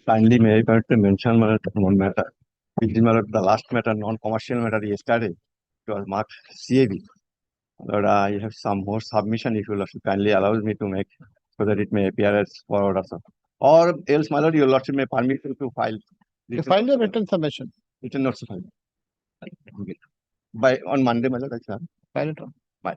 Kindly may I permit to mention one matter. It is the last matter, non-commercial matter yesterday. It was marked CAB. Lord, I have some more submission if you Lordship kindly allows me to make so that it may appear as forward also. Or else, my Lord, your Lordship may permit me to file. You file your written submission. Written notes to file. Okay. By on Monday, my Lord, I File it on. Bye.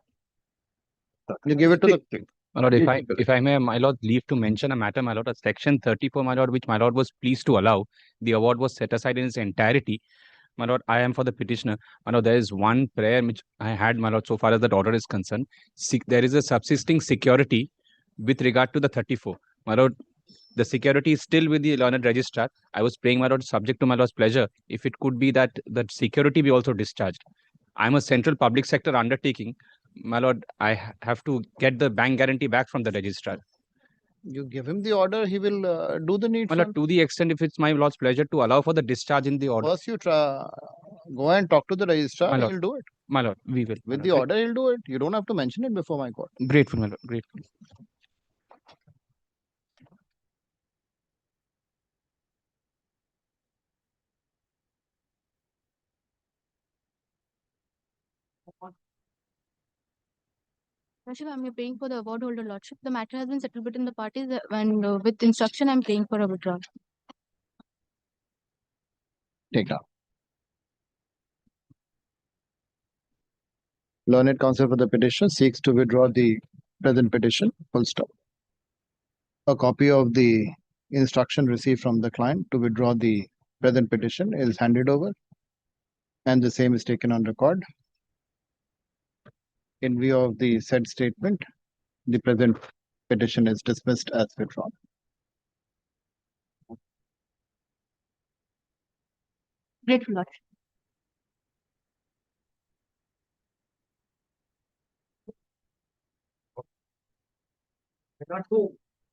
You give it to the. My Lord, if I may, my Lord, leave to mention a matter, my Lord, at Section 34, my Lord, which my Lord was pleased to allow. The award was set aside in its entirety. My Lord, I am for the petitioner. My Lord, there is one prayer which I had, my Lord, so far as that order is concerned. There is a subsisting security with regard to the 34. My Lord, the security is still with the learned registrar. I was praying, my Lord, subject to my Lord's pleasure, if it could be that the security be also discharged. I'm a central public sector undertaking. My Lord, I have to get the bank guarantee back from the registrar. You give him the order, he will do the needful. My Lord, to the extent if it's my Lord's pleasure to allow for the discharge in the order. First, you go and talk to the registrar, he'll do it. My Lord, we will. With the order, he'll do it. You don't have to mention it before my court. Grateful, my Lord, grateful. Lordship, I'm paying for the award holder, Lordship. The matter has been settled between the parties and with instruction, I'm paying for a withdrawal. Take down. Learned counsel for the petition seeks to withdraw the present petition, full stop. A copy of the instruction received from the client to withdraw the present petition is handed over and the same is taken on record. In view of the said statement, the present petition is dismissed as withdrawn. Grateful, Lordship.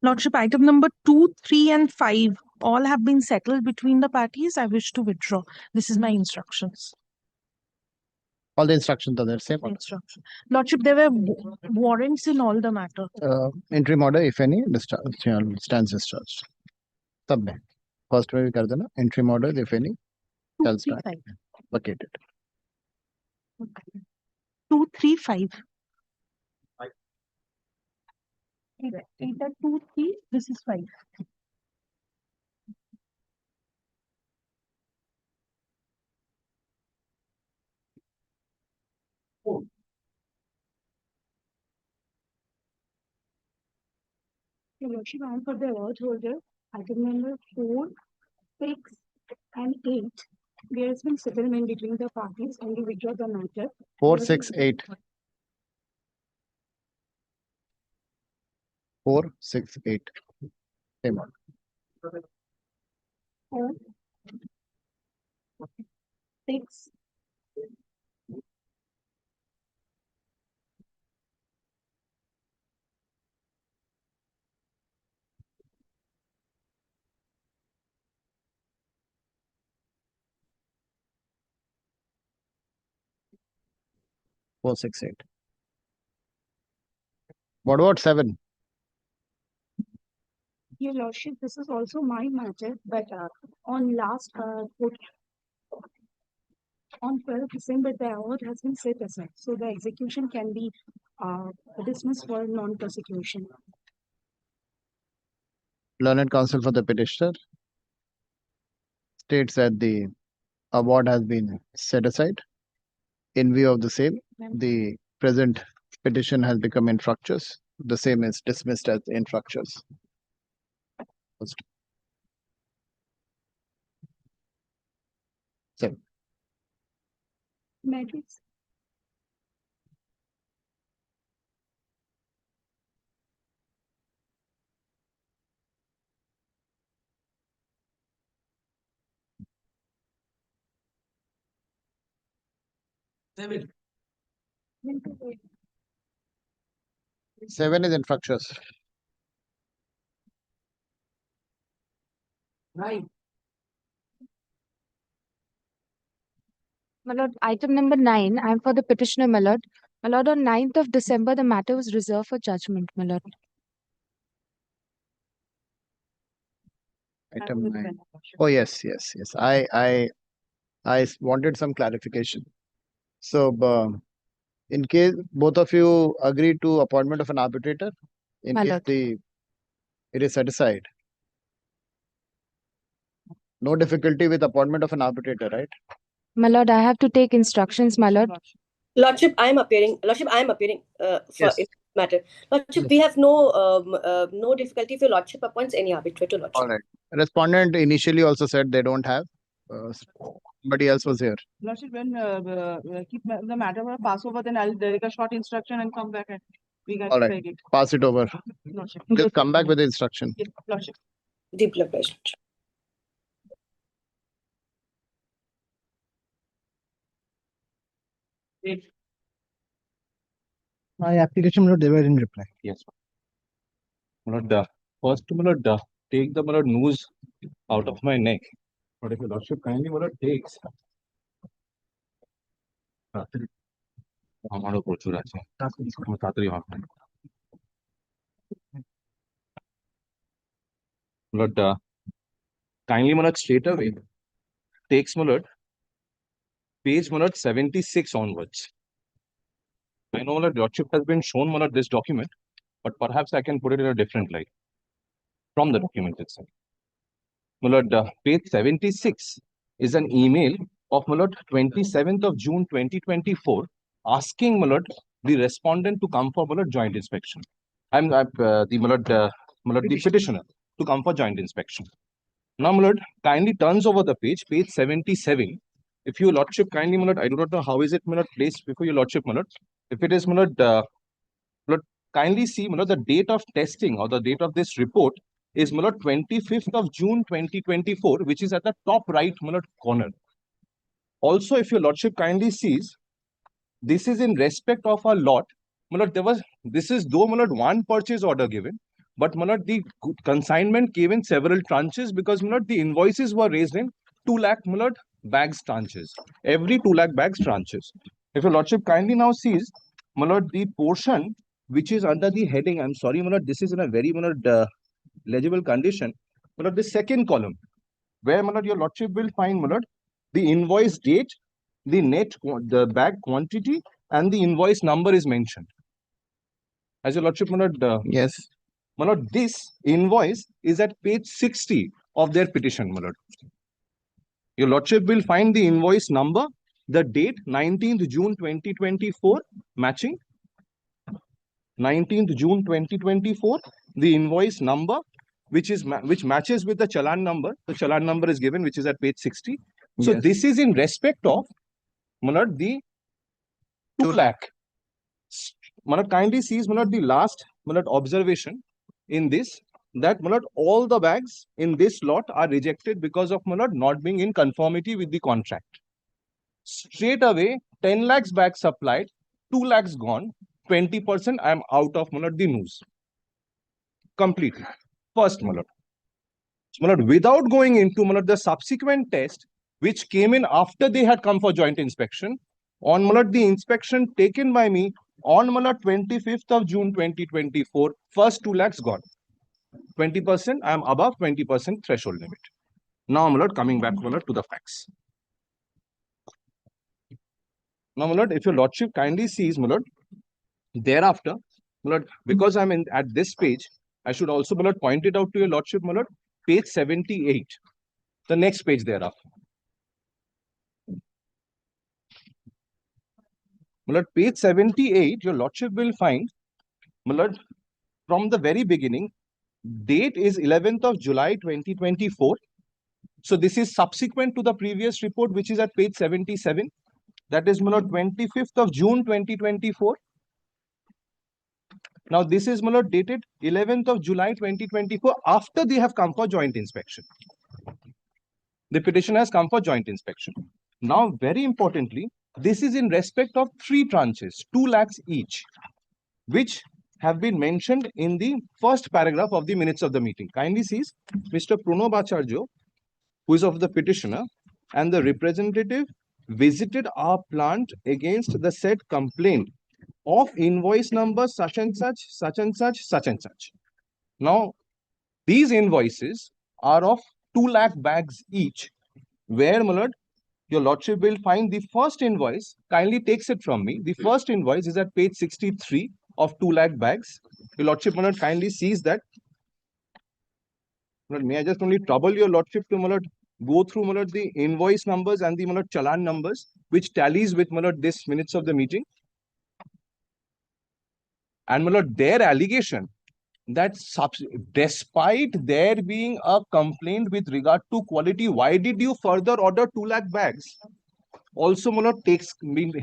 Lordship, item number 2, 3, and 5 all have been settled between the parties. I wish to withdraw. This is my instructions. All the instructions are the same. Instruction. Lordship, there were warrants in all the matter. Interim order, if any, stands discharged. Submit. First way, interim order, if any, shall stand vacated. 2, 3, 5. Either 2, 3, this is 5. Your Lordship, I am for the award holder, item number 4, 6, and 8. There has been settlement between the parties and we withdraw the matter. 4, 6, 8. 4, 6, 8. Same one. 4, 6, 4, 6, 8. What about 7? Your Lordship, this is also my matter, but on 12th December, the award has been set aside, so the execution can be dismissed for non-prosecution. Learned counsel for the petitioner states that the award has been set aside. In view of the same, the present petition has become infructuous. The same is dismissed as infructuous. So, Matrix. seven is infructuous. Right. My Lord, item number 9, I'm for the petitioner, my Lord. My Lord, on 9th of December, the matter was reserved for judgment, my Lord. Item 9. Oh, yes. I wanted some clarification. So, in case both of you agree to appointment of an arbitrator, in My case lord. it is set aside. No difficulty with appointment of an arbitrator, right? My lord, I have to take instructions, my lord. Lordship, I am appearing. Lordship, I am appearing for Yes. in matter. Lordship, Yes. we have no difficulty if your Lordship appoints any arbitrator, Lordship. All right. Respondent initially also said they don't have. Somebody else was here. Lordship, when keep the matter will pass over, then I'll take a short instruction and come back and we can All right. take it. Pass it over. Lordship. Just come back with the instruction. Yes, Lordship. Deeply obliged. Lordship. My application, they were in reply. Yes. First, take the news out of my neck. But if your lordship kindly takes. আমারও প্রচুর আছে তাড়াতাড়ি হবে but kindly straight away takes page 76 onwards. I know lordship has been shown this document, but perhaps I can put it in a different light from the document itself. Page 76 is an email of 27th of June 2024 asking the respondent to come for joint inspection. The petitioner to come for joint inspection. Now, kindly turns over the page 77. If your lordship kindly, I do not know how is it placed before your lordship, if it is kindly see the date of testing or the date of this report is 25th of June 2024, which is at the top right corner. Also, if your lordship kindly sees, this is in respect of a lot. This is though one purchase order given, but the consignment came in several tranches because the invoices were raised in 2 lakh bags tranches. Every 2 lakh bags tranches. If your lordship kindly now sees, the portion which is under the heading, I'm sorry, this is in a very legible condition. The second column, where your lordship will find the invoice date, the bag quantity, and the invoice number is mentioned. As your lordship, Yes. this invoice is at page 60 of their petition, Your lordship will find the invoice number, the date 19th June 2024 matching. 19th June 2024, the invoice number, which matches with the challan number. The challan number is given, which is at page 60. So Yes. this is in respect of the 2 lakh. Kindly sees the last observation in this, that all the bags in this lot are rejected because of not being in conformity with the contract. Straight away, 10 lakhs bags supplied, 2 lakhs gone, 20% I am out of the news. Completely. First, without going into the subsequent test, which came in after they had come for joint inspection, on the inspection taken by me on 25th of June 2024, first 2 lakhs gone. 20%, I am above 20% threshold limit. Now, coming back to the facts. Now, if your lordship kindly sees, thereafter, because I'm at this page, I should also point it out to your lordship, page 78, the next page thereafter. Page 78, your lordship will find, from the very beginning, date is 11th of July 2024. So this is subsequent to the previous report, which is at page 77. That is 25th of June 2024. Now this is dated 11th of July 2024 after they have come for joint inspection. The petition has come for joint inspection. Now, very importantly, this is in respect of 3 tranches, 2 lakhs each, which have been mentioned in the first paragraph of the minutes of the meeting. Kindly sees Mr. Pranab Acharya, who is of the petitioner, and the representative visited our plant against the said complaint of invoice number such and such, such and such, such and such. Now, these invoices are of 2 lakh bags each, where, my lord, your lordship will find the first invoice, kindly takes it from me. The first invoice is at page 63 of 2 lakh bags. Your lordship, my lord, kindly sees that. My lord, may I just only trouble your lordship to, my lord, go through, my lord, the invoice numbers and the, my lord, challan numbers, which tallies with, my lord, this minutes of the meeting. And, my lord, their allegation that despite there being a complaint with regard to quality, why did you further order 2 lakh bags? Also, my lord,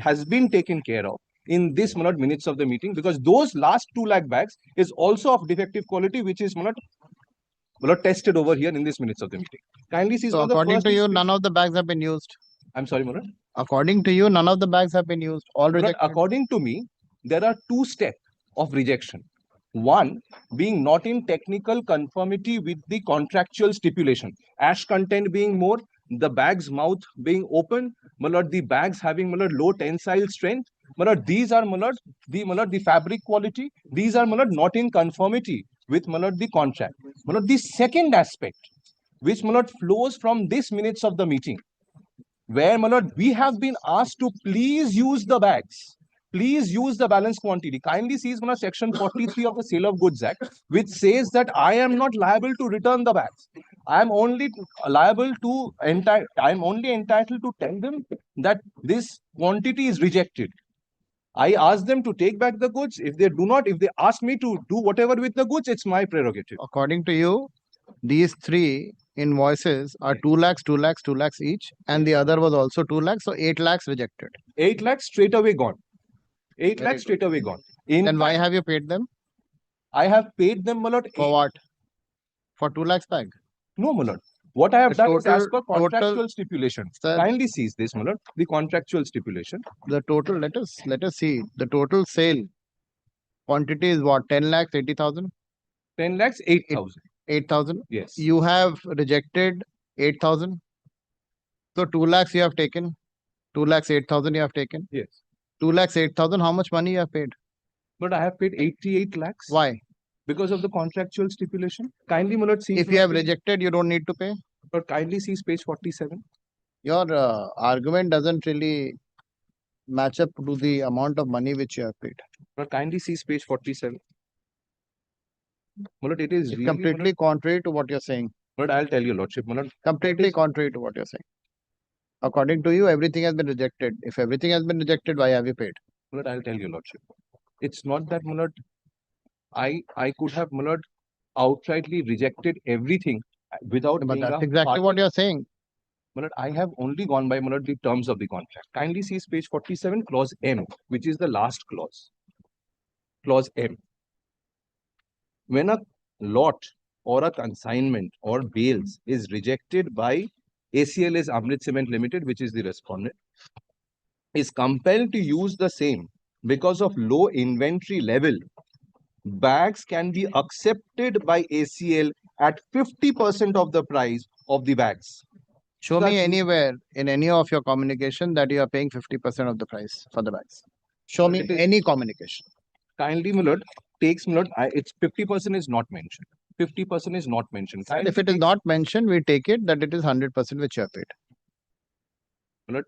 has been taken care of in this, my lord, minutes of the meeting, because those last 2 lakh bags is also of defective quality, which is, my lord, tested over here in this minutes of the meeting. Kindly see. So according to you, none of the bags have been used. I'm sorry, my lord. According to you, none of the bags have been used. All But rejected. according to me, there are 2 steps of rejection. One being not in technical conformity with the contractual stipulation. Ash content being more, the bag's mouth being open, my lord, the bags having, my lord, low tensile strength. My lord, these are, my lord, the fabric quality. These are, my lord, not in conformity with, my lord, the contract. My lord, the second aspect, which, my lord, flows from this minutes of the meeting, where, my lord, we have been asked to please use the bags. Please use the balance quantity. Kindly sees, my lord, section 43 of the Sale of Goods Act, which says that I am not liable to return the bags. I am only liable to I am only entitled to tell them that this quantity is rejected. I ask them to take back the goods. If they do not, if they ask me to do whatever with the goods, it's my prerogative. According to you, these 3 invoices are 2 lakhs, 2 lakhs, 2 lakhs each, and the other was also 2 lakhs, so 8 lakhs rejected. 8 lakhs straight away gone. 8 Very lakhs straight away gone. Then why have you paid them? I have paid them, my lord. For what? For 2 lakhs bag? No, my lord. What I have The done is as per total- contractual stipulation. Sir, Kindly sees this, my lord. The contractual stipulation. the total, let us see. The total sale quantity is what? 10 lakhs, 80,000? 10 lakhs, 8,000. 8,000? Yes. You have rejected 8,000. So 2 lakhs you have taken. 2 lakhs 8,000 you have taken. Yes. 2 lakhs 8,000, how much money you have paid? But I have paid 88 lakhs. Why? Because of the contractual stipulation. Kindly, my lord, see. If you have rejected, you don't need to pay. But kindly sees page 47. Your argument doesn't really match up to the amount of money which you have paid. But kindly sees page 47. My lord, it is It's really, completely contrary to what you're saying. But I'll tell you, lordship, my lord. Completely contrary to what you're saying. According to you, everything has been rejected. If everything has been rejected, why have you paid? My lord, I'll tell you, lordship. It's not that, my lord, I could have, my lord, outrightly rejected everything without But paying that's a exactly what you're saying. My lord, I have only gone by, my lord, the terms of the contract. Kindly see page 47, clause M, which is the last clause. Clause M. When a lot or a consignment or bales is rejected by ACLS Amrit Cement Limited, which is the respondent, is compelled to use the same because of low inventory level, bags can be accepted by ACL at 50% of the price of the bags. Show me anywhere in any of your communication that you are paying 50% of the price for the bags. Show me any communication. Kindly, my lord, takes, my lord, it's 50% is not mentioned. 50% is not mentioned. And if it is not mentioned, we take it that it is 100% which you have paid. My lord,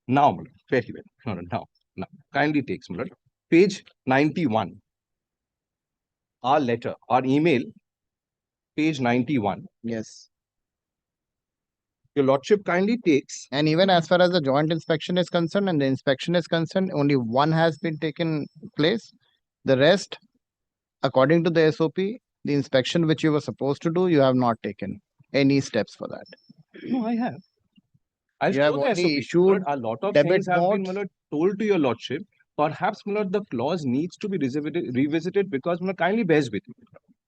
now, my lord, very well. No, now. Kindly takes, my lord. Page 91. Our letter, our email, page 91. Yes. Your lordship kindly takes. And even as far as the joint inspection is concerned and the inspection is concerned, only one has been taken place. The rest, according to the SOP, the inspection which you were supposed to do, you have not taken any steps for that. No, I have. I'll You have show the only SOP. issued a lot of debit things have been, my notes. lord, told to your lordship. Perhaps, my lord, the clause needs to be revisited because, my lord, kindly bears with me.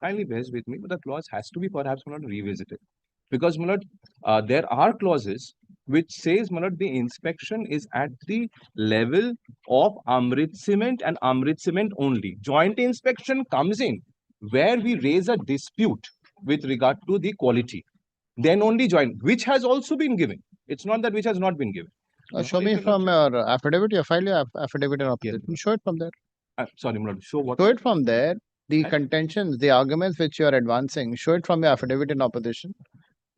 Kindly bears with me, but the clause has to be perhaps, my lord, revisited. Because, my lord, there are clauses which says, my lord, the inspection is at the level of Amrit Cement and Amrit Cement only. Joint inspection comes in where we raise a dispute with regard to the quality. Then only joint, which has also been given. It's not that which has not been given. Show me from your affidavit, you file your affidavit in opposition. Yes. Show it from there. Sorry, my lord, show what? Show it from there. The contentions, the arguments which you are advancing, show it from your affidavit in opposition.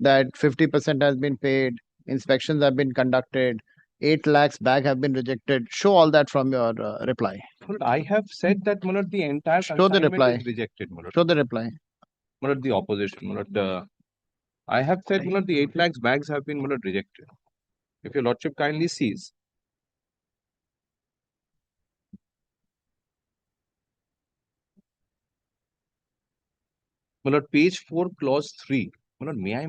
that 50% has been paid, inspections have been conducted, 8 lakhs bag have been rejected. Show all that from your reply. I have said that the entire Show the consignment reply. is rejected. Show the reply. The opposition. I have said the 8 lakhs bags have been rejected. If your lordship kindly sees. Page 4, clause 3. May I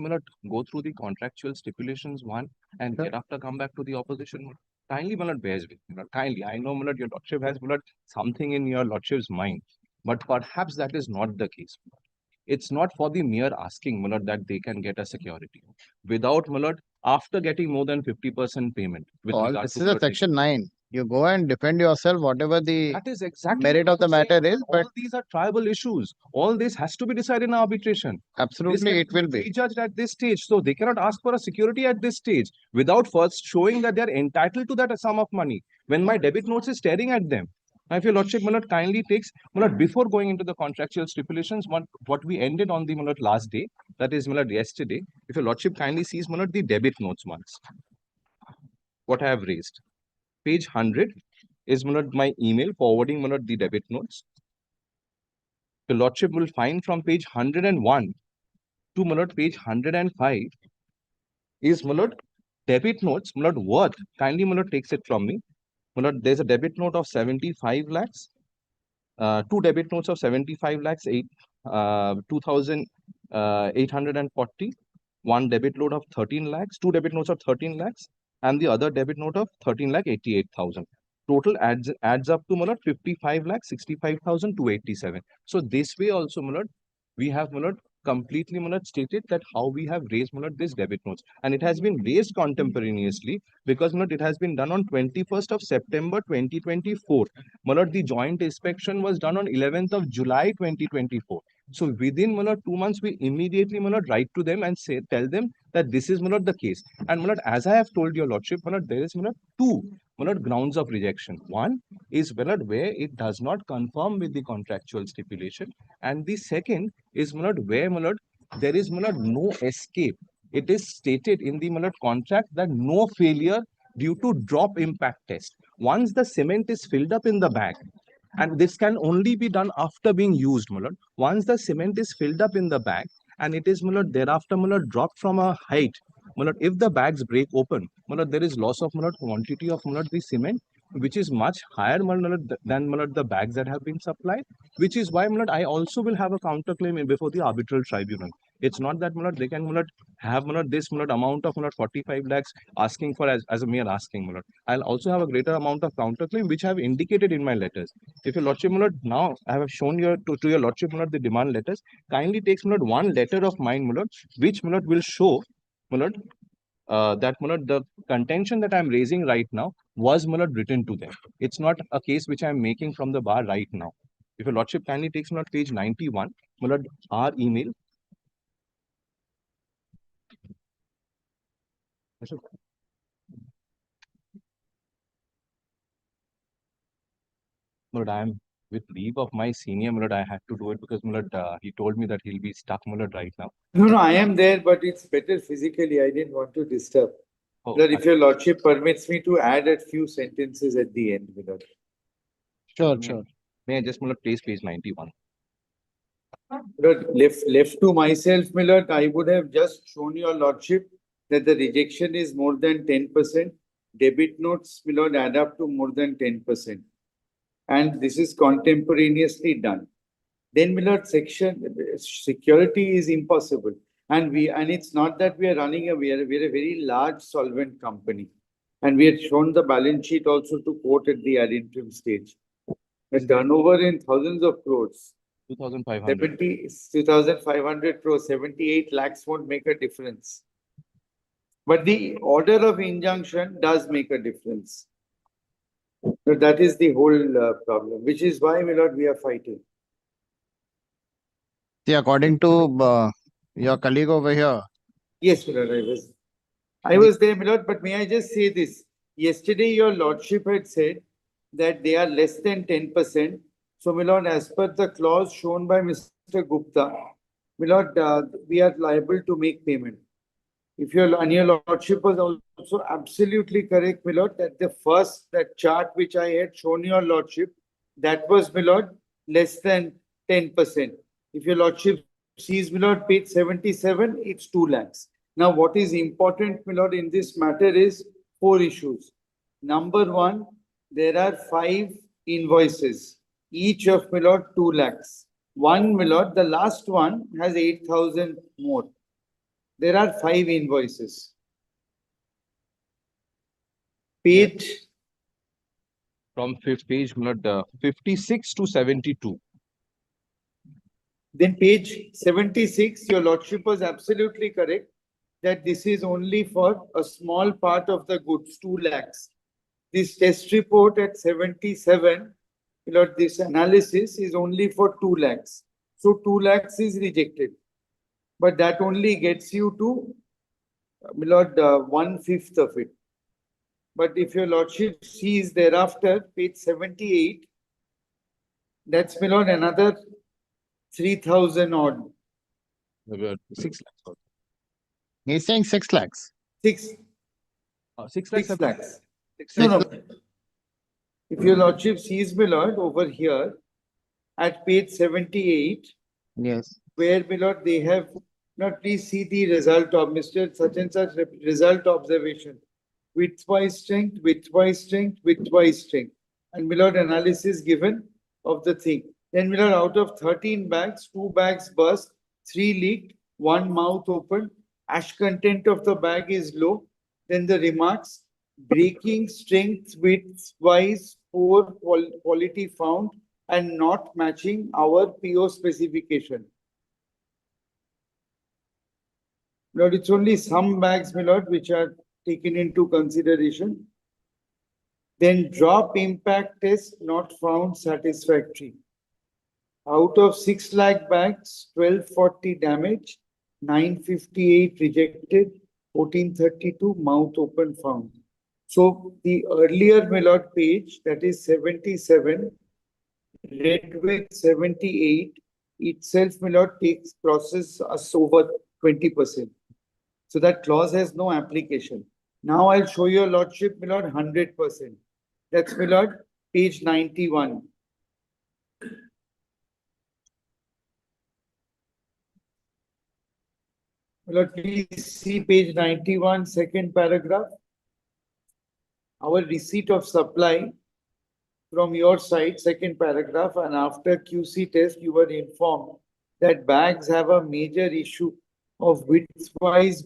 go through the contractual stipulations one and thereafter come back to the opposition? Kindly bears with me. Kindly. I know your lordship has something in your lordship's mind, but perhaps that is not the case. It's not for the mere asking that they can get a security. Without after getting more than 50% payment. With All regard this to is a section 9. You go and defend yourself, whatever the that is exactly merit what of the I'm saying. matter is, but All these are tribal issues. All this has to be decided in arbitration. absolutely it will be. Judged at this stage. So they cannot ask for a security at this stage without first showing that they are entitled to that sum of money when my debit notes is staring at them. Now, if your lordship kindly takes, before going into the contractual stipulations, what we ended on the last day, that is yesterday, if your lordship kindly sees the debit notes once, what I have raised. Page 100 is my email forwarding the debit notes. The lordship will find from page 101 to page 105 is debit notes worth. Kindly takes it from me. There's a debit note of 75 lakhs. Two debit notes of 75 lakhs, 2,840. One debit note of 13 lakhs, two debit notes of 13 lakhs, and the other debit note of 13 lakh 88,000. Total adds up to 55 lakh 65,287. So this way also we have completely stated that how we have raised this debit notes, and it has been raised contemporaneously because it has been done on 21st of September 2024. The joint inspection was done on 11th of July 2024. So within 2 months, we immediately write to them and tell them that this is the case. And as I have told your lordship, there is two grounds of rejection. One is where it does not conform with the contractual stipulation, and the second is where there is no escape. It is stated in the contract that no failure due to drop impact test. Once the cement is filled up in the bag, and this can only be done after being used, once the cement is filled up in the bag and it is thereafter dropped from a height, if the bags break open, there is loss of quantity of the cement, which is much higher than the bags that have been supplied, which is why I also will have a counterclaim before the arbitral tribunal. It's not that they can have this amount of 45 lakhs asking for as a mere asking. I'll also have a greater amount of counterclaim, which I have indicated in my letters. If your lordship now I have shown to your lordship the demand letters, kindly takes one letter of mine which will show that the contention that I'm raising right now was written to them. It's not a case which I'm making from the bar right now. If your lordship kindly takes page 91, our email. I am with leave of my senior, I had to do it because he told me that he'll be stuck right now. No, I am there, but it's better physically. I didn't want to disturb. Oh, If your lordship permits me to add a few sentences at the end, Sure, sure. May I just place page 91? Left to myself, Millard, I would have just shown your lordship that the rejection is more than 10%. Debit notes, Millard, add up to more than 10%. And this is contemporaneously done. Then, Millard, section security is impossible. And it's not that we are running we're a very large solvent company. And we had shown the balance sheet also to quote at the ad interim stage. The turnover in thousands of crores. 2,500. 2,500 crores, 78 lakhs won't make a difference. But the order of injunction does make a difference. So that is the whole problem, which is why, Millard, we are fighting. See, according to your colleague over here. Yes, Millard, I was there, Millard, but may I just say this? Yesterday, your lordship had said that they are less than 10%. So, Millard, as per the clause shown by Mr. Gupta, Millard, we are liable to make payment. If your lordship was also absolutely correct, my lord, that that chart which I had shown your lordship, that was, my lord, less than 10%. If your lordship sees, my lord, page 77, it's 2 lakhs. Now, what is important, my lord, in this matter is 4 issues. Number 1, there are 5 invoices, each of, my lord, 2 lakhs. One, my lord, the last one has 8,000 more. There are 5 invoices. Page From fifth page, my lord, 56 to 72. Then page 76, your lordship was absolutely correct that this is only for a small part of the goods, 2 lakhs. This test report at 77, my lord, this analysis is only for 2 lakhs. So 2 lakhs is rejected. But that only gets you to, my lord, 1/5 of it. But if your lordship sees thereafter, page 78, that's, my lord, another 3,000 odd. 6 lakhs. He's saying 6 lakhs. 6 6 lakhs. lakhs. No, no. If your lordship sees, my lord, over here at page 78, Yes. where, my lord, they have not, please see the result of Mr. such and such result observation. Widthwise strength, widthwise strength, widthwise strength. And, my lord, analysis given of the thing. Then, my lord, out of 13 bags, 2 bags burst, 3 leaked, 1 mouth open. Ash content of the bag is low. Then the remarks, breaking strength widthwise, poor quality found and not matching our PO specification. Lord, it's only some bags, my lord, which are taken into consideration. Then drop impact test not found satisfactory. Out of 6 lakh bags, 1240 damage, 958 rejected, 1432 mouth open found. So the earlier, my lord, page, that is 77, read with 78, itself, my lord, takes process us over 20%. So that clause has no application. Now I'll show your lordship, my lord, 100%. That's, my lord, page 91. My lord, please see page 91, second paragraph. Our receipt of supply from your side, second paragraph, and after QC test, you were informed that bags have a major issue of widthwise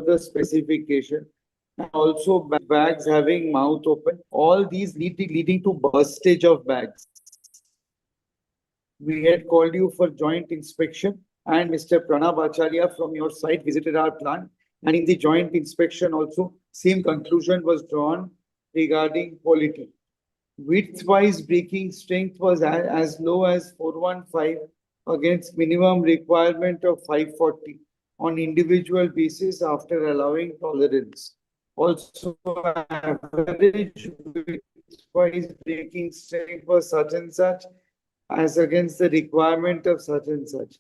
the specification. Also, bags having mouth open. All these leading to burstage of bags. We had called you for joint inspection, and Mr. Pranab Acharya from your side visited our plant. And in the joint inspection also, same conclusion was drawn regarding quality. Width-wise breaking strength was as low as 415 against minimum requirement of 540 on individual basis after allowing tolerance. Also, average width-wise breaking strength was such and such as against the requirement of such and such.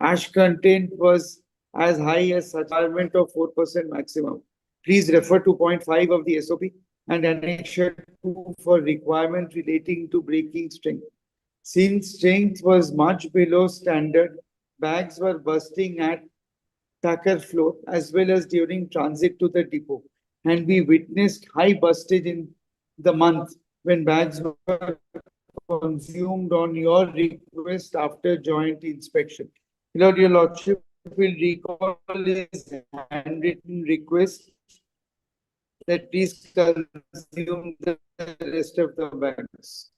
Ash content was as high as such requirement of 4% maximum. Please refer to point 5 of the SOP and annexure 2 for requirement relating to breaking strength. Since strength was much below standard, bags were bursting at packer floor as well as during transit to the depot. And we witnessed high bustage in the month when bags were consumed on your request after joint inspection. Lord, your lordship will recall his handwritten request that please consume the rest of the bags.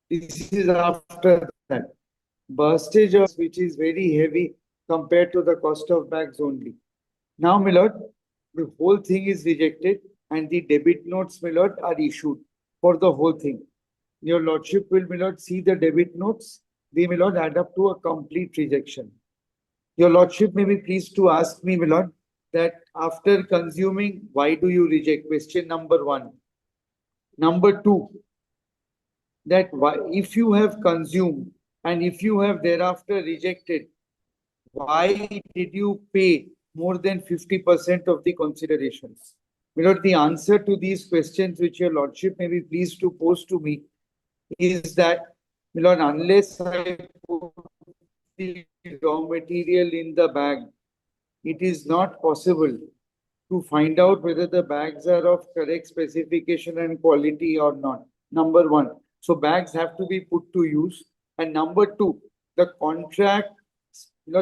This is after that. Burstage of which is very heavy compared to the cost of bags only. Now, my lord, the whole thing is rejected and the debit notes, my lord, are issued for the whole thing. Your lordship will, my lord, see the debit notes. They, my lord, add up to a complete rejection. Your lordship may be pleased to ask me, my lord, that after consuming, why do you reject? Question number 1. Number 2, that why, if you have consumed and if you have thereafter rejected, why did you pay more than 50% of the considerations? Milord, the answer to these questions which your lordship may be pleased to pose to me is that, Milord, unless I put the raw material in the bag, it is not possible to find out whether the bags are of correct specification and quality or not. Number 1. So bags have to be put to use. And number 2, the contract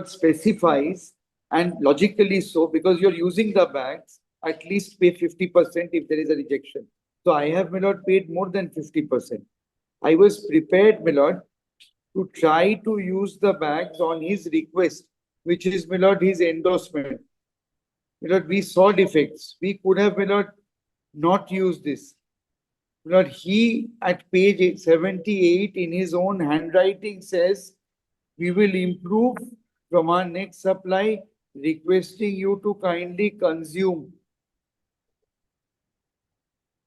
specifies, and logically so, because you're using the bags, at least pay 50% if there is a rejection. So I have, my lord, paid more than 50%. I was prepared, my lord, to try to use the bags on his request, which is, my lord, his endorsement. My lord, we saw defects. We could have, my lord, not used this. My lord, he at page 78 in his own handwriting says, we will improve from our next supply, requesting you to kindly consume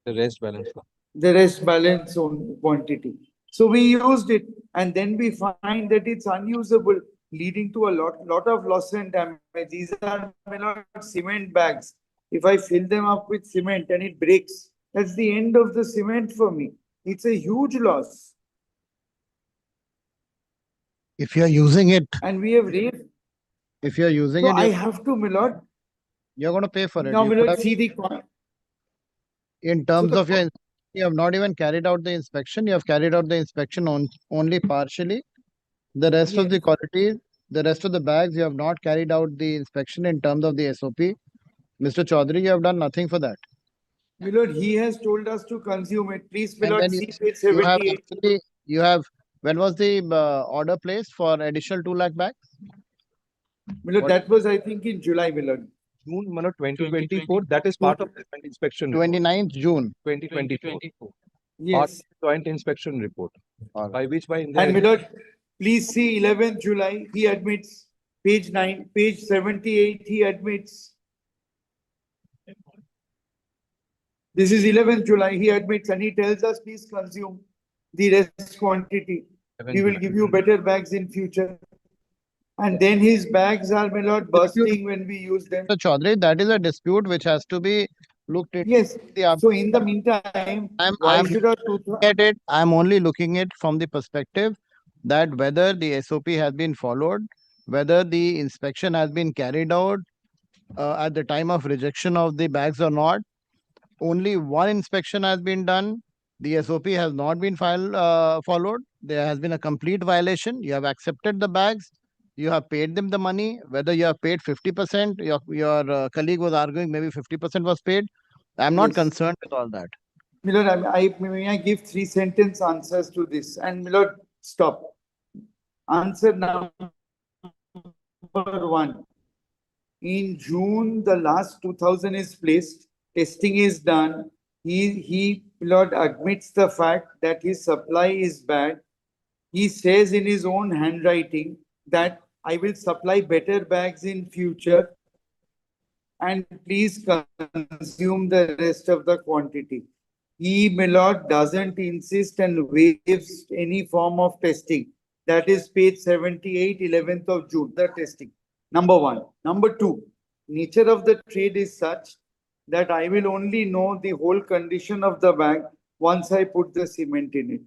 The rest balance. the rest balance on quantity. So we used it, and then we find that it's unusable, leading to a lot of loss and damage. These are, my lord, cement bags. If I fill them up with cement and it breaks, that's the end of the cement for me. It's a huge loss. If you are using it, And we have raised. if you are using So it, I have to, my lord. you're going to pay for it. Now, You my could lord, have- see the in terms the of your, you have not even carried out the inspection. You have carried out the inspection only partially. The rest of the Yes. quality, the rest of the bags, you have not carried out the inspection in terms of the SOP. Mr. Chaudhary, you have done nothing for that. My lord, he has told us to consume it. Please, my And lord, then see page you have 78. actually, you have, when was the order placed for additional 2 lakh bags? My lord, What- that was, I think, in July, my lord. June 2024, that is part of the joint inspection report. 29th June. 2024. Yes. Joint inspection report. All By which, by in And my the lord, please see 11th July, he admits, page 9, page 78, he admits. This is 11th July, he admits, and he tells us, please consume the rest quantity. We will give you better bags in future. And then his bags are, my lord, bursting when we use them. Mr. Chaudhary, that is a dispute which has to be looked at. Yes. So in the meantime, why should a at it, I'm only looking at from the perspective that whether the SOP has been followed, whether the inspection has been carried out at the time of rejection of the bags or not. Only one inspection has been done. The SOP has not been followed. There has been a complete violation. You have accepted the bags. You have paid them the money. Whether you have paid 50%, your colleague was arguing maybe 50% was paid. I'm not Yes. concerned with all that. Milord, may I give 3-sentence answers to this? And Milord, stop. Answer number 1. In June, the last 2000 is placed. Testing is done. Milord, admits the fact that his supply is bad. He says in his own handwriting that I will supply better bags in future, and please consume the rest of the quantity. He, my lord, doesn't insist and waives any form of testing. That is page 78, 11th of June, the testing. Number 1. Number 2, nature of the trade is such that I will only know the whole condition of the bag once I put the cement in it.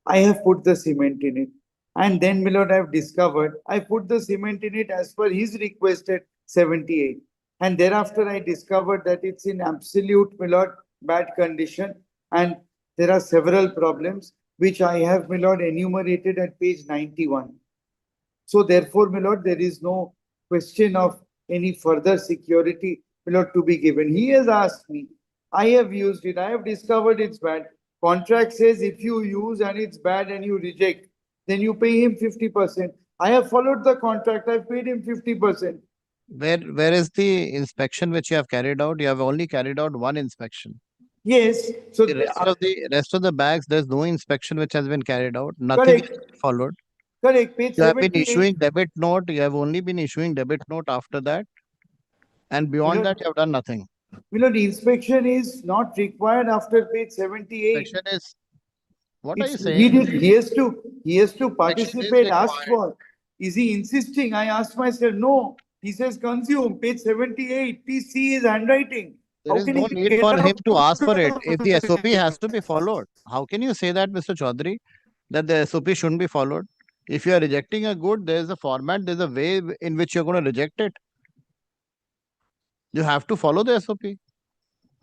I have put the cement in it. And then, my lord, I have discovered I put the cement in it as per his requested 78. And thereafter, I discovered that it's in absolute, my lord, bad condition. And there are several problems which I have, my lord, enumerated at page 91. So therefore, my lord, there is no question of any further security, my lord, to be given. He has asked me. I have used it. I have discovered it's bad. Contract says if you use and it's bad and you reject, then you pay him 50%. I have followed the contract. I've paid him 50%. Where is the inspection which you have carried out? You have only carried out one inspection. Yes. So The rest of the bags, there's no inspection which has been carried out. Nothing correct. is followed. Correct. Page You have been 78. issuing debit note. You have only been issuing debit note after that. And beyond Milord, that, you have done nothing. Milord, inspection is not required after page 78. Inspection is, what are you It's saying? needed. He has to Inspection participate, is ask required. for. Is he insisting? I asked myself, no. He says consume, page 78. Please see his handwriting. There How is can no he need get for him out to ask for it of if the SOP has to be followed. How can you say that, Mr. Chaudhary, that the SOP shouldn't be followed? If you are rejecting a good, there is a format, there is a way in which you're going to reject it. You have to follow the SOP.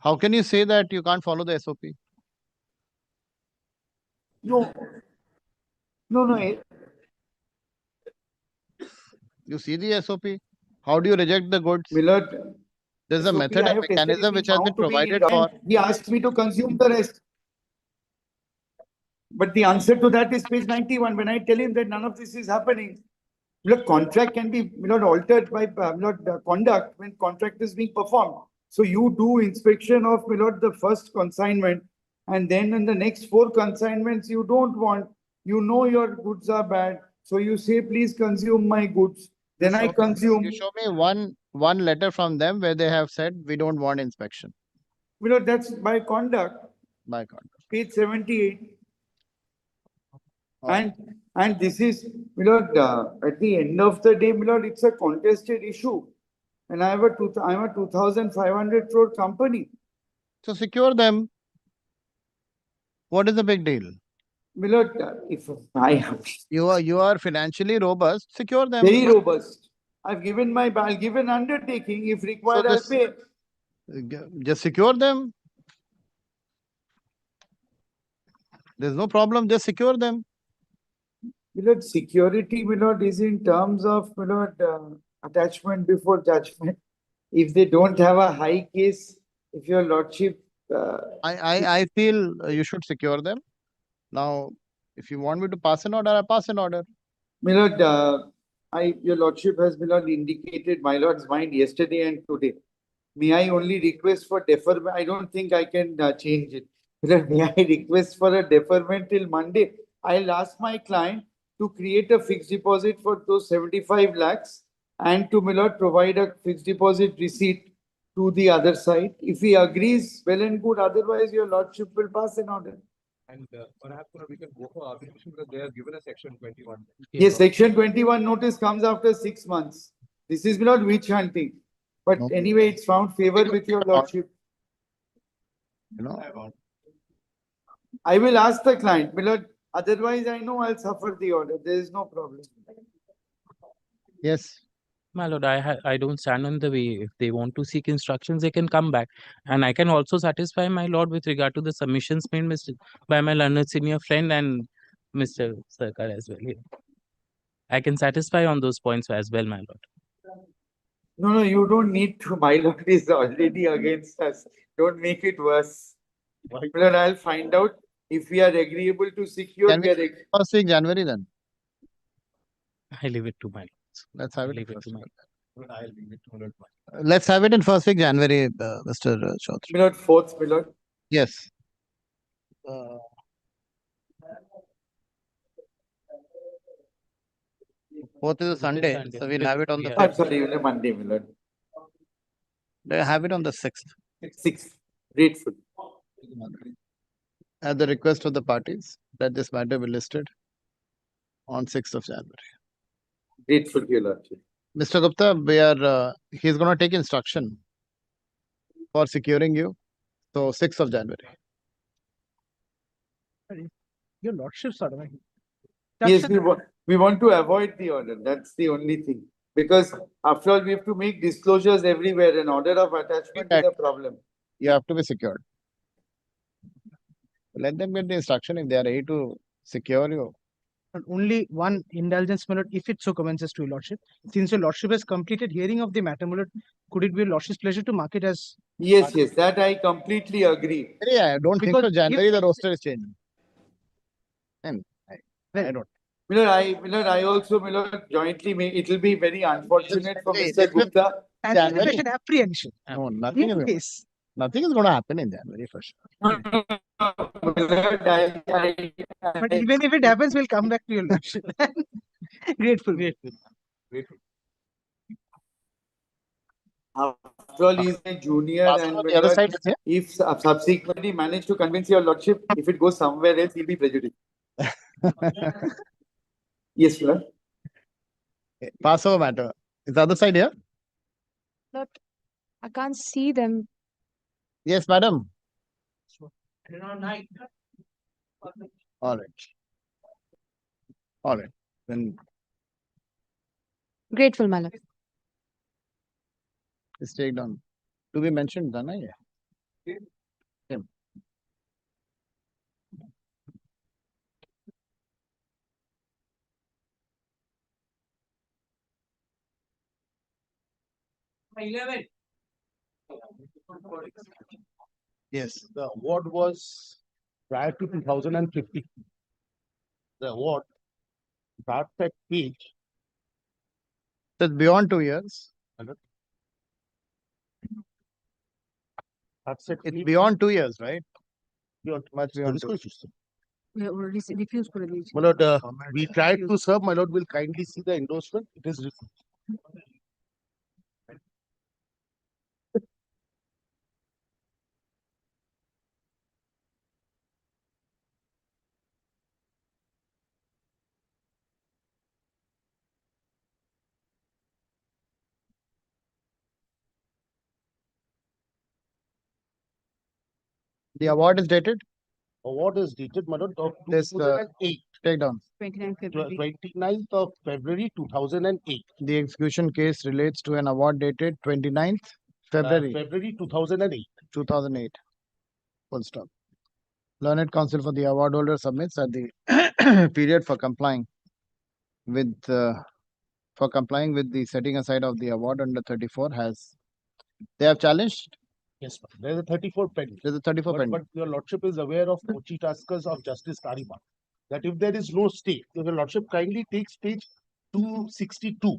How can you say that you can't follow the SOP? No. No. You see the SOP. How do you reject the goods? Milord, There's a SOP method I and have tested mechanism it which has been found to be provided in for. He asked me to consume the rest. But the answer to that is page 91. When I tell him that none of this is happening, contract can be altered by conduct when contract is being performed. So you do inspection of the first consignment, and then in the next 4 consignments you don't want, your goods are bad. So you say, please consume my goods. Then I consume. You show me one letter from them where they have said we don't want inspection. That's by conduct. By conduct. Page 78. Alright. And this is, at the end of the day, it's a contested issue. And I'm a 2,500 crore company. So secure them. What is the big deal? If I have You are financially robust, secure them. very robust, I've given undertaking. If required, I'll pay. Just secure them. There's no problem, just secure them. Security, is in terms of, attachment before judgment. If they don't have a high case, if your lordship. I feel you should secure them. Now, if you want me to pass an order, I'll pass an order. Milord, your lordship has indicated my lord's mind yesterday and today. May I only request for deferment? I don't think I can change it. May I request for a deferment till Monday? I'll ask my client to create a fixed deposit for those 75 lakhs and to provide a fixed deposit receipt to the other side. If he agrees, well and good. Otherwise, your lordship will pass an order. And perhaps we can go for arbitration because they have given a section 21. Yes, section 21 notice comes after 6 months. This is not witch hunting. But anyway, it's found favor with your lordship. I will ask the client, Milord. Otherwise, I know I'll suffer the order. There is no problem. Yes. My lord, I don't stand on the way. If they want to seek instructions, they can come back. And I can also satisfy my lord with regard to the submissions made by my learned senior friend and Mr. Sarkar as well. I can satisfy on those points as well, my lord. No, you don't need to. My lord is already against us. Don't make it worse. Milord, I'll find out if we are agreeable to secure. Can we first week January then? I leave it to my lord. Let's have it. Leave it to my Let's have it in first week January, Mr. Chaudhary. Milord, 4th, Milord. Yes. 4th is a Sunday, so we'll have it on the 5th. I'm sorry, Monday, Milord. They have it on the 6th. 6th. Grateful. At the request of the parties, that this matter be listed on 6th of January. Grateful, your lordship. Mr. Gupta, he's going to take instruction for securing you. So 6th of January. Your lordship, sir. Yes, we want to avoid the order. That's the only thing. Because after all, we have to make disclosures everywhere. An order of attachment is a problem. You have to be secured. Let them get the instruction if they are ready to secure you. Only one indulgence, my lord, if it so commences to your lordship. Since your lordship has completed hearing of the matter, my lord, could it be your lordship's pleasure to mark it as... Yes, that I completely agree. Yeah, I don't think so. January, the roster is changing. And I don't. Milord, I also, jointly it will be very unfortunate for Mr. Gupta. Anticipation apprehension. No, nothing is going to happen in January for sure. But even if it happens, we'll come back to your lordship. Grateful. After all, he's a junior, Pass and over the other side, yeah? if subsequently managed to convince your lordship, if it goes somewhere else, he'll be prejudiced. Yes, sir. Passover matter. Is the other side here? But I can't see them. Yes, madam. All right. All right. Then Grateful, my lord. it's take down. To be mentioned, Dana, yeah. Him. Yes, the award was prior to 2050. The award, that page, That's beyond 2 years. that's it. It's beyond 2 years, right? Much beyond 2 years. We have already refused for the My lord, we tried to serve. My lord will kindly see the endorsement. It is refused. The award is dated. Award is dated, my lord, of This 2008. take down. 29th February. 29th of February 2008. The execution case relates to an award dated 29th February February 2008. 2008. Full stop. Learned counsel for the award holder submits that the period for complying with the setting aside of the award under 34 has. They have challenged. Yes, ma'am. There is a 34 pending. There's a 34 But, pending. but your lordship is aware of Kochi Taskers of Justice Kariman, that if there is no stay, your lordship kindly takes page 262.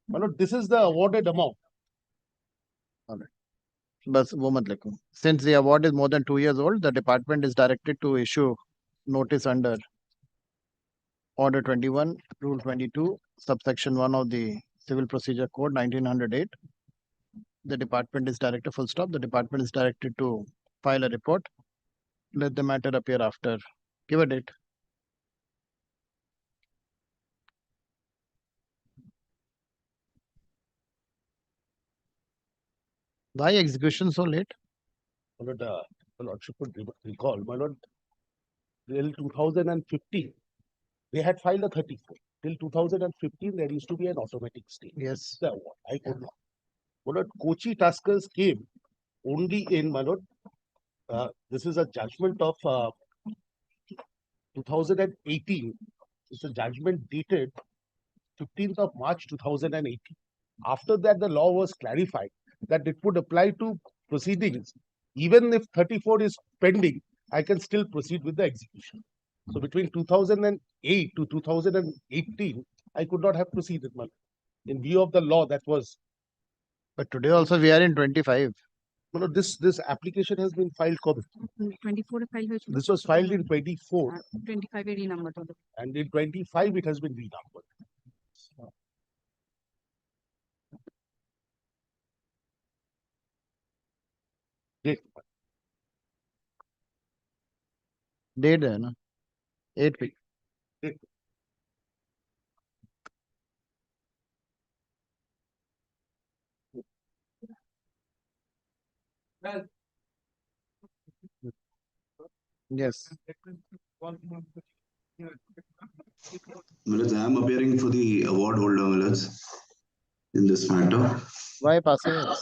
My lord, this is the awarded amount. But since the award is more than 2 years old, the department is directed to issue notice under Order 21, Rule 22, subsection 1 of the Civil Procedure Code 1908. The department is directed, full stop. The department is directed to file a report. Let the matter appear after. Give a date. Why execution so late? My lord, the lordship would recall, my lord, till 2015, they had filed a 34. Till 2015, there used to be an automatic stay. Yes. The award. I could not. My lord, Kochi Taskers came only in, my lord, this is a judgment of 2018. It's a judgment dated 15th of March 2018. After that, the law was clarified that it would apply to proceedings. Even if 34 is pending, I can still proceed with the execution. So between 2008 to 2018, I could not have proceeded, my lord, in view of the law that was. But today also we are in 25. My lord, this application has been filed. 24 file है This was filed in 24, 25 AD number to the and in 25 it has been renumbered. Date. Date है ना 8 week. Date. Yes. Millards, I am appearing for the award holder, Millards, in this matter. Why Passover?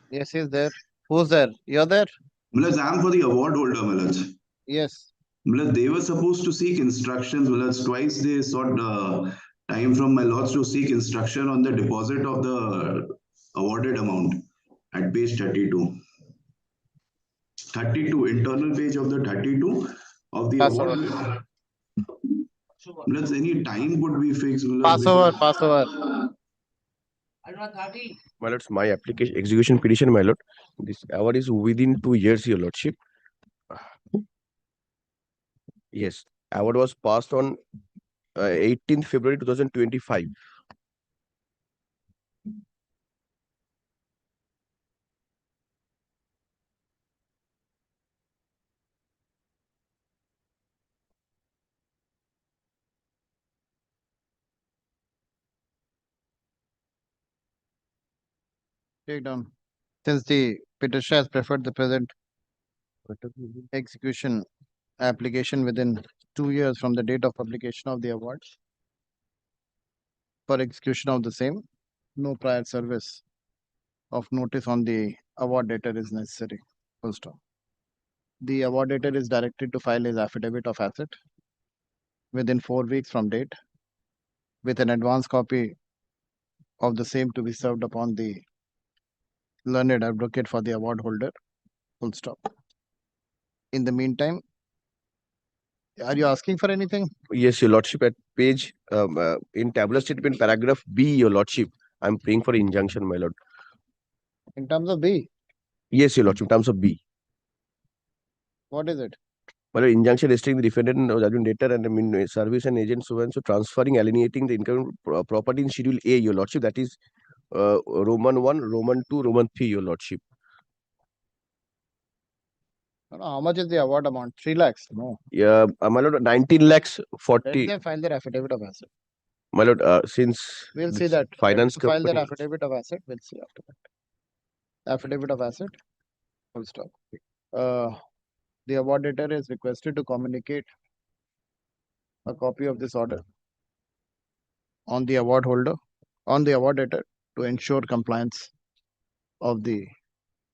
Yes, he's there. Who's there? You're there? Millards, I am for the award holder, Millards. Yes. Millards, they were supposed to seek instructions, Millards. Twice they sought time from my lords to seek instruction on the deposit of the awarded amount at page 32. 32, internal page of the 32 of the Passover. award. Millards, any time could be fixed, Millards. Passover. My lords, my application execution petition, my lord. This award is within 2 years, your lordship. Yes, award was passed on 18th February 2025. Take down. Since the petitioner has preferred the present execution application within 2 years from the date of publication of the award, for execution of the same, no prior service of notice on the award debtor is necessary. Full stop. The award debtor is directed to file his affidavit of asset within 4 weeks from date, with an advance copy of the same to be served upon the learned advocate for the award holder. Full stop. In the meantime, are you asking for anything? Yes, your lordship, at page in tabular statement paragraph B, your lordship, I'm praying for injunction, my lord. In terms of B, Yes, your lordship, in terms of B. what is it? My lord, injunction restricting the defendant or judgment debtor and service and agent so and so transferring, alienating the income property in schedule A, your lordship, that is Roman 1, Roman 2, Roman 3, your lordship. How much is the award amount? 3 lakhs? No. Yeah, my lord, 19 lakhs 40. Let them file their affidavit of asset. My lord, since We'll see that. finance Let them file their company. affidavit of asset. We'll see after that. Affidavit of asset. Full stop. The award debtor is requested to communicate a copy of this order on the award holder, on the award debtor, to ensure compliance of the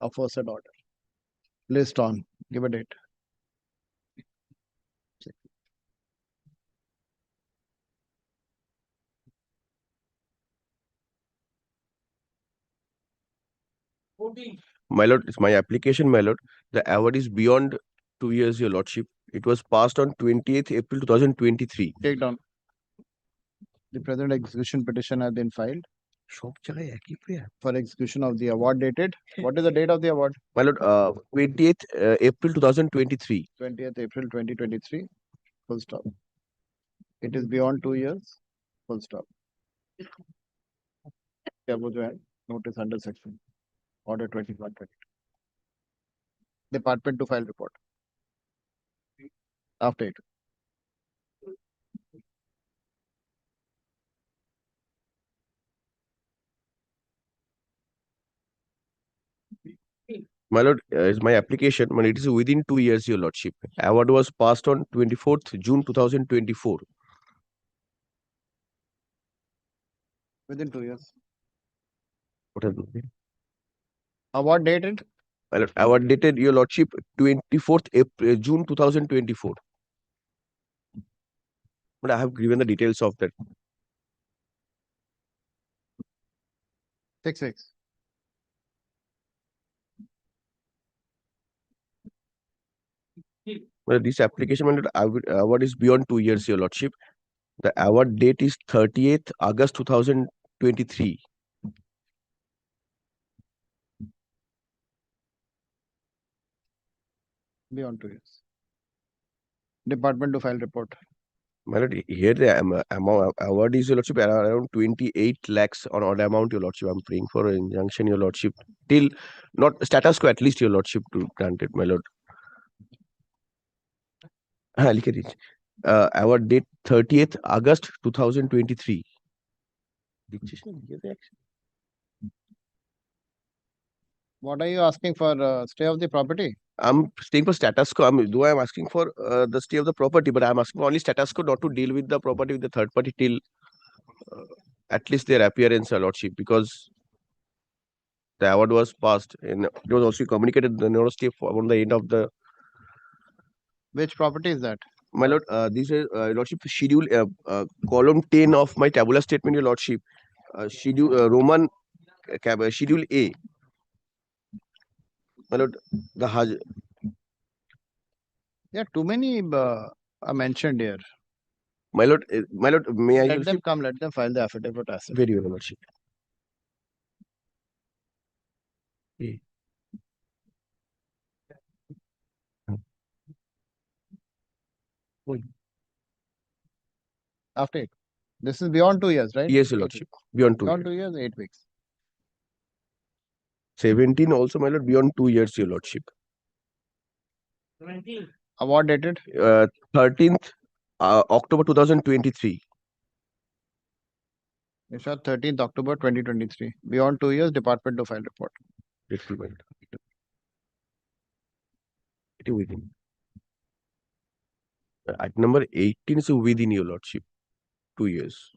aforesaid order. List on. Give a date. My lord, it's my application, my lord. The award is beyond 2 years, your lordship. It was passed on 28th April 2023. Take down. The present execution petition has been filed for execution of the award dated. What is the date of the award? My lord, 28th April 2023. 20th April 2023. Full stop. It is beyond 2 years. Full stop. क्या वो जो है notice under section order 21/22. Department to file report after it. My lord, is my application, but it is within 2 years, your lordship. Award was passed on 24th June 2024. Within 2 years. What are the Award dated? my lord, award dated, your lordship, 24th April, June 2024. But I have given the details of that. 6 weeks. Well, this application, my lord, award is beyond 2 years, your lordship. The award date is 30th August 2023. Beyond 2 years. Department to file report. My lord, here the amount award is, your lordship, around 28 lakhs on odd amount, your lordship. I'm praying for an injunction, your lordship. Till not status quo, at least, your lordship, to grant it, my lord. Look at it. Award date 30th August 2023. What are you asking for? Stay of the property? I'm staying for status quo. Though I'm asking for the stay of the property, but I'm asking for only status quo, not to deal with the property with the third party till at least their appearance, your lordship, because the award was passed and it was also communicated the no stay on the end of the. Which property is that? My lord, this is lordship schedule column 10 of my tabular statement, your lordship. Schedule Roman schedule A. My lord, the Hajj. Yeah, too many are mentioned here. My lord, may I? Let them come. Let them file the affidavit asset. Very well, lordship. After it. This is beyond 2 years, right? Yes, your lordship. Beyond 2 Beyond years. 2 years, 8 weeks. 17 also, my lord, beyond 2 years, your lordship. 17. Award dated? 13th October 2023. Ishad, 13th October 2023. Beyond 2 years, department to file report. Grateful, my lord. It is within. Item number 18 is within your lordship. 2 years.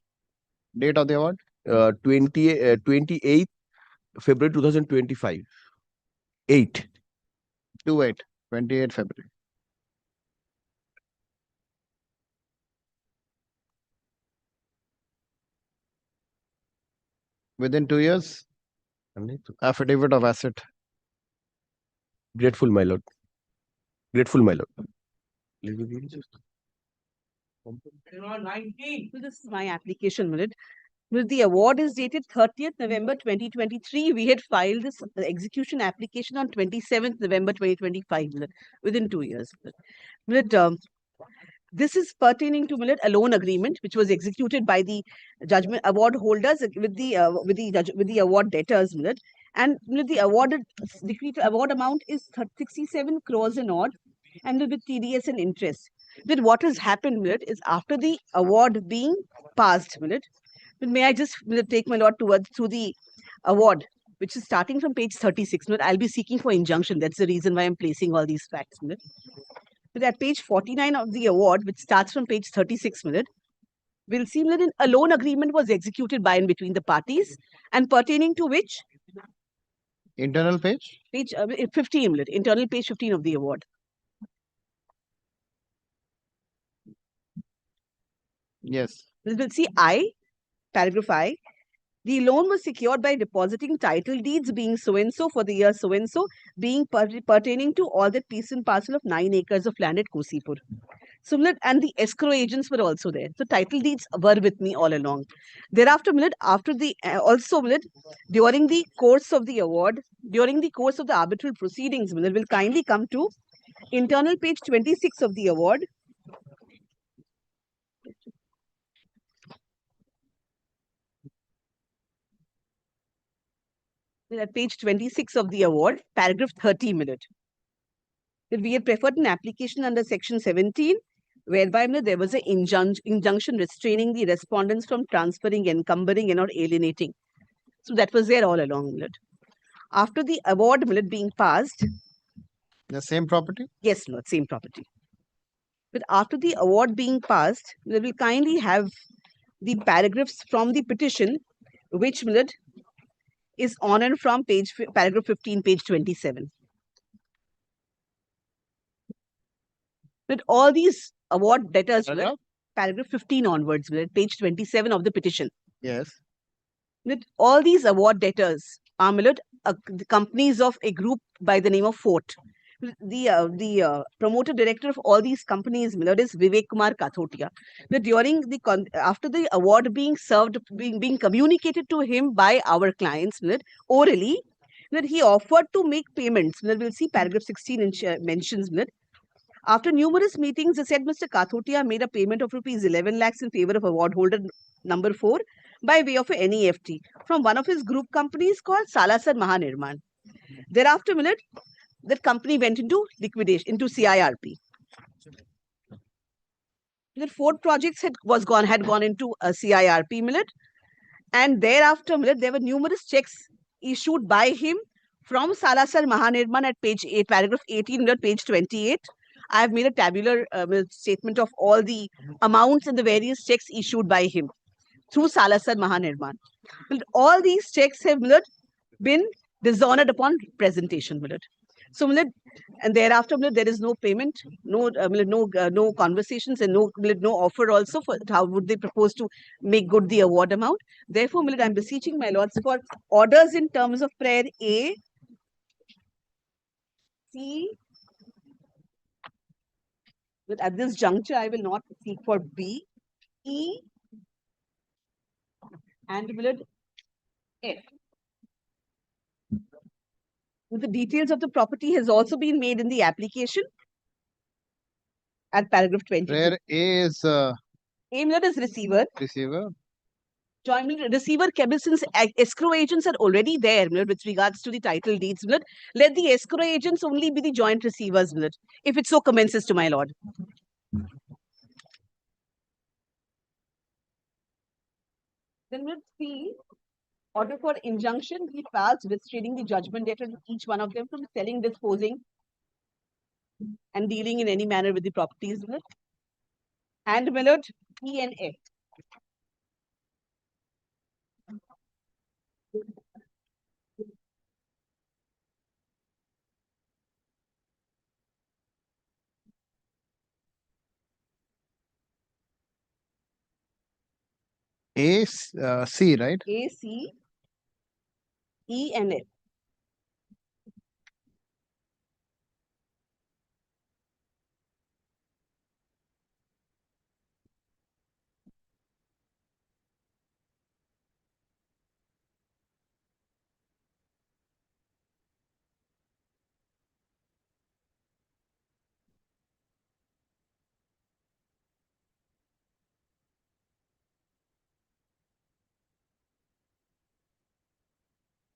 Date of the award? 28th February 2025. 8. 28 February. Within 2 years, affidavit of asset. Grateful, my lord. Grateful, my lord. So this is my application minute. Well, the award is dated 30th November 2023. We had filed this execution application on 27th November 2025, within 2 years. This is pertaining to a loan agreement which was executed by the judgment award holders with the award debtors. And the awarded decreed award amount is 67 crores in odd, and with TDS and interest. Then what has happened is after the award being passed, but may I just take my lord through the award, which is starting from page 36. I'll be seeking for injunction. That's the reason why I'm placing all these facts. But at page 49 of the award, which starts from page 36, we'll see that a loan agreement was executed by and between the parties, and pertaining to which Internal page? page 15, internal page 15 of the award. Yes. We'll see paragraph I. The loan was secured by depositing title deeds being so-and-so for the year so-and-so, being pertaining to all that piece and parcel of 9 acres of land at Kosipur. So, and the escrow agents were also there. So, title deeds were with me all along. Thereafter, after the during the course of the award, during the course of the arbitral proceedings, will kindly come to internal page 26 of the award. At page 26 of the award, paragraph 30, that we had preferred an application under section 17, whereby there was an injunction restraining the respondents from transferring, encumbering, and or alienating. So that was there all along. After the award being passed. The same property? Yes, Lord, same property. But after the award being passed, we will kindly have the paragraphs from the petition, which is on and from paragraph 15, page 27. With all these award debtors, paragraph 15 onwards, page 27 of the petition. Yes. With all these award debtors are the companies of a group by the name of Fort. The promoter director of all these companies is Vivek Kumar Kathotia. During after the award being served, being communicated to him by our clients orally, that he offered to make payments. We'll see paragraph 16 mentions. After numerous meetings, they said Mr. Kathotia made a payment of rupees 11 lakhs in favor of award holder number 4 by way of an NEFT from one of his group companies called Salasar Mahanirman. Thereafter, that company went into liquidation, into CIRP. The 4 projects had gone into a CIRP, and thereafter, there were numerous checks issued by him from Salasar Mahanirman at page 8, paragraph 18, page 28. I have made a tabular statement of all the amounts and the various checks issued by him through Salasar Mahanirman. All these checks have been dishonored upon presentation. So, and thereafter, there is no payment, no conversations, and no offer also for how would they propose to make good the award amount. Therefore, I am beseeching my lords for orders in terms of prayer A, C. But at this juncture, I will not seek for B, E, and F. The details of the property has also been made in the application at paragraph 20. Where A is is receiver. Receiver. Joint receiver, since escrow agents are already there with regards to the title deeds, let the escrow agents only be the joint receivers, if it so commences to my lord. Then we'll see order for injunction be passed restraining the judgment debtor to each one of them from selling, disposing, and dealing in any manner with the properties. And Millard, E and F. C, right? A, C, E, and F.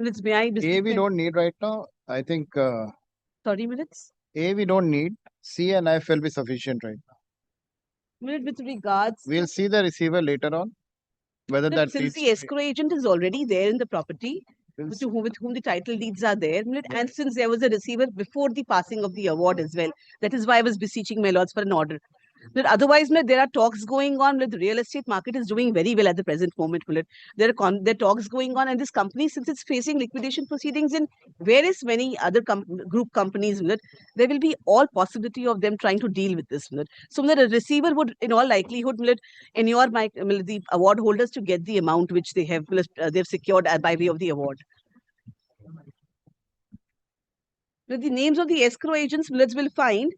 Minutes, may I? A we don't need right now. I think Sorry, minutes. A we don't need. C and F will be sufficient right now. Minute with regards. We'll see the receiver later on. Whether that Since needs the escrow agent is already there in the property, with whom the title deeds are there, and since there was a receiver before the passing of the award as well, that is why I was beseeching my lords for an order. But otherwise, there are talks going on. The real estate market is doing very well at the present moment. There are talks going on, and this company, since it's facing liquidation proceedings in various many other group companies, there will be all possibility of them trying to deal with this. So, a receiver would, in all likelihood, enure the award holders to get the amount which they have they've secured by way of the award. The names of the escrow agents will find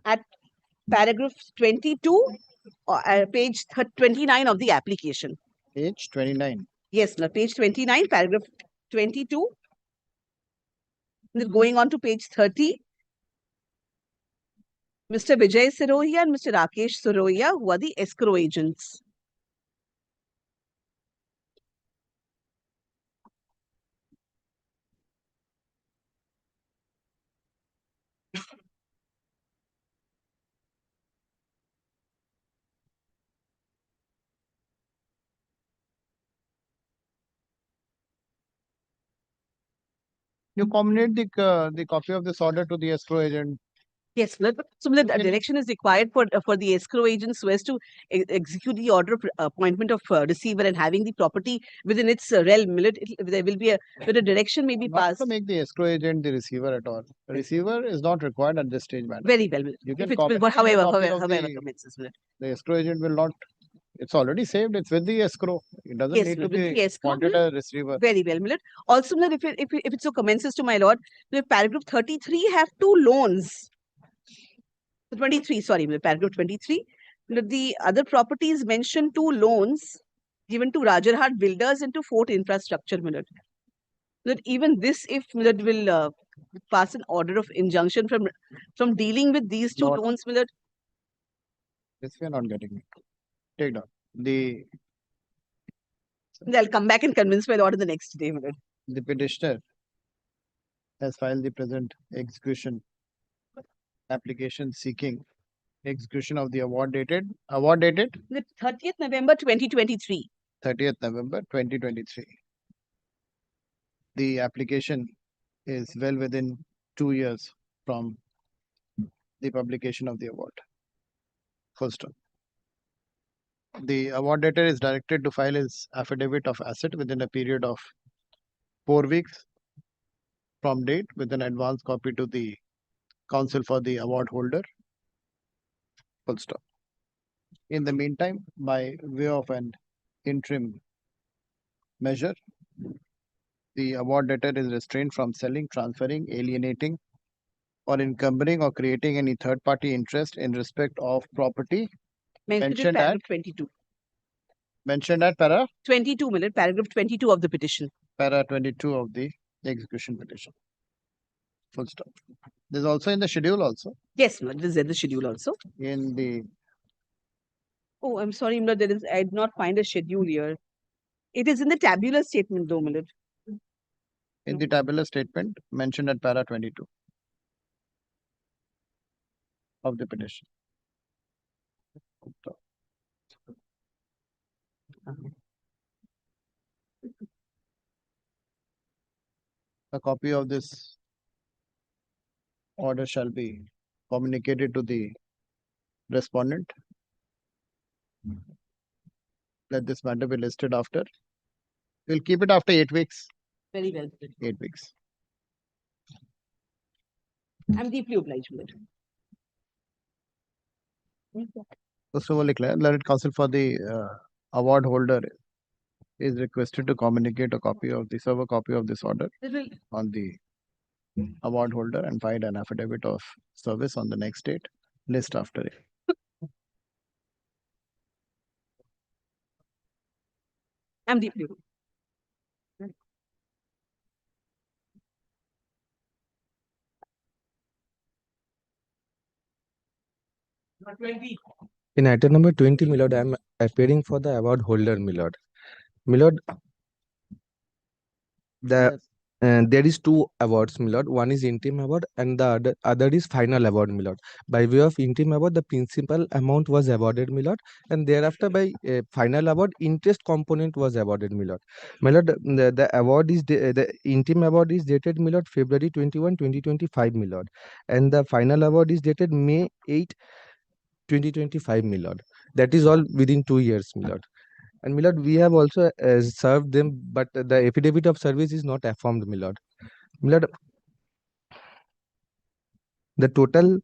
at paragraph 22, page 29 of the application. Page 29. Yes, page 29, paragraph 22. Going on to page 30. Mr. Vijay Sirohia and Mr. Rakesh Sirohia, who are the escrow agents. You communicate the copy of this order to the escrow agent. Yes, so the direction is required for the escrow agents so as to execute the order of appointment of receiver and having the property within its realm. There will be a direction may be passed. Not to make the escrow agent the receiver at all. The receiver is not required at this stage, madam. Very well. You can However, the escrow agent will not. It's already saved. It's with the escrow. It doesn't need to be appointed a receiver. Very well, Millard. Also, if it so commences to my lord, the paragraph 33 have two loans. 23, sorry, paragraph 23. The other properties mentioned two loans given to Rajarhat Builders and to Fort Infrastructure, Millard. That even this, if Millard will pass an order of injunction from dealing with these two loans, Millard. This we are not getting it. Take down. I'll come back and convince my lord the next day, Millard. The petitioner has filed the present execution application seeking execution of the award dated the 30th November 2023. 30th November 2023. The application is well within 2 years from the publication of the award. Full stop. The award debtor is directed to file his affidavit of asset within a period of 4 weeks from date with an advance copy to the counsel for the award holder. Full stop. In the meantime, by way of an interim measure, the award debtor is restrained from selling, transferring, alienating, or encumbering or creating any third-party interest in respect of property mentioned at 22. Mentioned at para 22, Millard, paragraph 22 of the petition. Para 22 of the execution petition. Full stop. This is also in the schedule also. Yes, Millard, this is in the schedule also. In the Oh, I'm sorry, Millard, I did not find a schedule here. It is in the tabular statement, though, Millard. In the tabular statement mentioned at para 22 of the petition. A copy of this order shall be communicated to the respondent. Let this matter be listed after. We'll keep it after 8 weeks. Very well. 8 weeks. I'm deeply obliged with it. First of all, learned counsel for the award holder is requested to communicate a copy of this order on the award holder and file an affidavit of service on the next date. List after it. I'm deeply. In item number 20, my lord, I am appearing for the award holder, my lord. My lord, there is two awards, my lord. One is interim award and the other is final award, my lord. By way of interim award, the principal amount was awarded, my lord, and thereafter by final award, interest component was awarded, my lord. My lord, the award is the interim award is dated, my lord, February 21, 2025, my lord, and the final award is dated May 8, 2025, my lord. That is all within 2 years, my lord. And my lord, we have also served them, but the affidavit of service is not affirmed, my lord. My lord, the total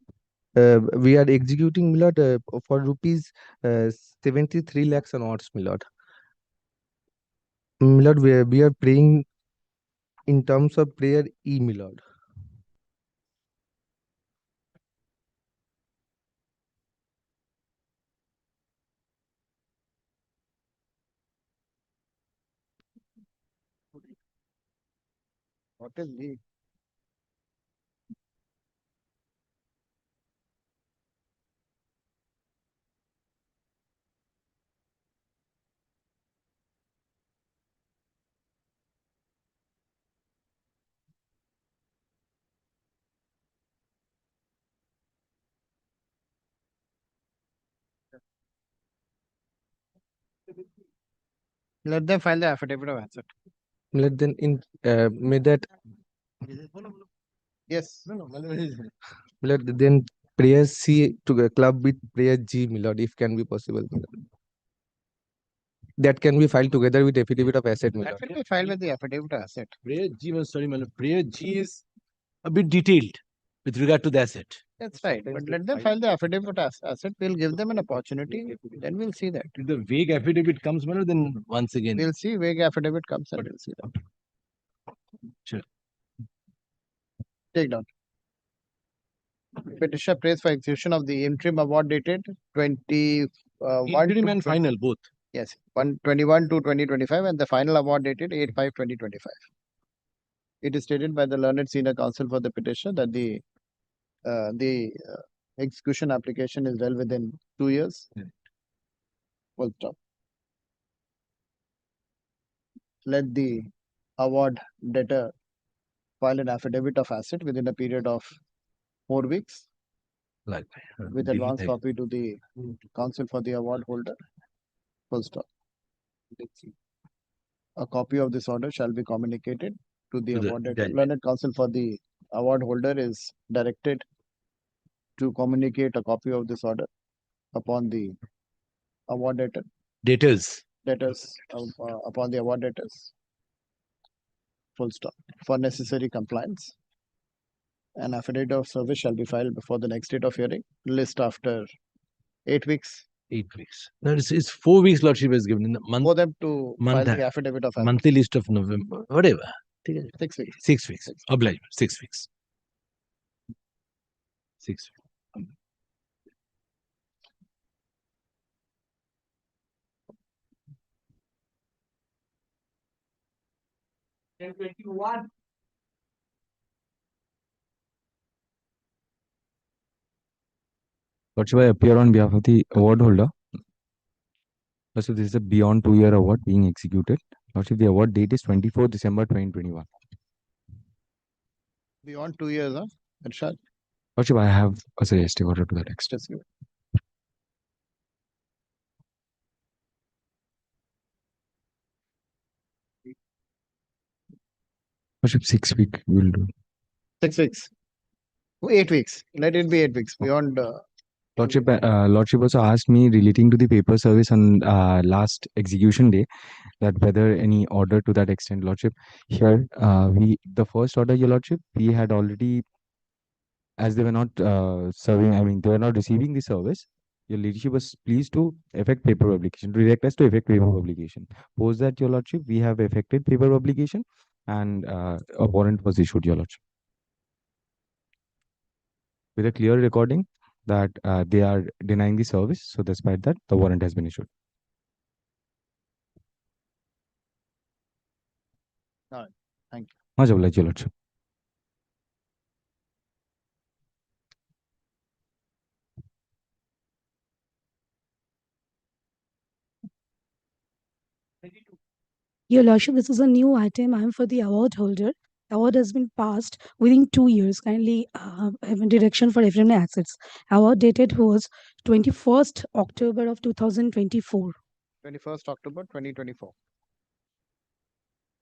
we are executing, my lord, for rupees 73 lakhs and odds, my lord. My lord, we are praying in terms of prayer E, my lord. What is the let them file the affidavit of asset. Let then in may that Yes. let then prayer C to club with prayer G, my lord, if can be possible, my lord. That can be filed together with affidavit of asset, my That lord. will be filed with the affidavit of asset. Prayer G was sorry, my lord. Prayer G is a bit detailed with regard to the asset. That's right. But let them file the affidavit of asset. We'll give them an opportunity. Then we'll see that. If the vague affidavit comes, my lord, then once again. We'll see vague affidavit comes and we'll see that. Sure. Take down. Petitioner prays for execution of the interim award dated 21 Interim and final both. Yes, 121 to 2025 and the final award dated 8/5/2025. It is stated by the learned senior counsel for the petitioner that the execution application is well within 2 years. Full stop. Let the award debtor file an affidavit of asset within a period of 4 weeks Like with advance copy to the counsel for the award holder. Full stop. A copy of this order shall be communicated to the award debtor. Learned counsel for the award holder is directed to communicate a copy of this order upon the award debtors upon the award debtors. Full stop. For necessary compliance, an affidavit of service shall be filed before the next date of hearing. List after 8 weeks. 8 weeks. No, it's 4 weeks lordship is given in the month. For them to file the affidavit of monthly list of November, whatever. 6 weeks. 6 weeks. Obliged. 6 weeks. 6 weeks. Lordship, I appear on behalf of the award holder. Lordship, this is a beyond 2-year award being executed. Lordship, the award date is 24 December 2021. Beyond 2 years, huh? Arshad? Lordship, I have a suggestive order to that extent. Just give it. Lordship, 6 week will do. 6 weeks. 8 weeks. Let it be 8 weeks. Beyond. Lordship also asked me relating to the paper service on last execution day that whether any order to that extent, Lordship. Here, the first order, Your Lordship, we had already, as they were not serving, I mean, they were not receiving the service. Your Ladyship was pleased to effect paper publication, to direct us to effect paper publication. Post that, Your Lordship, we have effected paper publication and a warrant was issued, Your Lordship, with a clear recording that they are denying the service. So despite that, the warrant has been issued. All right. Thank you. Much obliged, Your Lordship. Your Lordship, this is a new item. I am for the award holder. Award has been passed within 2 years. Kindly have a direction for everyone assets. Award dated was 21st October of 2024. 21st October 2024.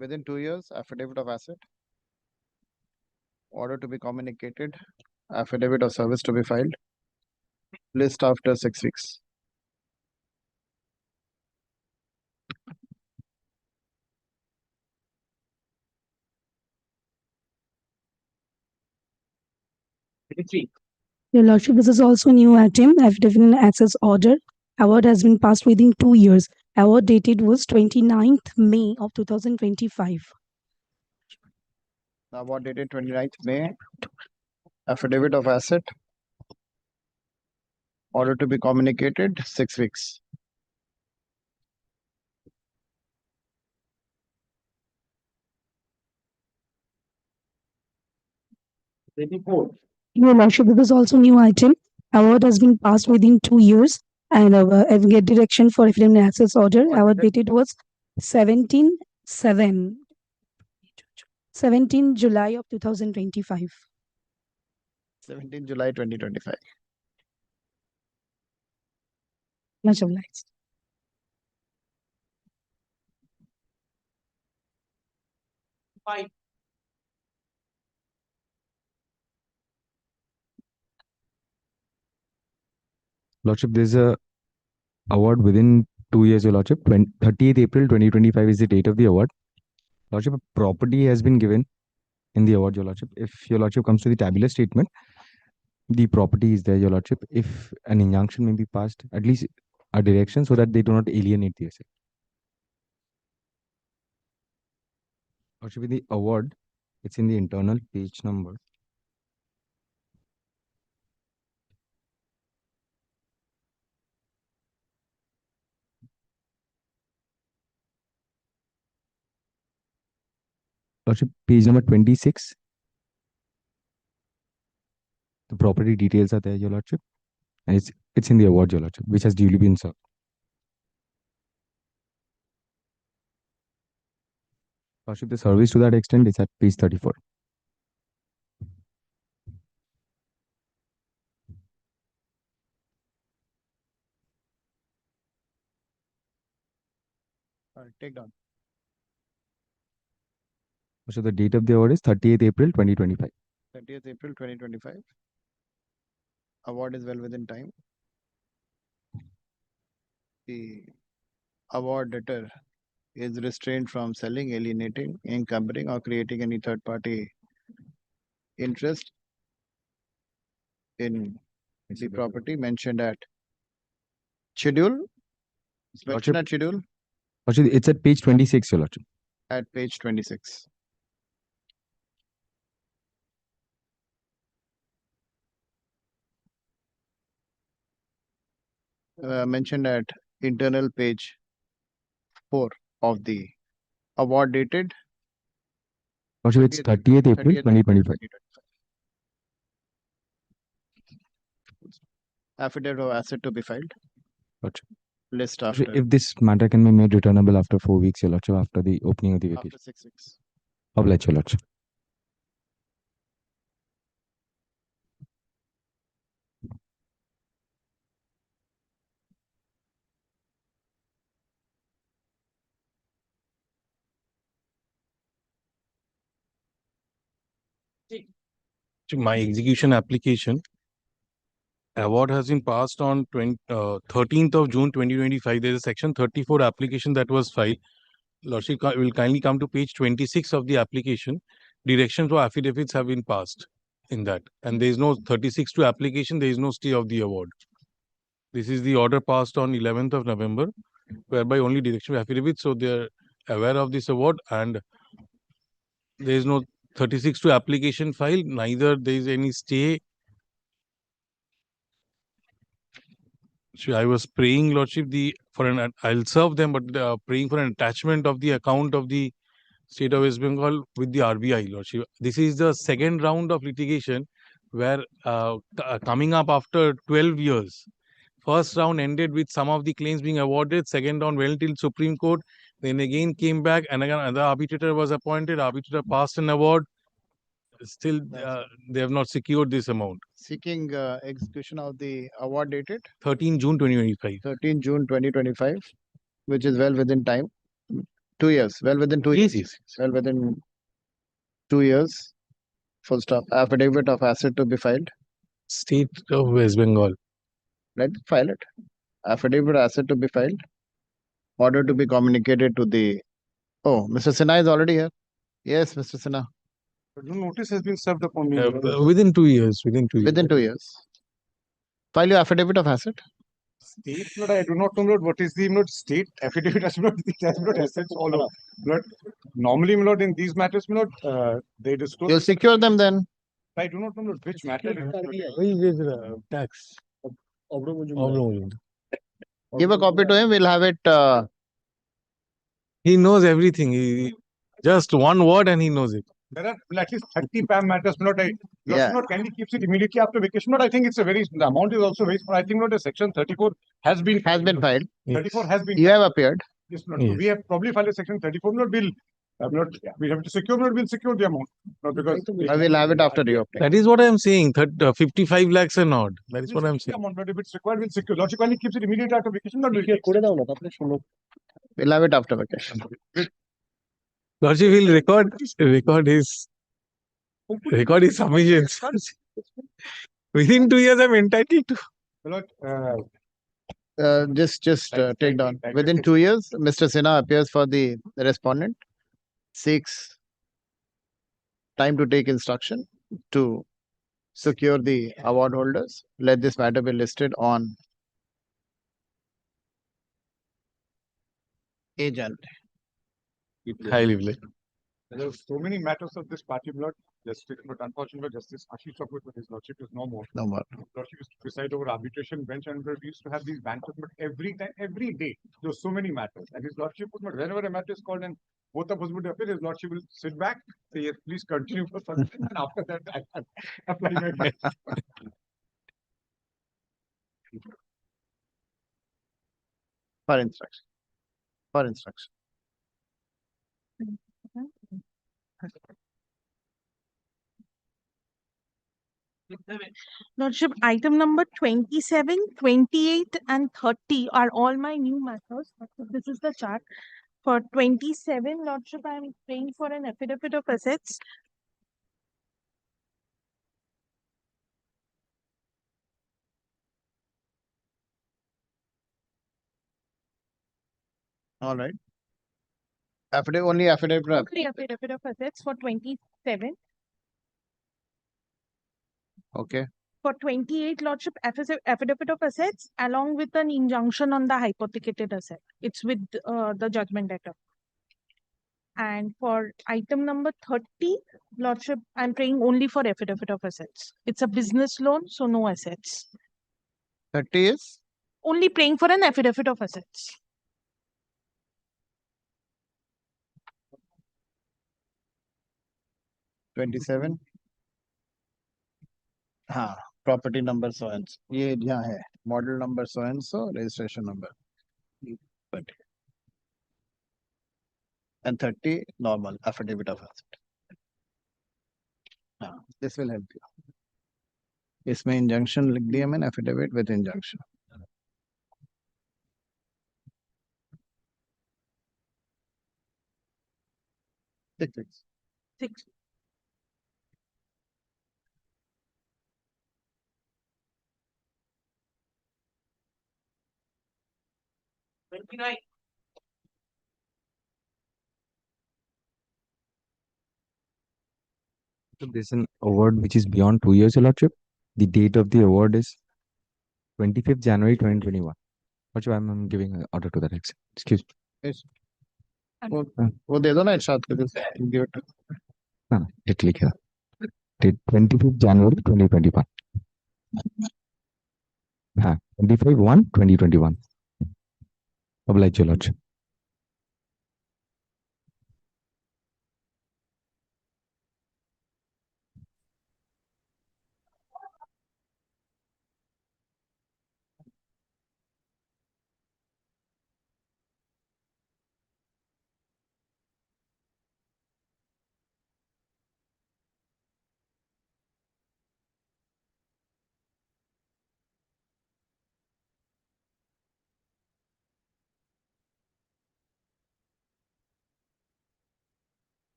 Within 2 years, affidavit of asset. Order to be communicated. Affidavit of service to be filed. List after 6 weeks. Your Lordship, this is also new item. Affidavit and access order. Award has been passed within 2 years. Award dated was 29th May of 2025. Award dated 29th May. Affidavit of asset. Order to be communicated 6 weeks. Your Lordship, this is also new item. Award has been passed within 2 years and get direction for affidavit and access order. Award dated was 17 July of 2025. 17 July 2025. Much obliged. Lordship, there's a award within 2 years, Your Lordship. 30th April 2025 is the date of the award. Lordship, a property has been given in the award, Your Lordship. If Your Lordship comes to the tabular statement, the property is there, Your Lordship. If an injunction may be passed, at least a direction so that they do not alienate the asset. Lordship, with the award, it's in the internal page number. Lordship, page number 26. The property details are there, Your Lordship. And it's in the award, Your Lordship, which has duly been served. Lordship, the service to that extent is at page 34. All right, take down. So the date of the award is 30th April 2025. 30th April 2025. Award is well within time. The award debtor is restrained from selling, alienating, encumbering, or creating any third-party interest in the property mentioned at schedule. It's mentioned at schedule Lordship, it's at page 26, Your Lordship. at page 26. Mentioned at internal page 4 of the award dated. Lordship, it's 30th April 2025. Affidavit of asset to be filed. Lordship. List Lordship, after. if this matter can be made returnable after 4 weeks, Your Lordship, after the opening of the vacation. After 6 weeks. Obliged, Your Lordship. To my execution application, award has been passed on 13th of June 2025. There is a section 34 application that was filed. Lordship will kindly come to page 26 of the application. Directions for affidavits have been passed in that. And there is no 36 to application, there is no stay of the award. This is the order passed on 11th of November, whereby only direction of affidavits. So they are aware of this award and there is no 36 to application file, neither there is any stay. So I was praying, Lordship, I'll serve them, but praying for an attachment of the account of the State of West Bengal with the RBI, Lordship. This is the second round of litigation where coming up after 12 years. First round ended with some of the claims being awarded. Second round went till Supreme Court. Then again came back and again another arbitrator was appointed. Arbitrator passed an award. Still, they have not secured this amount. Seeking execution of the award dated 13 June 2025. 13 June 2025, which is well within time. 2 years, well within 2 years. Yes. Well within 2 years. Full stop. Affidavit of asset to be filed. State of West Bengal. Right, file it. Affidavit asset to be filed. Order to be communicated to the. Oh, Mr. Sinha is already here. Yes, Mr. Sinha. No notice has been served upon me. Within 2 years. Within 2 years. File your affidavit of asset. State, Lord, I do not know, Lord, what is the state affidavit has not assets all over. Lord, normally, Lord, in these matters, Lord, they disclose. You'll secure them then. I do not know, Lord, which matter. Tax. Give a copy to him. We'll have it. He knows everything. Just one word and he knows it. There are at least 30 PAM matters, Lord. Yeah. Lord, kindly keeps it immediately after vacation. Lord, I think it's the amount is also very small. I think, Lord, the section 34 has been filed. 34 has been. You have appeared. Yes, Lord. Yes. We have probably filed a section 34. Lord, we have to secure. Lord, we'll secure the amount. Lord, because I will have it after you. That is what I am saying. 55 lakhs and odd. That is what I am saying. amount, Lord, if it's required, we'll secure. Lord, kindly keeps it immediately after vacation. Lord, we'll We'll have it after vacation. Lordship will record his submissions. Within 2 years, I'm entitled to. Lord, Just take down. Within 2 years, Mr. Sinha appears for the respondent, seeks time to take instruction to secure the award holders. Let this matter be listed on agent. Highly blessed. there are so many matters of this party, Lord. Justice, but unfortunately, Justice Ashish Chopra, with his lordship, is no more. No more. Lordship used to preside over arbitration bench, and we used to have these banquets, but every time, every day, there were so many matters. And his lordship would not, whenever a matter is called and both of us would appear, his lordship will sit back, say, yes, please continue for some time, and after that, I apply my mind. For instruction. For instruction. Lordship, item number 27, 28, and 30 are all my new matters. This is the chart. For 27, Lordship, I am praying for an affidavit of assets. All right. Affidavit, only affidavit. Only affidavit of assets for 27. Okay. For 28, Lordship, affidavit of assets along with an injunction on the hypothecated asset. It's with the judgment debtor. And for item number 30, Lordship, I'm praying only for affidavit of assets. It's a business loan, so no assets. 30 is? Only praying for an affidavit of assets. $27. हाँ, property number so and so. ये यहाँ है. Model number so and so, registration number. 30. And 30 normal affidavit of asset. हाँ, this will help you. इसमें injunction लिख दिया मैंने, affidavit with injunction. Six. So there's an award which is beyond 2 years, Your Lordship. The date of the award is 25th January 2021. Lordship, I'm giving an order to that extent. Excuse me. Yes. वो दे दो ना इरशाद को give it to. No, no, it लिख है. Date 25th January 2021. हाँ, 25/1/2021. Oblige, Your Lordship.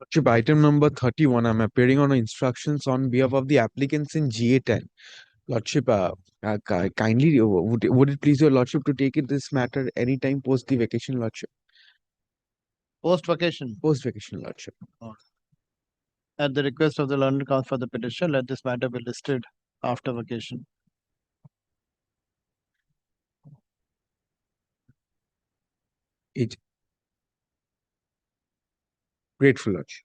Lordship, item number 31, I'm appearing on instructions on behalf of the applicants in GA10. Lordship, kindly, would it please your Lordship to take it this matter anytime post the vacation, Lordship? Post vacation. Post vacation, Lordship. At the request of the learned counsel for the petition, let this matter be listed after vacation. It's grateful, Lordship.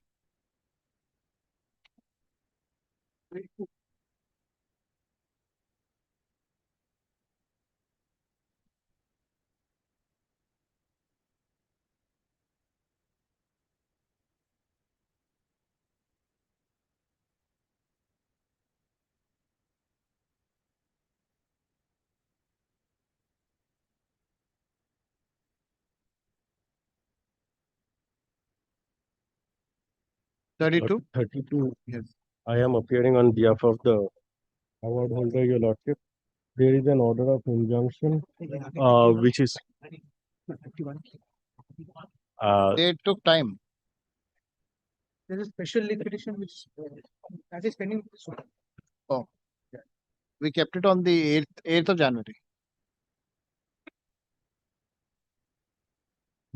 Lord, 32. 32. Yes. I am appearing on behalf of the award holder, Your Lordship. There is an order of injunction, which is They took time. There's a special liquidation which as is pending. Oh, we kept it on the 8th of January.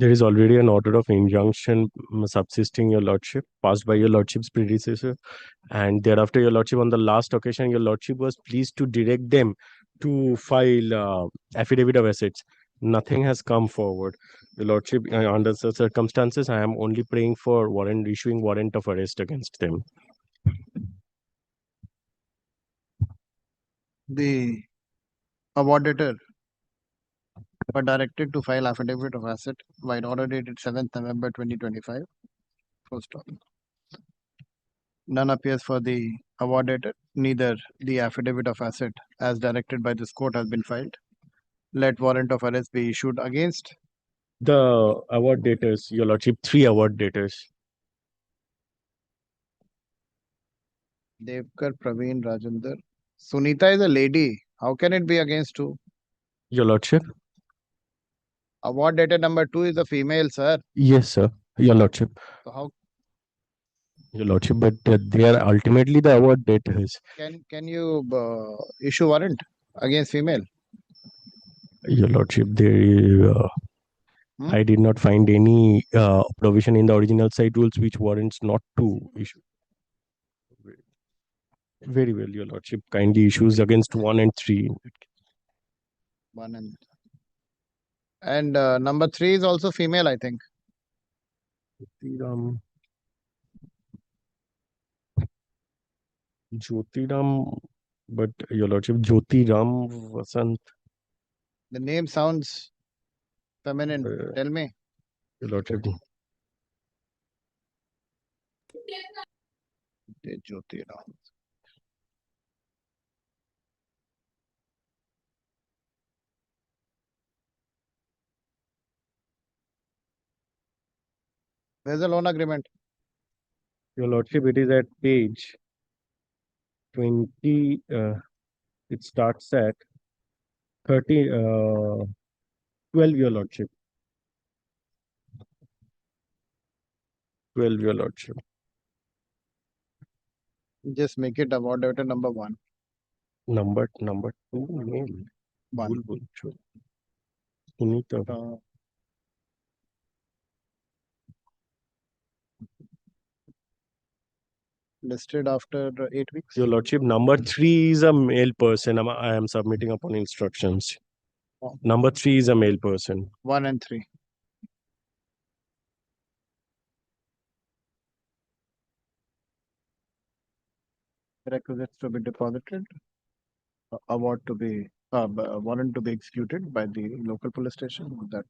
there is already an order of injunction subsisting, Your Lordship, passed by Your Lordship's predecessor, and thereafter, Your Lordship, on the last occasion, Your Lordship was pleased to direct them to file affidavit of assets. Nothing has come forward. Your Lordship, under such circumstances, I am only praying for issuing warrant of arrest against them. The awardator were directed to file affidavit of asset by order dated 7th November 2025. Full stop. None appears for the awardator, neither the affidavit of asset as directed by this court has been filed. Let warrant of arrest be issued against The award daters, Your Lordship, 3 award daters. Devkar, Praveen, Rajendra. Sunita is a lady. How can it be against 2? Your Lordship. Award dated number 2 is a female, sir. Yes, sir. Your Lordship. So how Your Lordship, but they are ultimately the award daters. can you issue warrant against female? Your Lordship, there I did not find any provision in the original site rules which warrants not to issue. Very well, Your Lordship. Kindly issues against 1 and 3. 1 and number 3 is also female, I think. Jyotiram, but Your Lordship, Jyotiram Vasant. The name sounds feminine. Tell me. Your Lordship. Jyotiram. Where's the loan agreement? Your Lordship, it is at page 20. It starts at 30. 12, your lordship. 12, your lordship. Just make it award letter number 1. Number 2, mail. 1. Sunita. Listed after 8 weeks. Your lordship, number 3 is a male person. I am submitting upon instructions. Number 3 is a male person. 1 and 3. Requisites to be deposited. Award to be warrant to be executed by the local police station. That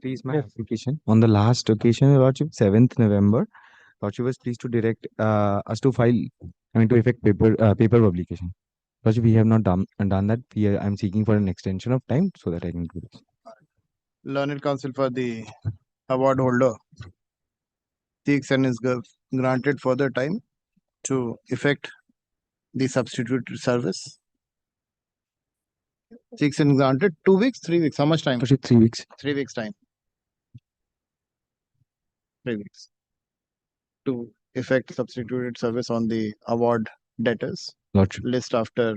Please, my application. On the last occasion, Your Lordship, 7th November, Lordship was pleased to direct us to file, to effect paper publication. Lordship, we have not done that. I'm seeking for an extension of time so that I can do this. Learned counsel for the award holder seeks and is granted further time to effect the substitute service. Seeks and granted 2 weeks, 3 weeks. How much time? Lordship, 3 weeks. 3 weeks time. 3 weeks to effect substituted service on the award debtors. Lordship. List after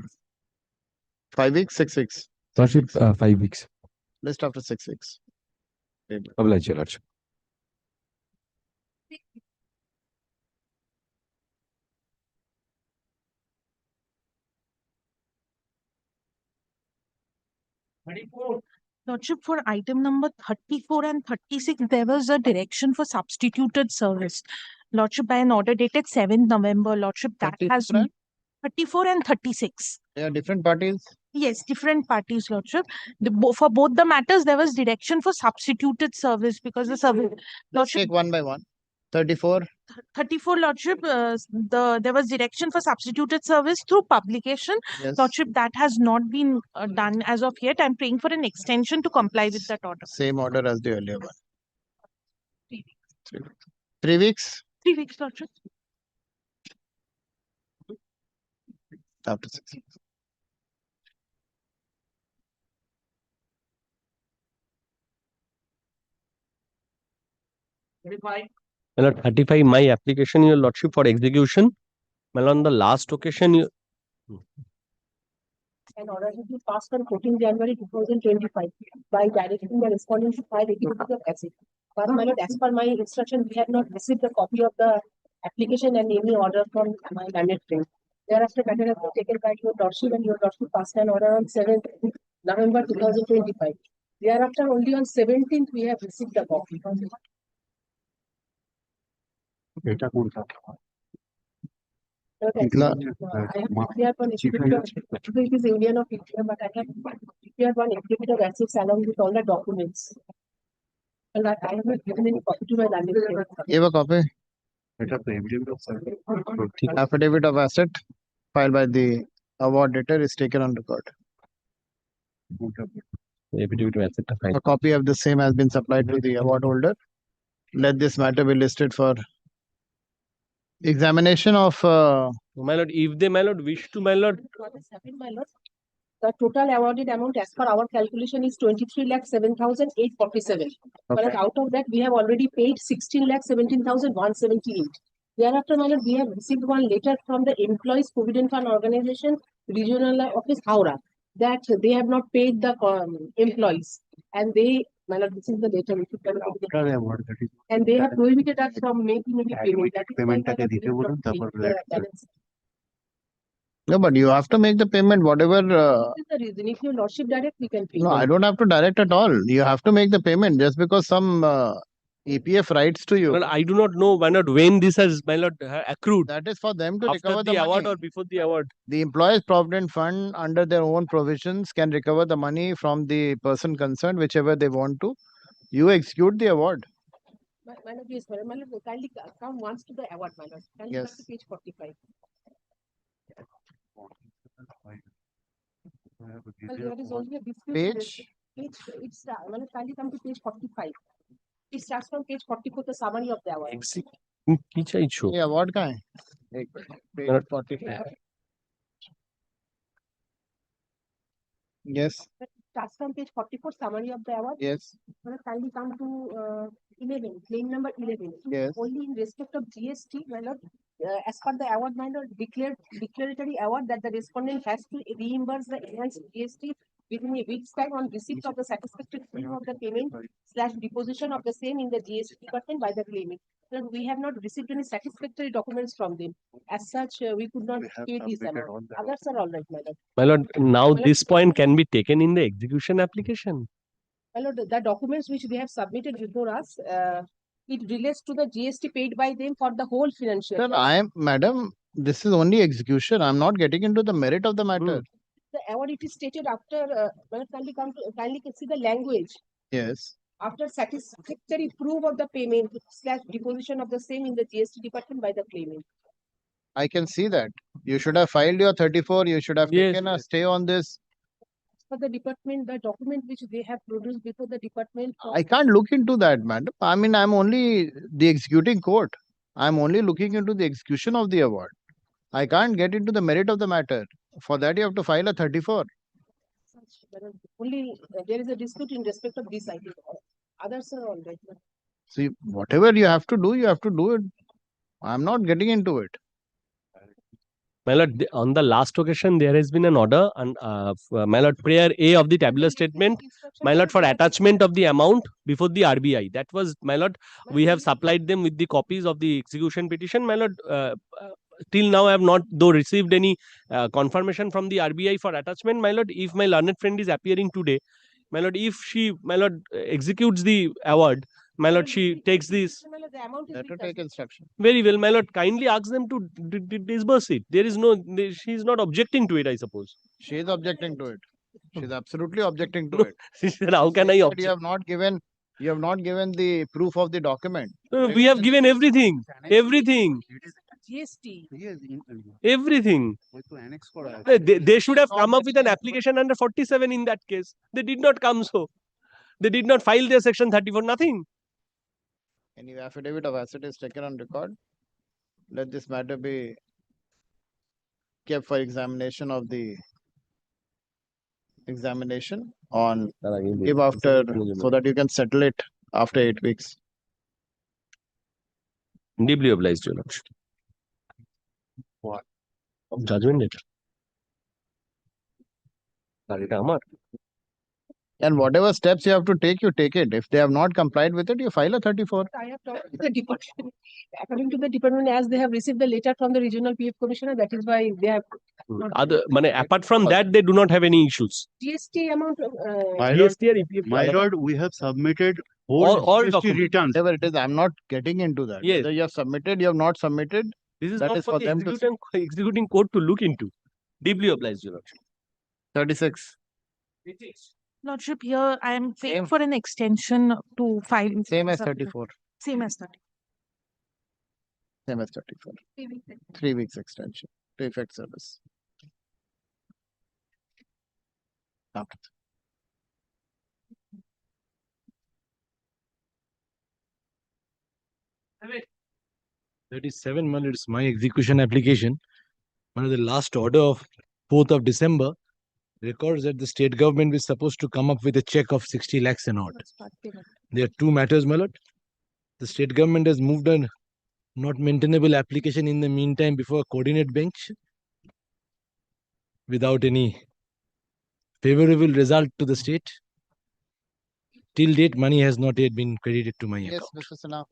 5 weeks, 6 weeks. Lordship, 5 weeks. List after 6 weeks. Oblige, Your Lordship. Lordship, for item number 34 and 36, there was a direction for substituted service. Lordship, by an order dated 7th November, Lordship, that has 34 and 36. They are different parties. Yes, different parties, Lordship. For both the matters, there was direction for substituted service because the service. Lordship, take one by one. 34. 34, Lordship, there was direction for substituted service through publication. Yes. Lordship, that has not been done as of yet. I'm praying for an extension to comply with that order. Same order as the earlier one. 3 weeks. 3 weeks, Lordship. After 6 weeks. My lord, 35, my application, your lordship, for execution. My lord, on the last occasion, An order has been passed on 14 January 2025 by directing the respondent to file executive of asset. But my lord, as per my instruction, we have not received a copy of the application and any order from my landed friend. Thereafter, matter has been taken by your lordship and your lordship passed an order on 7th November 2025. Thereafter, only on 17th, we have received the copy. I have prepared one executive. It is Indian of India, but I have prepared one executive assets along with all the documents. And I have not given any copy to my landed friend. Give a copy. Affidavit of asset filed by the award debtor is taken on record. A copy of the same has been supplied to the award holder. Let this matter be listed for examination of. my lord, if they, my lord, wish to, my lord. What has happened, my lord? The total awarded amount as per our calculation is 23,07,847. But out of that, we have already paid 16,17,178. Thereafter, my lord, we have received one letter from the Employees Provident Fund Organization, Regional Office, Howrah, that they have not paid the employees. And they, my lord, this is the letter. And they have prohibited us from making any payment. That is why, my lord, No, but you have to make the payment, whatever. this is the reason. If your lordship direct, we can pay. No, I don't have to direct at all. You have to make the payment just because some EPF writes to you. Well, I do not know, my lord, when this has, my lord, accrued. That is for them to After recover the the award money. or before the award. The Employees Provident Fund, under their own provisions, can recover the money from the person concerned, whichever they want to. You execute the award. My lord, yes, my lord, kindly come once to the award, my lord. Kindly come Yes. to page 45. Well, there is only a dispute. Page? It's, my lord, kindly come to page 45. It starts from page 44, the summary of the award. की चाहिए ये award कहाँ है? Page 45. Yes. It starts from page 44, summary of the award. Yes. My lord, kindly come to 11, claim number 11. Yes. Only in respect of GST, my lord, as per the award, my lord, declaratory award that the respondent has to reimburse the enhanced GST within a week's time on receipt of the satisfactory proof of the payment / deposition of the same in the GST department by the claimant. Lord, we have not received any satisfactory documents from them. As such, we could not pay this amount. Others are all right, my lord. My lord, now My lord, this point can be taken in the execution application. My lord, the documents which they have submitted before us, it relates to the GST paid by them for the whole financial Sir, year. madam, this is only execution. I'm not getting into the merit of the matter. The award, it is stated after, well, kindly see the language. Yes. After satisfactory proof of the payment / deposition of the same in the GST department by the claimant. I can see that. You should have filed your 34. You should have Yes, taken a stay on this. For the department, the document which they have produced before the department. I can't look into that, madam. I mean, I'm only the executing court. I'm only looking into the execution of the award. I can't get into the merit of the matter. For that, you have to file a 34. Only there is a dispute in respect of this item. Others are all right. See, whatever you have to do it. I'm not getting into it. My lord, on the last occasion, there has been an order and my lord, prayer A of the tabular statement, my lord, for attachment of the amount before the RBI. That was, my lord, we have supplied them with the copies of the execution petition. My lord, till now I have not though received any confirmation from the RBI for attachment. My lord, if my learned friend is appearing today, my lord, if she, my lord, executes the award, my lord, she takes this. The amount is Let her take instruction. Very well, my lord, kindly ask them to disburse it. There is no, she is not objecting to it, I suppose. She is objecting to it. She's absolutely objecting to No, it. she said, how can I You object? have not given the proof of the document. We have given everything. Everything. GST. Everything. They should have come up with an application under 47 in that case. They did not come so. They did not file their section 34, nothing. Any affidavit of asset is taken on record. Let this matter be kept for examination of the examination on give after so that you can settle it after 8 weeks. Deeply obliged, your lordship. What? Judgment letter. And whatever steps you have to take, you take it. If they have not complied with it, you file a 34. I have talked to the department. According to the department, as they have received the letter from the regional PF commissioner, that is why they have. Apart from that, they do not have any issues. GST amount. My lord, we have submitted all GST documents. returns. Whatever it is, I'm not getting into that. Yes. Whether you have submitted, you have not submitted. This is that not is for the them to executing court to look into. Deeply obliged, your lordship. 36. Lordship, here I am paying for an extension to 5. Same as 34. Same as 30. Same as 34. 3 weeks extension to effect service. After. That 37, man, it's my execution application. One of the last order of 4th of December records that the state government is supposed to come up with a check of 60 lakhs and odd. There are two matters, my lord. The state government has moved a not maintainable application in the meantime before a coordinate bench without any favorable result to the state. Till date, money has not yet been credited to my account. Yes, Mr. Sinha.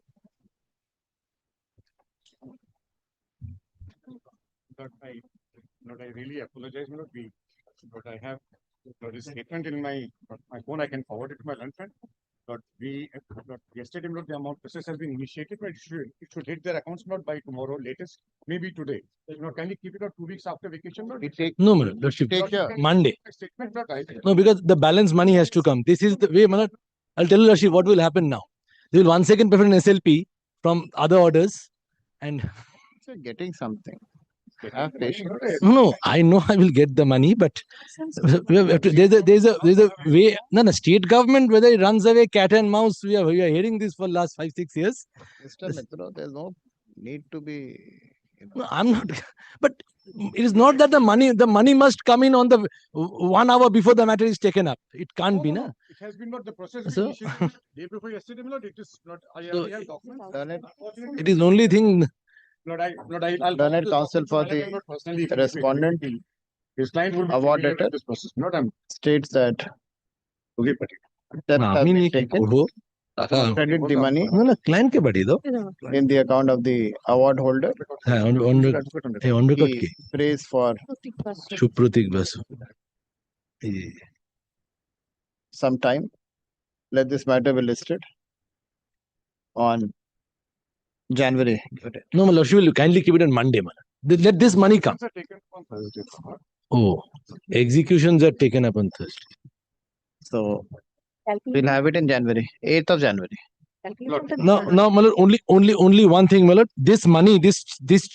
I really apologize, but I have this statement in my phone. I can forward it to my learned friend. But yesterday, the amount process has been initiated, but it should hit their accounts not by tomorrow, latest, maybe today. Can you keep it out 2 weeks after vacation? No, my lord, Take care. Monday. Statement, not I. No, because the balance money has to come. This is the way, my lord. I'll tell you, Lordship, what will happen now. They will 1 second prefer an SLP from other orders, and So getting something. Have patience. no, I know I will get the money, but there's a way. No, state government, whether it runs away cat and mouse, we are hearing this for last 5-6 years. Mr. Mitra, there's no need to be. No, I'm not. But it is not that the money must come in on the 1 hour before the matter is taken up. It can't be, na. It has been not the process. So- Day before yesterday, my lord, it is not. I So, have documents. It is only thing. I'll Learned counsel for the respondent. His client would be Award familiar with letter this process. Not I'm. states that Okay, steps have Mami been ne taken kiko. to credit the money No, no, client ke badi do. in the account of the award holder. On record He ke. prays for Shubhrutik basu. some time. Let this matter be listed on January. No, my lordship will kindly keep it on Monday, man. Let this money come. Are taken on Thursday. Oh, executions are taken up on Thursday. So we'll have it in January, 8th of January. Now, my lord, only one thing, my lord. This money, this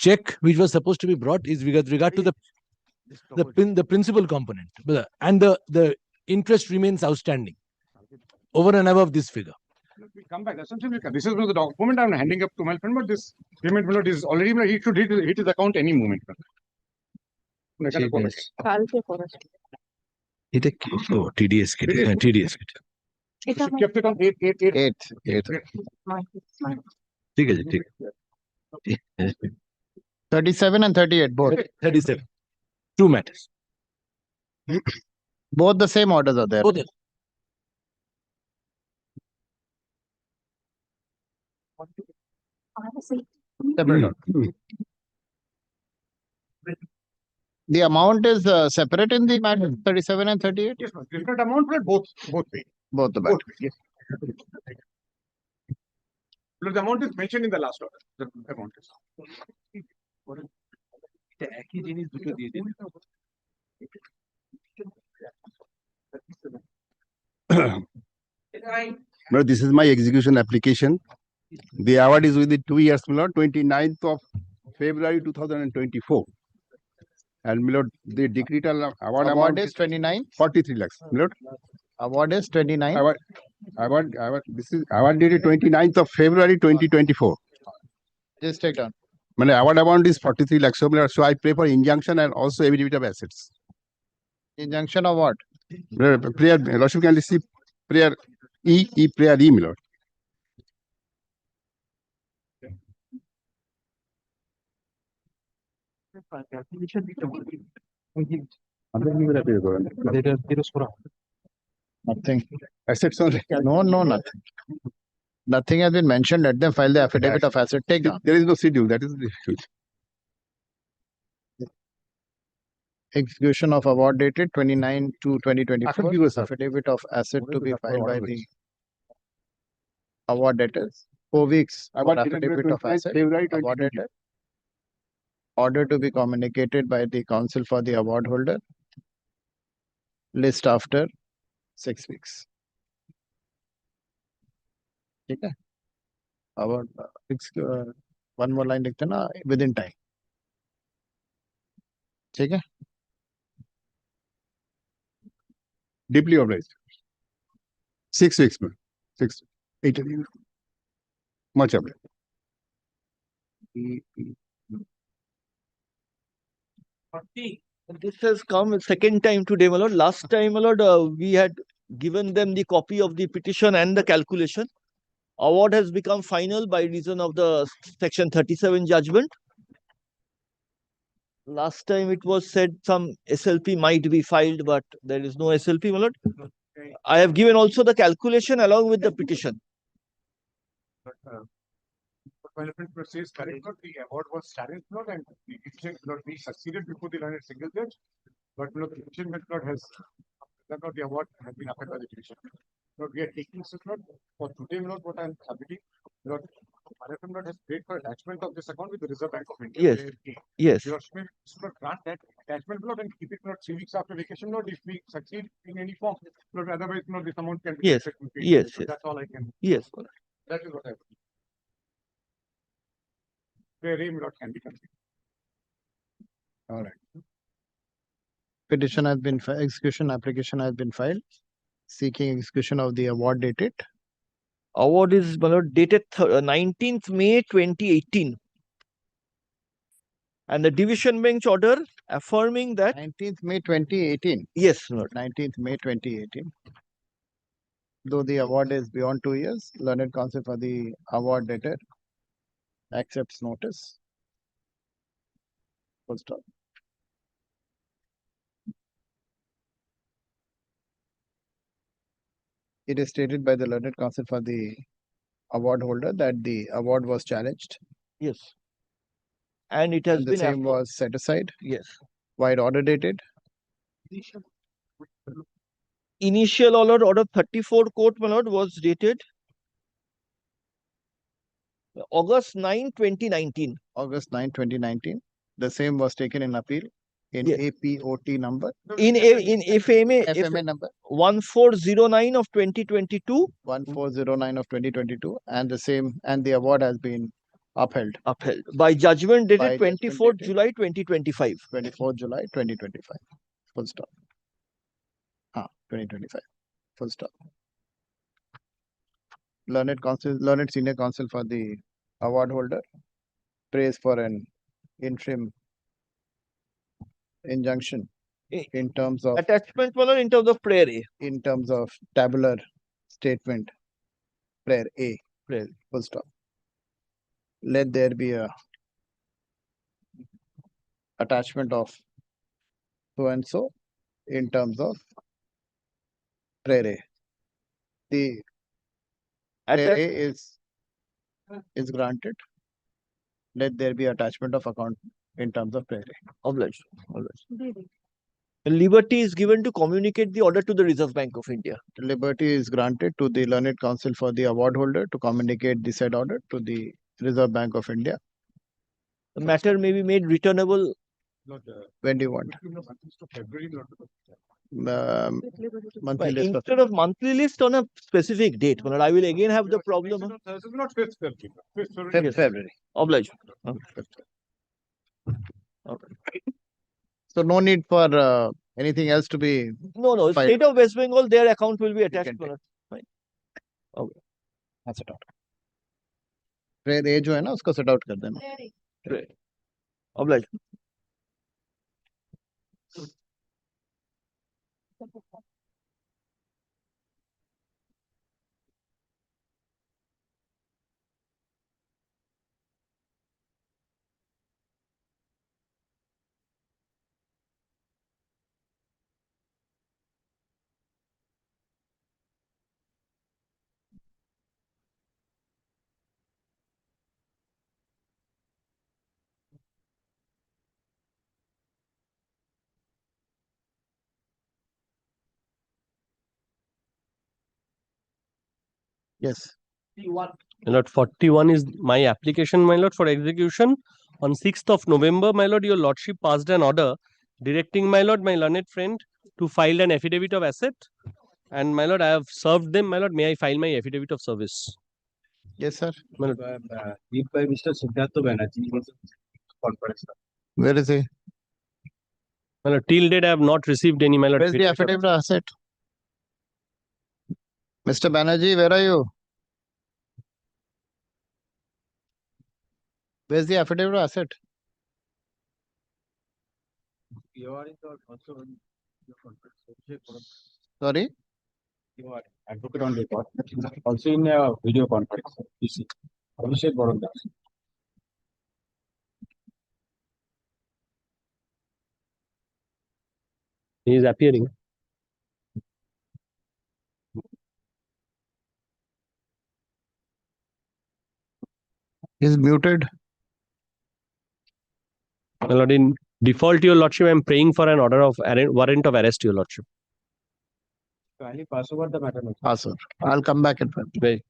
check which was supposed to be brought is with regard to the principal component, and the interest remains outstanding over and above this figure. We come back. Essentially, this is the document I'm handing up to my friend, but this payment will not is already he should hit his account any moment. এটা কি? Oh, TDS kit. TDS kit. She kept it on 8. ঠিক আছে, ঠিক। 37 and 38, both. 37. Two matters. Both the same orders are there. Both. Separate order. The amount is separate in the matter, 37 and 38? Yes, ma'am. Different amount, but both ways. Both the Both matter. ways, yes. Look, the amount is mentioned in the last order. The amount is. But this is my execution application. The award is within 2 years, my lord, 29th of February 2024. And my lord, the decretal award amount is 29? 43 lakhs. My lord, Award is 29? this is award dated 29th of February 2024. Just take down. My award amount is 43 lakhs. So, my lord, so I pray for injunction and also affidavit of assets. Injunction of what? My lord, prayer, lordship can receive prayer prayer E, my lord. Nothing. Assets only. No, nothing. Nothing has been mentioned. Let them file the affidavit of asset. Take down. There is no schedule. That is the issue. Execution of award dated 29/2/2024. give us, sir. Affidavit of asset to be filed by the award debtors. 4 weeks for Award dated affidavit of 29th asset. February Award 2020. debtor. Order to be communicated by the counsel for the award holder. List after 6 weeks. ठीक है? Award one more line लिखते ना within time. ठीक है? Deeply obliged. 6 weeks, man. 6, 8 years. Much obliged. This has come a second time today, my lord. Last time, my lord, we had given them the copy of the petition and the calculation. Award has become final by reason of the section 37 judgment. Last time it was said some SLP might be filed, but there is no SLP, my lord. I have given also the calculation along with the petition. But my friend says correct, but the award was challenged, not and the petition could not be succeeded before the learned single judge. But the petition method has not the award has been upheld by the petition. But we are taking this note for today, not what I am submitting. Not has paid for attachment of this account with the Reserve Bank of India. Yes. Yes. Your grant that attachment, Lord, and keep it not 3 weeks after vacation, Lord, if we succeed in any form. Lord, otherwise, Lord, this amount can be. Yes, taken paid. yes, So yes. that's all I can. Yes. That is what I would. Where aim, Lord, can be considered. All right. Petition has been, execution application has been filed, seeking execution of the award dated. Award is my lord, dated 19th May 2018. And the division bench order affirming that 19th May 2018. yes, my lord. 19th May 2018. Though the award is beyond 2 years, learned counsel for the award dated accepts notice. Full stop. It is stated by the learned counsel for the award holder that the award was challenged. Yes. And it has And the been same was set aside. yes. Wide order dated. Initial order 34 court, my lord, was dated August 9, 2019. August 9, 2019. The same was taken in appeal in Yes. APOT number. In FMA number 1409 of 2022. 1409 of 2022, and the same, and the award has been upheld By judgment dated by judgment 24th dated July 2025. 24th July 2025. Full stop. 2025. Full stop. Learned senior counsel for the award holder prays for an interim injunction in terms of attachment, my lord, in terms of prayer A. In terms of tabular statement, prayer A. Prayer. Full stop. Let there be a attachment of so and so in terms of prayer A. The prayer A is granted. Let there be attachment of account in terms of prayer A. Obliged. Liberty is given to communicate the order to the Reserve Bank of India. Liberty is granted to the learned counsel for the award holder to communicate the said order to the Reserve Bank of India. The matter may be made returnable. When do you want? Monthly list. Instead of monthly list on a specific date, my lord, I will again have the problem. Not 5th February. 5th February. 5th February. Obliged. So no need for anything else to be. No. filed. State of West Bengal, their account will be attached. can Fine. Okay. That's it out. prayer A जो है ना उसको set out कर देना. Prayer. Obliged. Yes. My lord, 41 is my application, my lord, for execution. On 6th of November, my lord, your lordship passed an order directing, my lord, my learned friend to file an affidavit of asset. And my lord, I have served them. My lord, may I file my affidavit of service? Yes, sir. My lord, Read by Mr. Siddhartha Banerjee. Conference. Where is he? my lord, till date, I have not received any, my lord. Where's the affidavit of asset? Mr. Banerjee, where are you? Where's the affidavit of asset? You are also in your conference. Sorry? You are advocate on record. Also in a video conference. You see. Abhishek Borondas. He is appearing. He's muted. My lord, in default, your lordship, I am praying for an order of warrant of arrest, your lordship. Kindly pass over the matter. Pass over. I'll come back and Very.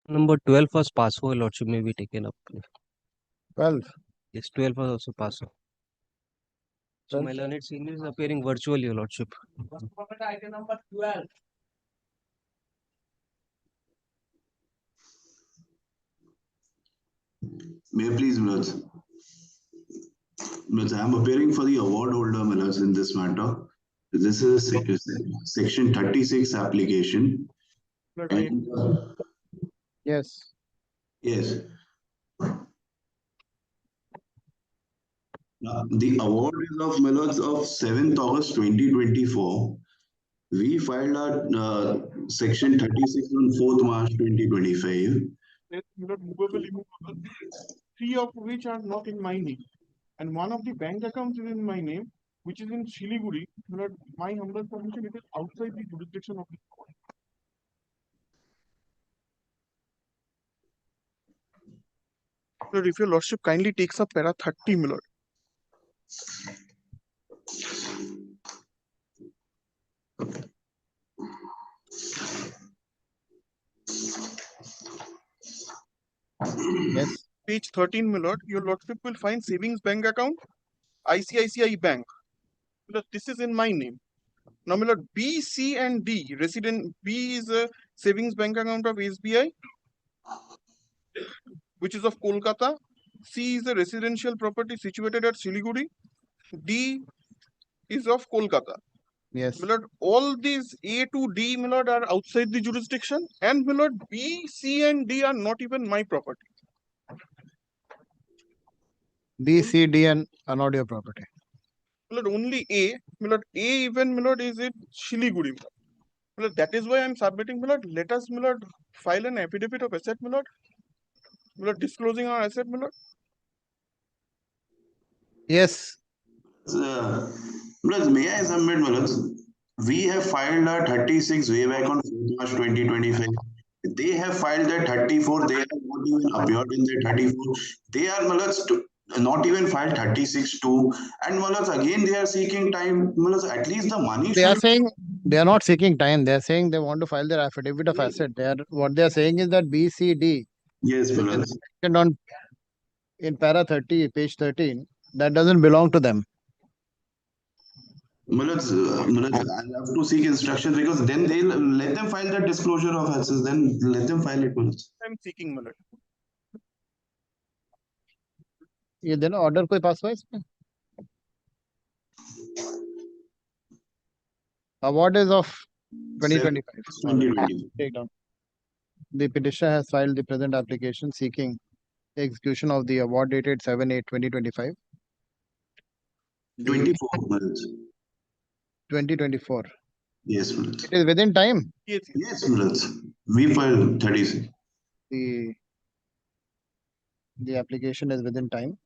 Number 12 was passed, your lordship may be taken up. 12. Yes, 12 was also passed. So my 12. learned senior is appearing virtually, your lordship. Item number 12. May I please, Milords? Milords, I am appearing for the award holder, Milords, in this matter. This is section 36 application. And, Yes. yes. The award is of Milords of 7th August 2024. We filed our section 36 on 4th March 2025. Not movable, immovable, three of which are not in my name. And one of the bank accounts is in my name, which is in Shiliguri. But my humble submission, it is outside the jurisdiction of the court. Lord, if your lordship kindly takes up para 30, my lord. Yes. Page 13, my lord, your lordship will find savings bank account, ICICI Bank. Lord, this is in my name. Now, my lord, B, C, and D, resident B is a savings bank account of SBI, which is of Kolkata. C is a residential property situated at Siliguri. D is of Kolkata. Yes. My lord, all these A to D, my lord, are outside the jurisdiction, and my lord, B, C, and D are not even my property. B, C, D, and are not your property. My lord, only A, my lord, A even, my lord, is in Shiliguri. My lord, that is why I am submitting, my lord. Let us, my lord, file an affidavit of asset, my lord. My lord, disclosing our asset, my lord. Yes. Milords, may I submit, Milords? We have filed our 36 way back on 4th March 2025. They have filed their 34. They have not even appeared in their 34. They are, Milords, not even filed 36 too. And Milords, again, they are seeking time. Milords, at least the money They are should. saying they are not seeking time. They are saying they want to file their affidavit of asset. What they are saying is that B, C, D, Yes, which Milords. is mentioned on in para 30, page 13, that doesn't belong to them. Milords, I have to seek instructions because then they'll let them file the disclosure of assets. Then let them file it, Milords. I am seeking, my lord. ये देना order कोई पास हुआ है इसमें? Award is of 2025. 2020. Take down. The petitioner has filed the present application seeking the execution of the award dated 7/8/2025. 24, Milords. 2024. Yes, Milords. It is within time. Yes, Milords. We filed 36. The application is within time.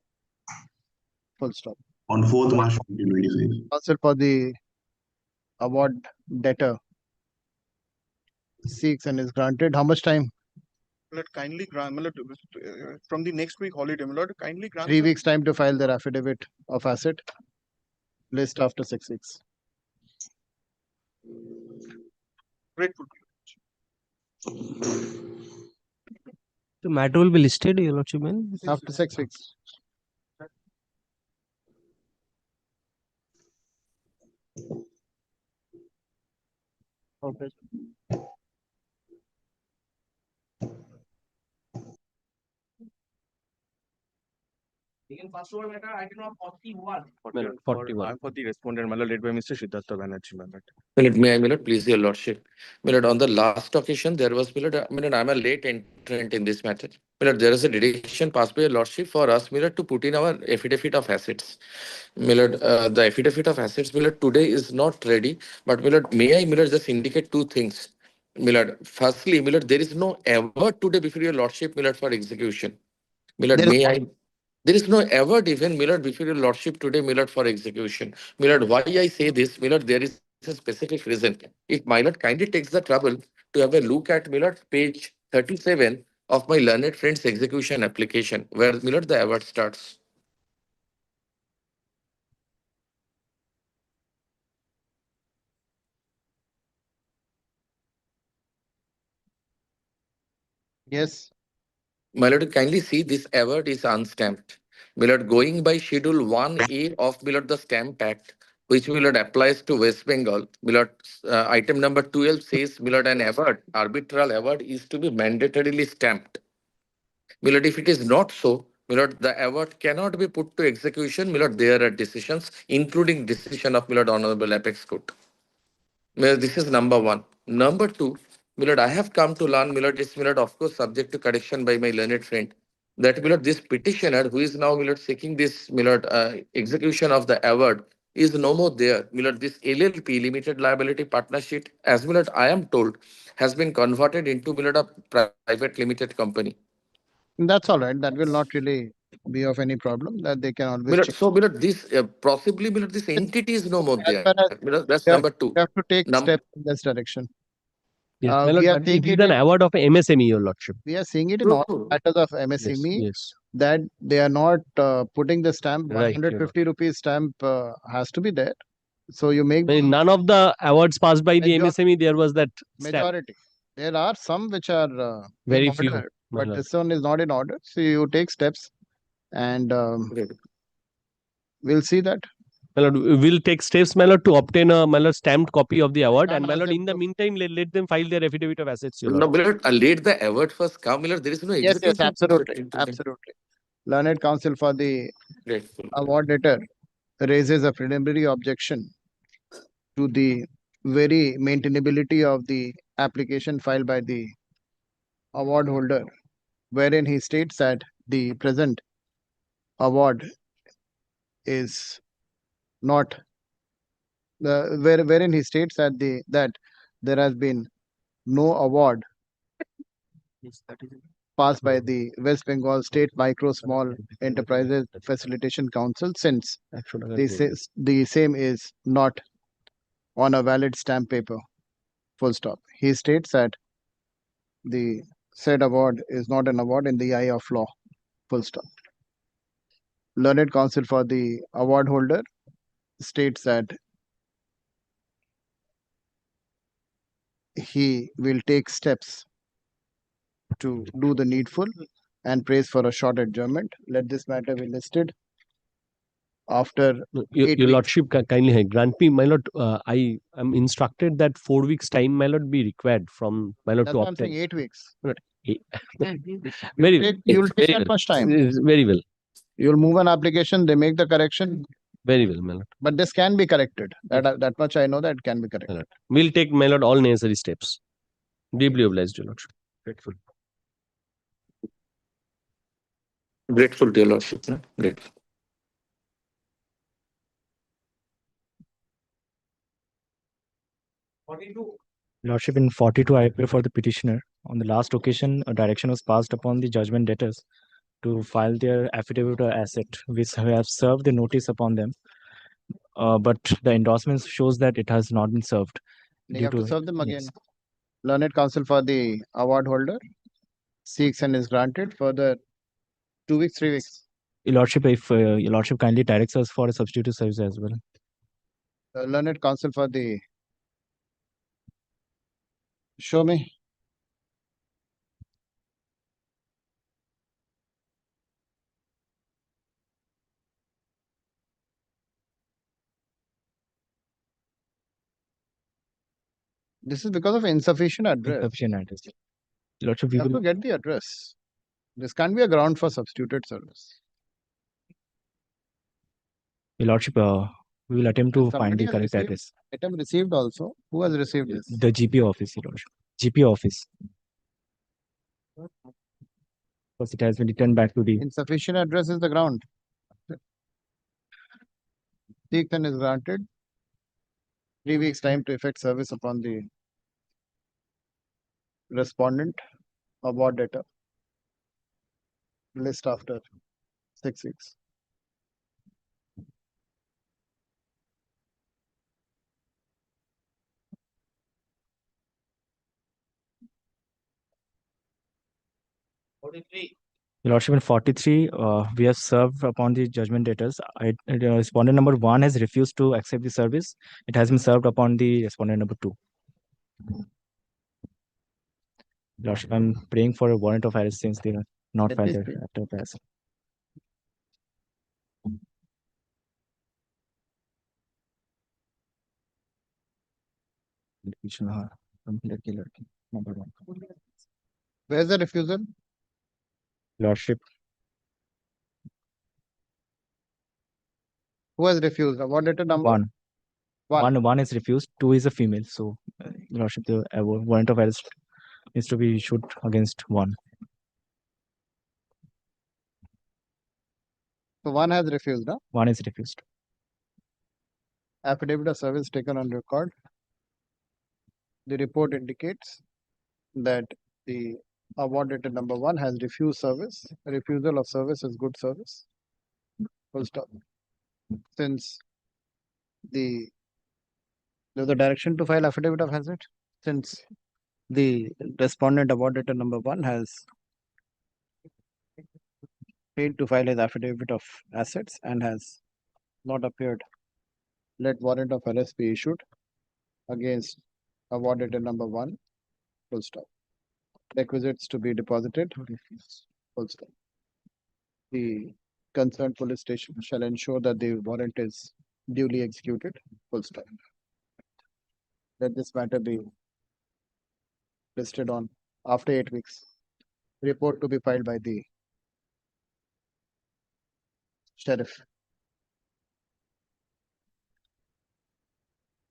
Full stop. On 4th March 2025. Counsel for the award debtor seeks and is granted. How much time? My lord, kindly grant, my lord, from the next week holiday, my lord, kindly grant. 3 weeks time to file their affidavit of asset. List after 6 weeks. Grateful. The matter will be listed, your lordship, man. After 6 weeks. Okay. Again, first one matter, item number 41. I'm for the respondent, my lord, led by Mr. Siddhartha Banerjee, my lord. May I, please, your lordship. On the last occasion, there was, I'm a late entrant in this matter. There is a direction passed by your lordship for us, to put in our affidavit of assets. The affidavit of assets, today is not ready, but may I, just indicate two things. Firstly, there is no ever today before your lordship, for execution. May I? There is no ever even before your lordship today, for execution. Why I say this, there is a specific reason. If kindly takes the trouble to have a look at page 37 of my learned friend's execution application, where the award starts. Yes. My lord, kindly see this award is unstamped. My lord, going by Schedule 1A of my lord, the Stamp Act, which my lord applies to West Bengal, my lord, item number 12 says, my lord, an award, arbitral award is to be mandatorily stamped. My lord, if it is not so, my lord, the award cannot be put to execution. My lord, there are decisions, including decision of my lord, Honorable Apex Court. Well, this is number one. Number two, Milord, I have come to learn, Milord, it's Milord, of course, subject to correction by my learned friend, that Milord, this petitioner who is now Milord seeking this Milord execution of the award is no more there. Milord, this LLP, Limited Liability Partnership, as Milord, I am told, has been converted into Milord a private limited company. That's all right. That will not really be of any problem. That they can always Milord, check. so Milord, this possibly Milord, this entity is no more As there. far as Milord, that's you number two. have to take steps in this direction. Yes, my lord, We are but seeing it is it an in, award of MSME, your lordship. we are seeing it in all matters of MSME Yes. that they are not putting the stamp. Right, your 150 rupees stamp has to be there. So you make In none of the awards passed by the Major- MSME, there was that stamp. majority. There are some which are Very in few, order, my but lord. this one is not in order. So you take steps, and we'll see that. My lord, we will take steps, my lord, to obtain a my lord, stamped copy of the award. And my Come lord, as in the meantime, let them file their affidavit of assets, your No, lord. Milord, let the award first come. Milord, there is no Yes, execution. absolutely, absolutely. Learned counsel for the Grateful. award debtor raises a preliminary objection to the very maintainability of the application filed by the award holder, wherein he states that the present award is not wherein he states that there has been no award passed by the West Bengal State Micro Small Enterprises Facilitation Council since the same is not on a valid stamp paper. Full stop. He states that the said award is not an award in the eye of law. Full stop. Learned counsel for the award holder states that he will take steps to do the needful and prays for a short adjournment. Let this matter be listed after Your lordship, kindly grant me, my lord. I am instructed that 4 weeks time, my lord, be required from my lord That's to what I'm saying, obtain. 8 weeks. Very well. You'll take Very that well. much time. Very well. You'll move an application, they make the correction. Very well, my lord. But this can be corrected. That much I know that it can be corrected. We'll take, my lord, all necessary steps. Deeply obliged, your lordship. Grateful. Grateful, dear lordship. Grateful. Lordship, in 42, I appear for the petitioner. On the last occasion, a direction was passed upon the judgment debtors to file their affidavit of asset, which have served the notice upon them. But the endorsement shows that it has not been served. You have to serve them again. Learned counsel for the award holder seeks and is granted for the 2 weeks, 3 weeks. Your Lordship, if Your Lordship kindly directs us for a substitute service as well. Learned counsel for the show me. This is because of insufficient address. Insufficient address. Your Lordship, You have to get the address. This can't be a ground for substituted service. Your Lordship, we will attempt to find Somebody the has correct received- address. Item received also. Who has received this? The GP office, Your Lordship. GP office. Because it has been returned back to the Insufficient address is the ground. Seeks and is granted 3 weeks time to effect service upon the respondent award debtor. List after 6 weeks. Your Lordship, in 43, we have served upon the judgment debtors. Respondent number 1 has refused to accept the service. It has been served upon the respondent number 2. Lordship, I'm praying for a warrant of arrest since they are not Let filed me their see. after pass. Number one. Where's the refusal? Lordship, Who has refused? Award letter number? one. One is refused, two is a female. So, Lordship, the warrant of arrest needs to be issued against one. So one has refused, huh? One is refused. Affidavit of service taken on record. The report indicates that the award letter number one has refused service. Refusal of service is good service. Full stop. Since there's a direction to file affidavit of hazard, since the respondent award letter number one has failed to file his affidavit of assets and has not appeared, let warrant of arrest be issued against award letter number one. Full stop. Requisites to be deposited. Full stop. The concerned police station shall ensure that the warrant is duly executed. Full stop. Let this matter be listed on after 8 weeks. Report to be filed by the sheriff.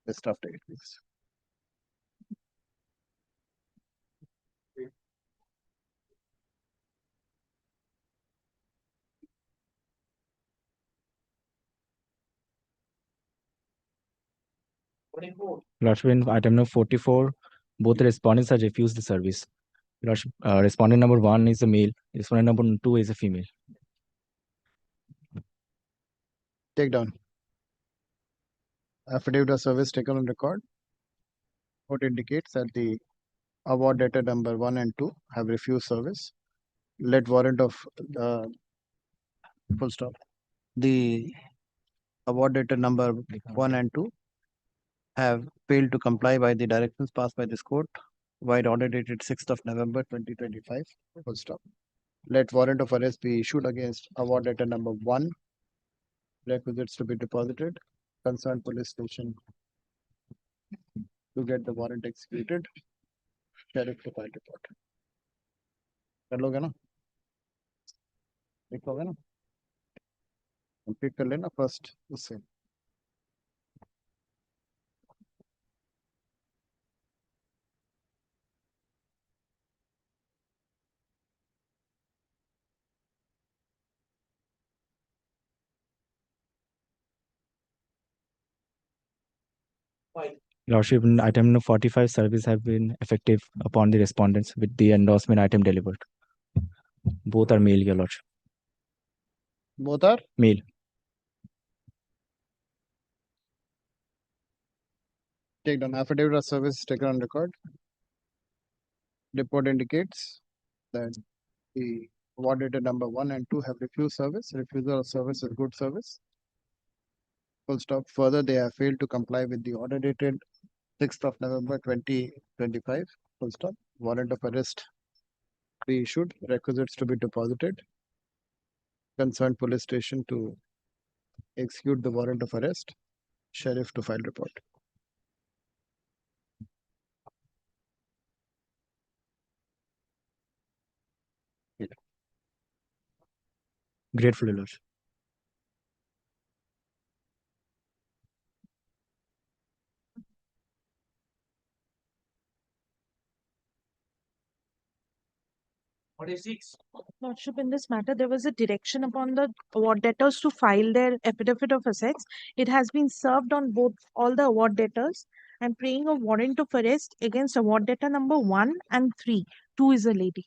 List after 8 weeks. Lordship, in item number 44, both the respondents have refused the service. Lordship, respondent number one is a male, respondent number two is a female. Take down. Affidavit of service taken on record. What indicates that the award letter number 1 and 2 have refused service. Let warrant of full stop. The award letter number 1 and 2 have failed to comply by the directions passed by this court while order dated 6th of November 2025. Full stop. Let warrant of arrest be issued against award letter number 1. Requisites to be deposited. Concerned police station to get the warrant executed. Sheriff to file report. कर लोगे ना? लिख लोगे ना? Complete कर लेना first उससे. Lordship, in item number 45, service have been effective upon the respondents with the endorsement item delivered. Both are male, Your Lordship. Both are? Male. Take down. Affidavit of service taken on record. Report indicates that the award letter number 1 and 2 have refused service. Refusal of service is good service. Full stop. Further, they have failed to comply with the order dated 6th of November 2025. Full stop. Warrant of arrest be issued. Requisites to be deposited. Concerned police station to execute the warrant of arrest. Sheriff to file report. Grateful, Your Lordship. Lordship, in this matter, there was a direction upon the award debtors to file their affidavit of assets. It has been served on all the award debtors. I'm praying a warrant of arrest against award debtor number 1 and 3. 2 is a lady.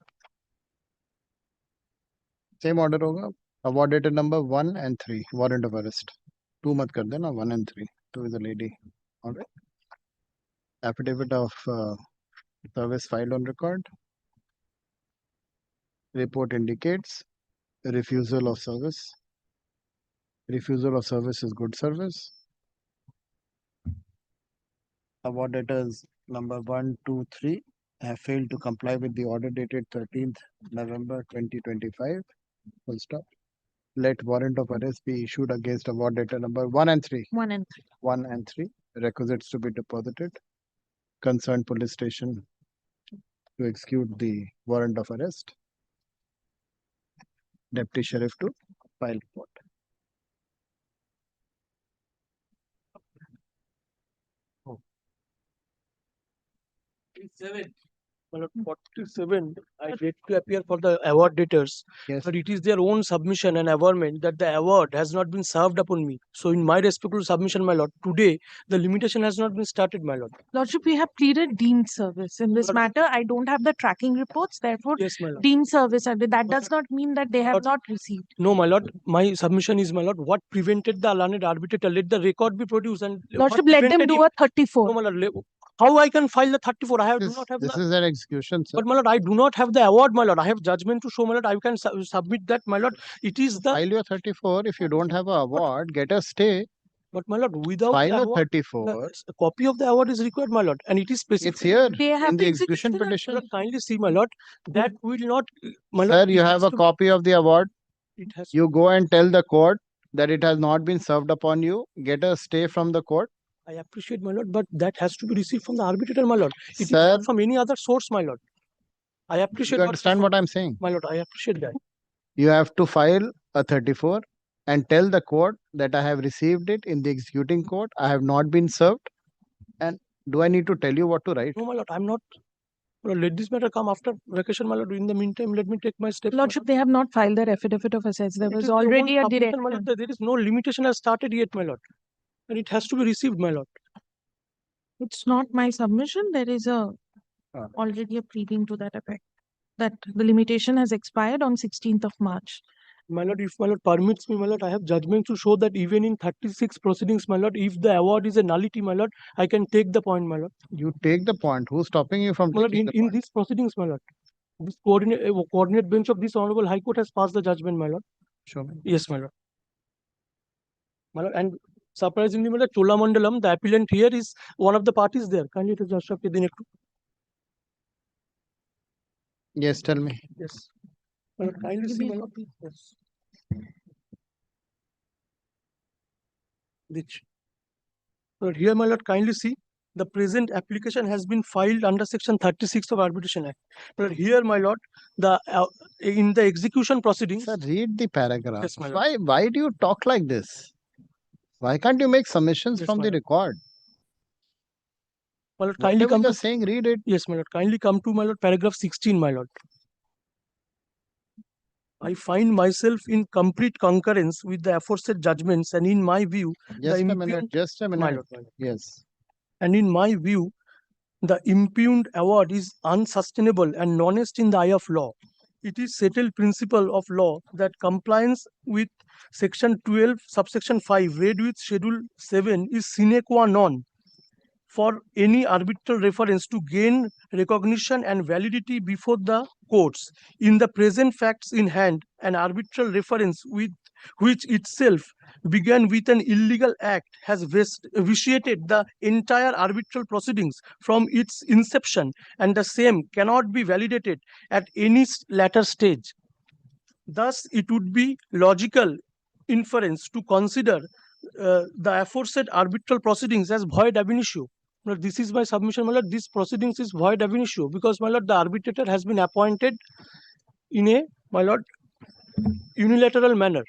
Same order होगा. Award letter number 1 and 3. Warrant of arrest. 2 मत कर देना. 1 and 3. 2 is a lady. All right. Affidavit of service filed on record. Report indicates refusal of service. Refusal of service is good service. Award debtors number 1, 2, 3 have failed to comply with the order dated 13th November 2025. Full stop. Let warrant of arrest be issued against award data number 1 and 3. 1 and 3. 1 and 3. Requisites to be deposited. Concerned police station to execute the warrant of arrest. Deputy Sheriff to file report. My lord, 47, I did to appear for the award daters. Yes. But it is their own submission and averment that the award has not been served upon me. So in my respectful submission, my lord, today the limitation has not been started, my lord. Lordship, we have pleaded deemed service. In this matter, I don't have the tracking reports, therefore, Yes, my lord. deemed service. And that does not mean that they have not received. No, my lord, my submission is, my lord, what prevented the learned arbitrator? Let the record be produced and Lordship, what let them prevented do him- a 34. No, my lord, how I can file the 34? I do not have This the... is an execution, sir. But my lord, I do not have the award, my lord. I have judgment to show, my lord. I can submit that, my lord. It is the... File your 34. If you don't have a award, get a stay. But my lord, without File the a award, 34. a copy of the award is required, my lord, and it is specific. It's here They have in the been execution petition. Lord, kindly see, my lord, that will not, my Sir, lord. you it have has a to- copy of the award. It has. You go and tell the court that it has not been served upon you. Get a stay from the court. I appreciate, my lord, but that has to be received from the arbitrator, my lord. It is Sir, not from any other source, my lord. I appreciate. you understand what I'm saying? My lord, I appreciate that. You have to file a 34 and tell the court that I have received it in the executing court. I have not been served. And do I need to tell you what to write? No, my lord, I'm not. My lord, let this matter come after vacation, my lord. In the meantime, let me take my steps. Lordship, they have not filed their affidavit of assets. There It was is their own already a submission, direction. my lord. There is no limitation has started yet, my lord. And it has to be received, my lord. It's not my submission. There is already a pleading to that effect. That the limitation has expired on 16th of March. My lord, if my lord permits me, my lord, I have judgment to show that even in 36 proceedings, my lord, if the award is a nullity, my lord, I can take the point, my lord. You take the point. Who's stopping you from My lord, taking the in point? these proceedings, my lord, this coordinate bench of this honorable High Court has passed the judgment, my lord. Show me. Yes, my lord. My lord, and surprisingly, my lord, Cholamandalam, the appellant here, is one of the parties there. Kindly to just Yes, tell me. Yes. My lord, kindly Give see, me a my lord. copy. Yes. Which? But here, my lord, kindly see, the present application has been filed under section 36 of Arbitration Act. But here, my lord, the in the execution proceedings. Sir, read the paragraph. Yes, my lord. Why do you talk like this? Why can't you make submissions Yes, from my the lord. record? My lord, kindly Whatever come you're to saying, read it. Yes, my lord, kindly come to my lord, paragraph 16, my lord. I find myself in complete concurrence with the aforesaid judgments, and in my view, Just the a minute. impugned, Just a my minute. lord, my lord. Yes. And in my view, the impugned award is unsustainable and honest in the eye of law. It is settled principle of law that compliance with section 12, subsection 5, read with schedule 7 is sine qua non for any arbitral reference to gain recognition and validity before the courts. In the present facts in hand, an arbitral reference with which itself began with an illegal act has vitiated the entire arbitral proceedings from its inception, and the same cannot be validated at any later stage. Thus, it would be logical inference to consider the aforesaid arbitral proceedings as void ab initio. Now, this is my submission, my lord. This proceedings is void ab initio because, my lord, the arbitrator has been appointed in a, my lord, unilateral manner.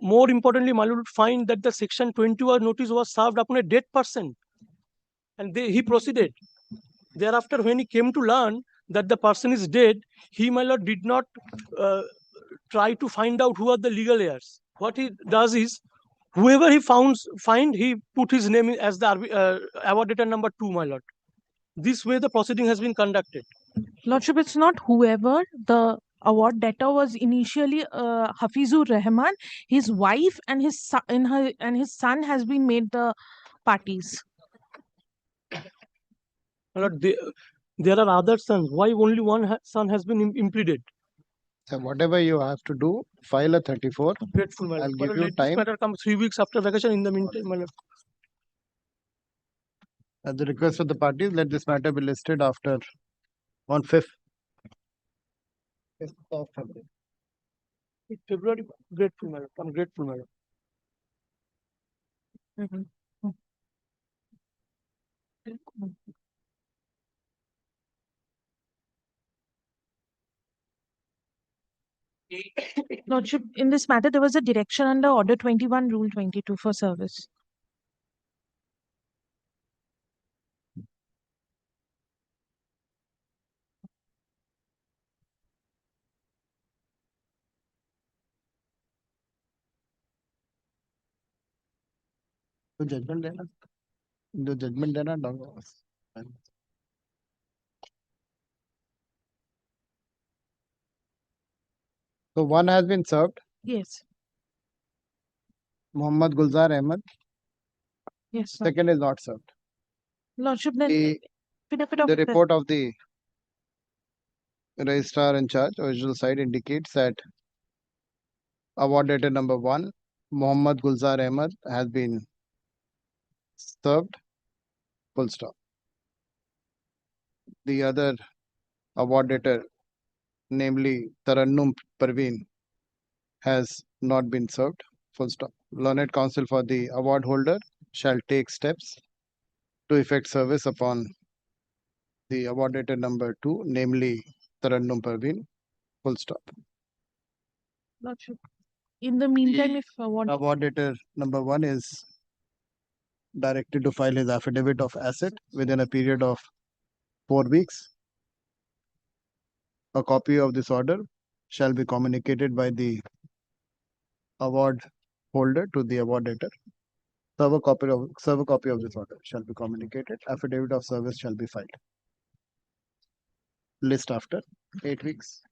More importantly, my lord would find that the section 21 notice was served upon a dead person, and he proceeded. Thereafter, when he came to learn that the person is dead, he, my lord, did not try to find out who are the legal heirs. What he does is, whoever he find, he put his name as the award data number 2, my lord. This way the proceeding has been conducted. Lordship, it's not whoever. The award debtor was initially Hafizur Rahman. His wife and his son has been made the parties. My lord, there are other sons. Why only one son has been impleaded? So whatever you have to do, file a 34. Grateful, my lord. I'll give Let you this time. matter come 3 weeks after vacation. In the meantime, my lord. At the request of the parties, let this matter be listed after On 5th. 5th of February. February, grateful, madam. I'm grateful, madam. Lordship, in this matter, there was a direction under Order 21, Rule 22 for service. तो judgment देना, जो judgment देना So one has been served. Yes. Muhammad Gulzar Ahmed. Yes, sir. Second is not served. Lordship, then The report of the registrar in charge, original side, indicates that award letter number 1, Muhammad Gulzar Ahmed, has been served. Full stop. The other award letter, namely Tarannum Parveen, has not been served. Full stop. Learned counsel for the award holder shall take steps to effect service upon the award letter number 2, namely Tarannum Parveen. Full stop. Lordship, in the meantime, if Award letter number 1 is directed to file his affidavit of asset within a period of 4 weeks. A copy of this order shall be communicated by the award holder to the award letter. Serve a copy of this order shall be communicated. Affidavit of service shall be filed. List after 8 weeks.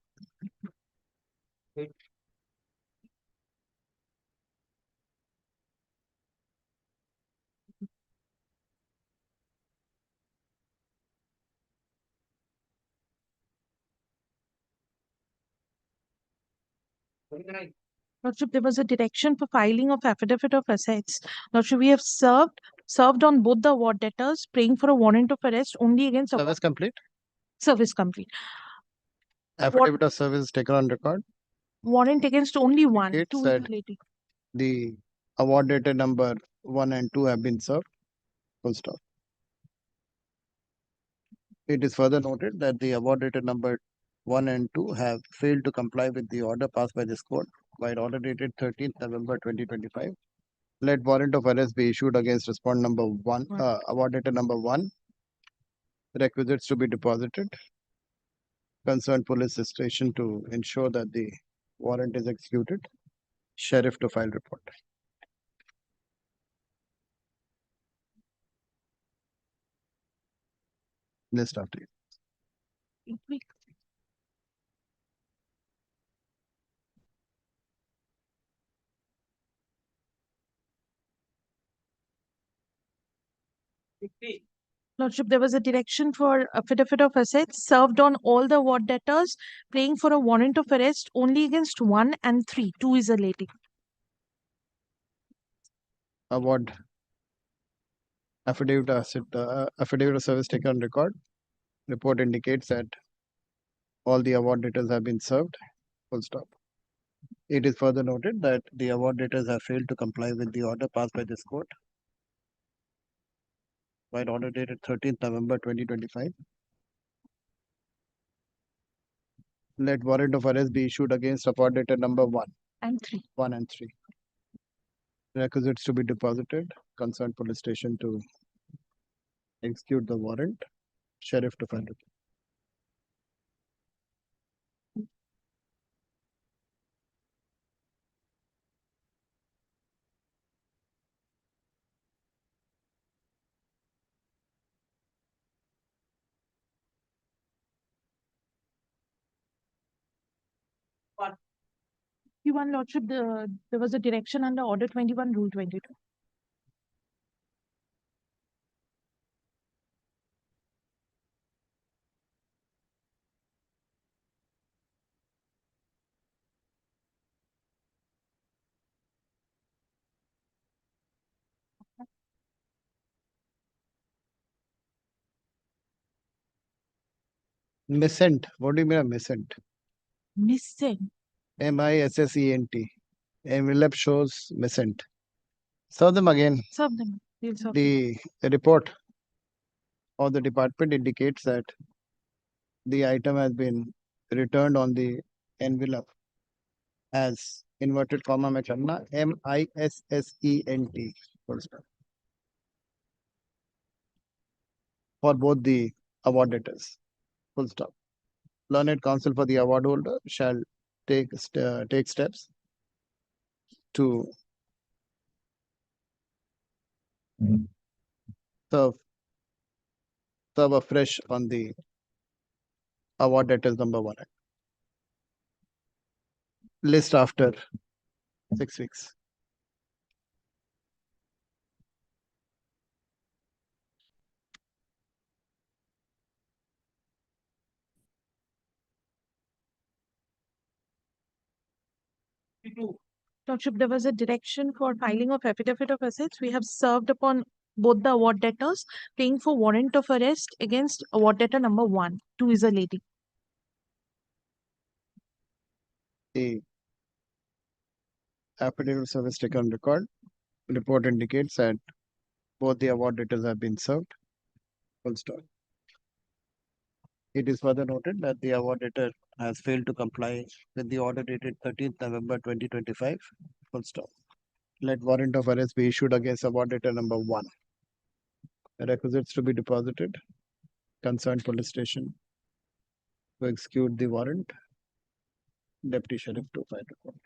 Lordship, there was a direction for filing of affidavit of assets. Lordship, we have served on both the award debtors, praying for a warrant of arrest only against Service complete. Service complete. Affidavit of service taken on record. Warrant against only one. It Two said relating. the award letter number 1 and 2 have been served. Full stop. It is further noted that the award letter number 1 and 2 have failed to comply with the order passed by this court by order dated 13th November 2025. Let warrant of arrest be issued against respondent number 1, award letter number 1. Requisites to be deposited. Concerned police station to ensure that the warrant is executed. Sheriff to file report. List after you. Lordship, there was a direction for affidavit of assets served on all the award debtors, praying for a warrant of arrest only against 1 and 3. 2 is a relating. Award affidavit of service taken on record. Report indicates that all the award debtors have been served. Full stop. It is further noted that the award debtors have failed to comply with the order passed by this court by order dated 13th November 2025. Let warrant of arrest be issued against award debtor number 1 and 3. 1 and 3. Requisites to be deposited. Concerned police station to execute the warrant. Sheriff to file report. One Lordship, there was a direction under Order 21, Rule 22. Missent. What do you mean by missent? Missing. MISSENT. Envelope shows missent. Serve them again. Serve them. We'll serve them. The report of the department indicates that the item has been returned on the envelope as inverted comma में करना MISSENT full stop for both the award debtors full stop. Learned counsel for the award holder shall take steps to serve afresh on the award debtors number 1 list after 6 weeks. Lordship, there was a direction for filing of affidavit of assets. We have served upon both the award debtors, paying for warrant of arrest against award debtor number 1. 2 is a lady. The affidavit of service taken on record. Report indicates that both the award debtors have been served. Full stop. It is further noted that the award debtor has failed to comply with the order dated 13th November 2025. Full stop. Let warrant of arrest be issued against award debtor number 1. Requisites to be deposited. Concerned police station to execute the warrant. Deputy Sheriff to file report.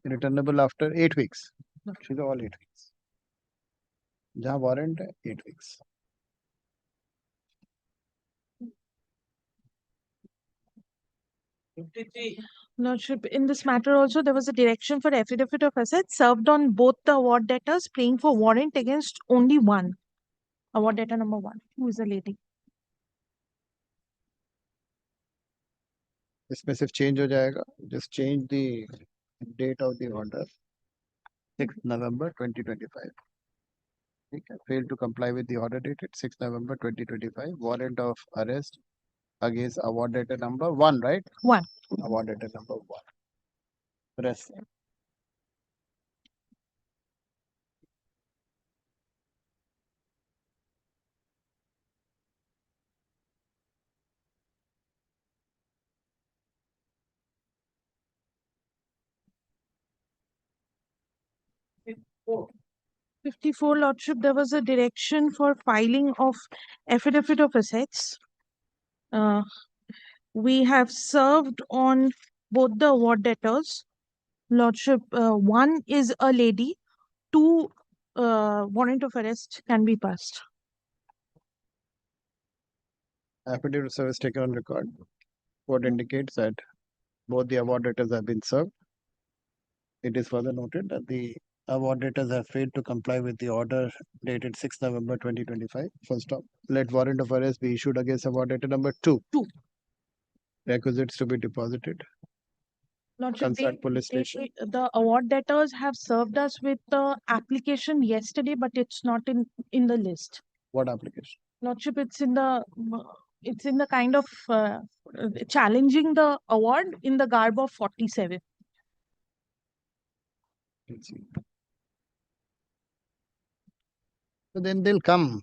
Returnable after 8 weeks. These are all 8 weeks. जहाँ warrant है 8 weeks. Lordship, in this matter also, there was a direction for affidavit of assets served on both the award debtors, paying for warrant against only 1. Award debtor number 1, who is a lady. इसमें सिर्फ change हो जाएगा. Just change the date of the order. 6th November 2025. Okay. Failed to comply with the order dated 6th November 2025. Warrant of arrest against award debtor number 1, right? 1. Award debtor number 1. Press. Oh. 54, Lordship, there was a direction for filing of affidavit of assets. We have served on both the award debtors. Lordship, 1 is a lady, 2 warrant of arrest can be passed. Affidavit of service taken on record. Court indicates that both the award debtors have been served. It is further noted that the award debtors have failed to comply with the order dated 6th November 2025. Full stop. Let warrant of arrest be issued against award debtor number 2. 2. Requisites to be deposited. Lordship, Concerned police station. the award debtors have served us with the application yesterday, but it's not in the list. What application? Lordship, it's in the kind of challenging the award in the garb of 47. Let's see. So then they'll come.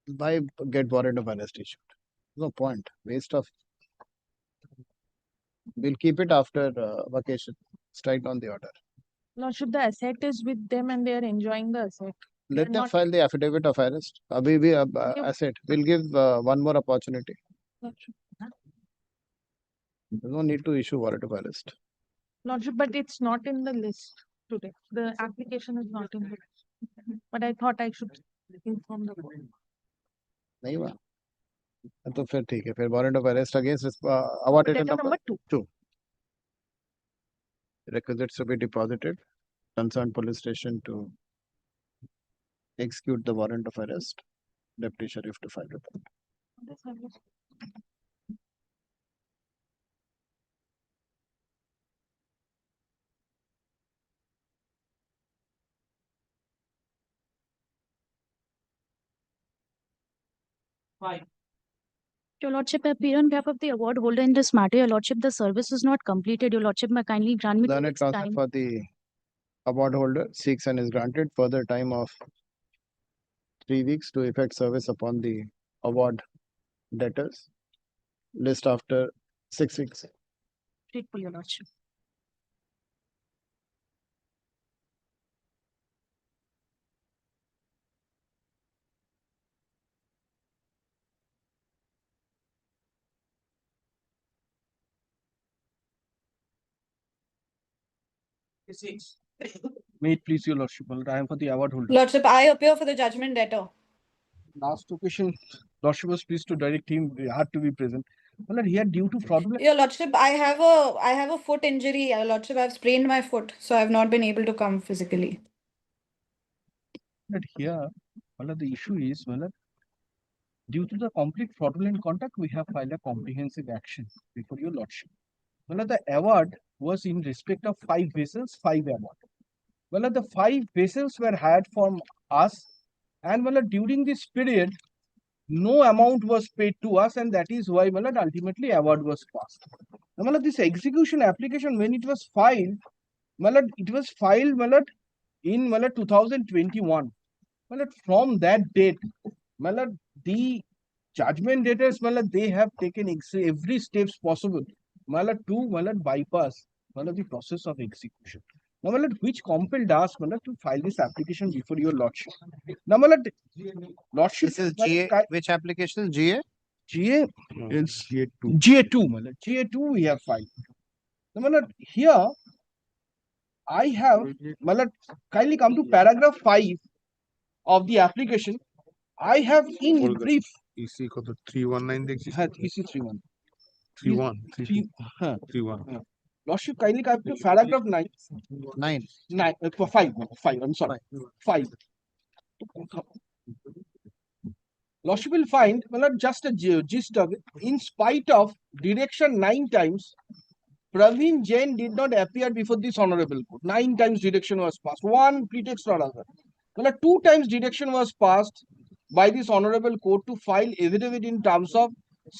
Why get warrant of arrest issued? No point. Waste of. We'll keep it after vacation. Strike on the order. Lordship, the asset is with them and they are enjoying the asset. Let them file the affidavit of arrest. Abhi bhi asset. We'll give one more opportunity. Lordship. There's no need to issue warrant of arrest. Lordship, but it's not in the list today. The application is not in the list. But I thought I should inform the board. नहीं हुआ तो फिर ठीक है फिर warrant of arrest against award debtor number 2. Requisites to be deposited. Concerned police station to execute the warrant of arrest. Deputy Sheriff to file report. Your Lordship, I appear on behalf of the award holder in this matter. Your Lordship, the service is not completed. Your Lordship, may kindly grant me 2 Then it weeks' transfer time. for the award holder seeks and is granted further time of 3 weeks to effect service upon the award debtors. List after 6 weeks. Grateful, Your Lordship. May it please your Lordship, my lord, I am for the award holder. Lordship, I appear for the judgment debtor. Last occasion, Lordship was pleased to direct him, we had to be present. My lord, here due to fraudulent. Your Lordship, I have a foot injury. Your Lordship, I've sprained my foot, so I've not been able to come physically. But here, my lord, the issue is, my lord, due to the complete fraudulent conduct, we have filed a comprehensive action before your Lordship. My lord, the award was in respect of 5 vessels, 5 award. My lord, the 5 vessels were had from us, and my lord, during this period, no amount was paid to us, and that is why, my lord, ultimately award was passed. Now, my lord, this execution application, when it was filed, my lord, it was filed, my lord, in my lord, 2021. My lord, from that date, my lord, the judgment debtors, my lord, they have taken every steps possible, my lord, to my lord, bypass my lord, the process of execution. Now, my lord, which compelled us, my lord, to file this application before your Lordship. Now, my lord, Lordship. This is GA. Which application? GA? GA? It's GA2. GA2, my lord. GA2 we have filed. Now, my lord, here I have, my lord, kindly come to paragraph 5 of the application. I have in brief. EC को तो 319 देखिए. EC 31. 31. 31. Lordship, kindly come to paragraph 9. 9. 5. I'm sorry. 5. Lordship will find, well, not just a gist of it. In spite of direction 9 times, Praveen Jain did not appear before this honorable court. 9 times direction was passed. One pretext or other. Well, 2 times direction was passed by this honorable court to file affidavit in terms of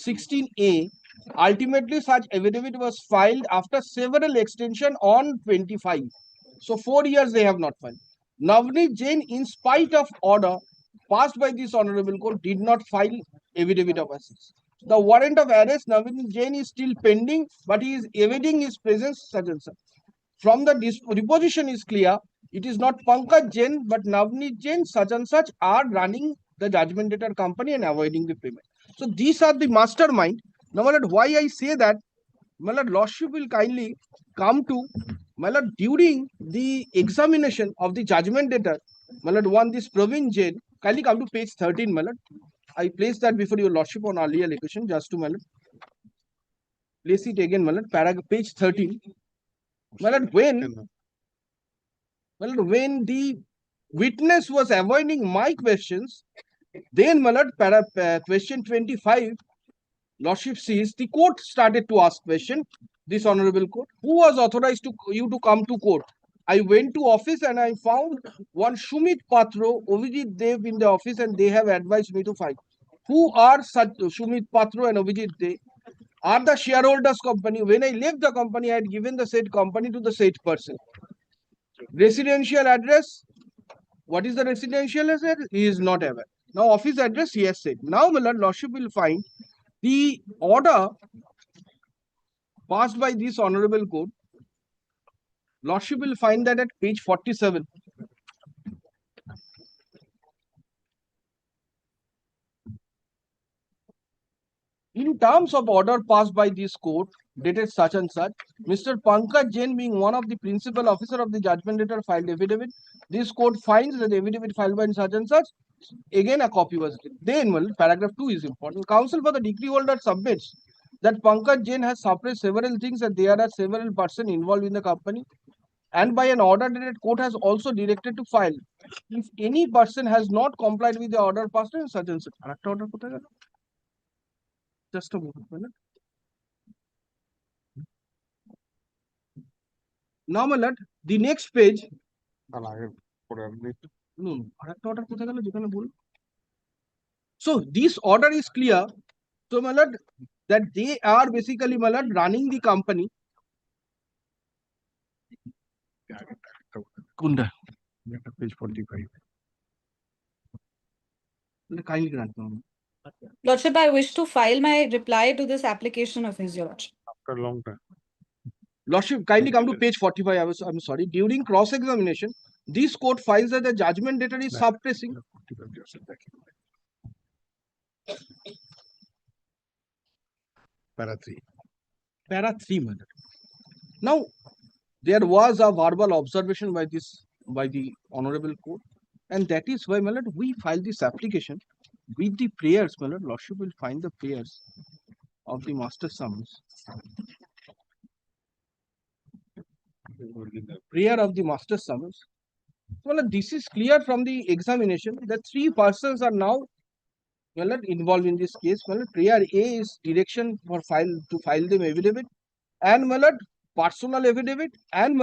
16A. Ultimately, such affidavit was filed after several extension on 25. So 4 years they have not filed. Navneet Jain, in spite of order passed by this honorable court, did not file affidavit of assets. The warrant of arrest, Navneet Jain, is still pending, but he is evading his presence, such and such. From the reposition is clear, it is not Pankaj Jain, but Navneet Jain, such and such, are running the judgment debtor company and avoiding the payment. So these are the mastermind. Now, my lord, why I say that, my lord, Lordship will kindly come to, my lord, during the examination of the judgment debtor, my lord, one this Praveen Jain, kindly come to page 13, my lord. I placed that before your Lordship on earlier occasion, just to, my lord. Place it again, my lord, paragraph page 13. My lord, when the witness was avoiding my questions, then, my lord, question 25, Lordship says the court started to ask question. This honorable court, who was authorized to you to come to court? I went to office and I found one Shumit Patro, Ovijit Dev in the office, and they have advised me to find. Who are such Shumit Patro and Ovijit Dev? Are the shareholders company. When I left the company, I had given the said company to the said person. Residential address. What is the residential address? He is not aware. Now, office address, he has said. Now, my lord, Lordship will find the order passed by this honorable court. Lordship will find that at page 47. In terms of order passed by this court, dated such and such, Mr. Pankaj Jain, being one of the principal officer of the judgment debtor, filed affidavit. This court finds that the affidavit filed by such and such. Again, a copy was given. Then, well, paragraph 2 is important. Counsel for the decree holder submits that Pankaj Jain has suppressed several things and there are several persons involved in the company. And by an order dated, court has also directed to file. If any person has not complied with the order passed in such and such. Order just a moment. Now, my lord, the next page. No, order কোথায় গেল যেখানে বল So this order is clear. So, my lord, that they are basically, my lord, running the company. Kunda. Page 45. Kindly grant me. Lordship, I wish to file my reply to this application of his, Your Lordship. After a long time. Lordship, kindly come to page 45. I'm sorry. During cross-examination, this court finds that the judgment debtor is suppressing. Para 3. Para 3, my lord. Now, there was a verbal observation by the honorable court, and that is why, my lord, we filed this application with the prayers. My lord, Lordship will find the prayers of the master summons. Prayer of the master summons. Well, this is clear from the examination that 3 persons are now involved in this case. Well, prayer A is direction for file them affidavit, and personal affidavit, and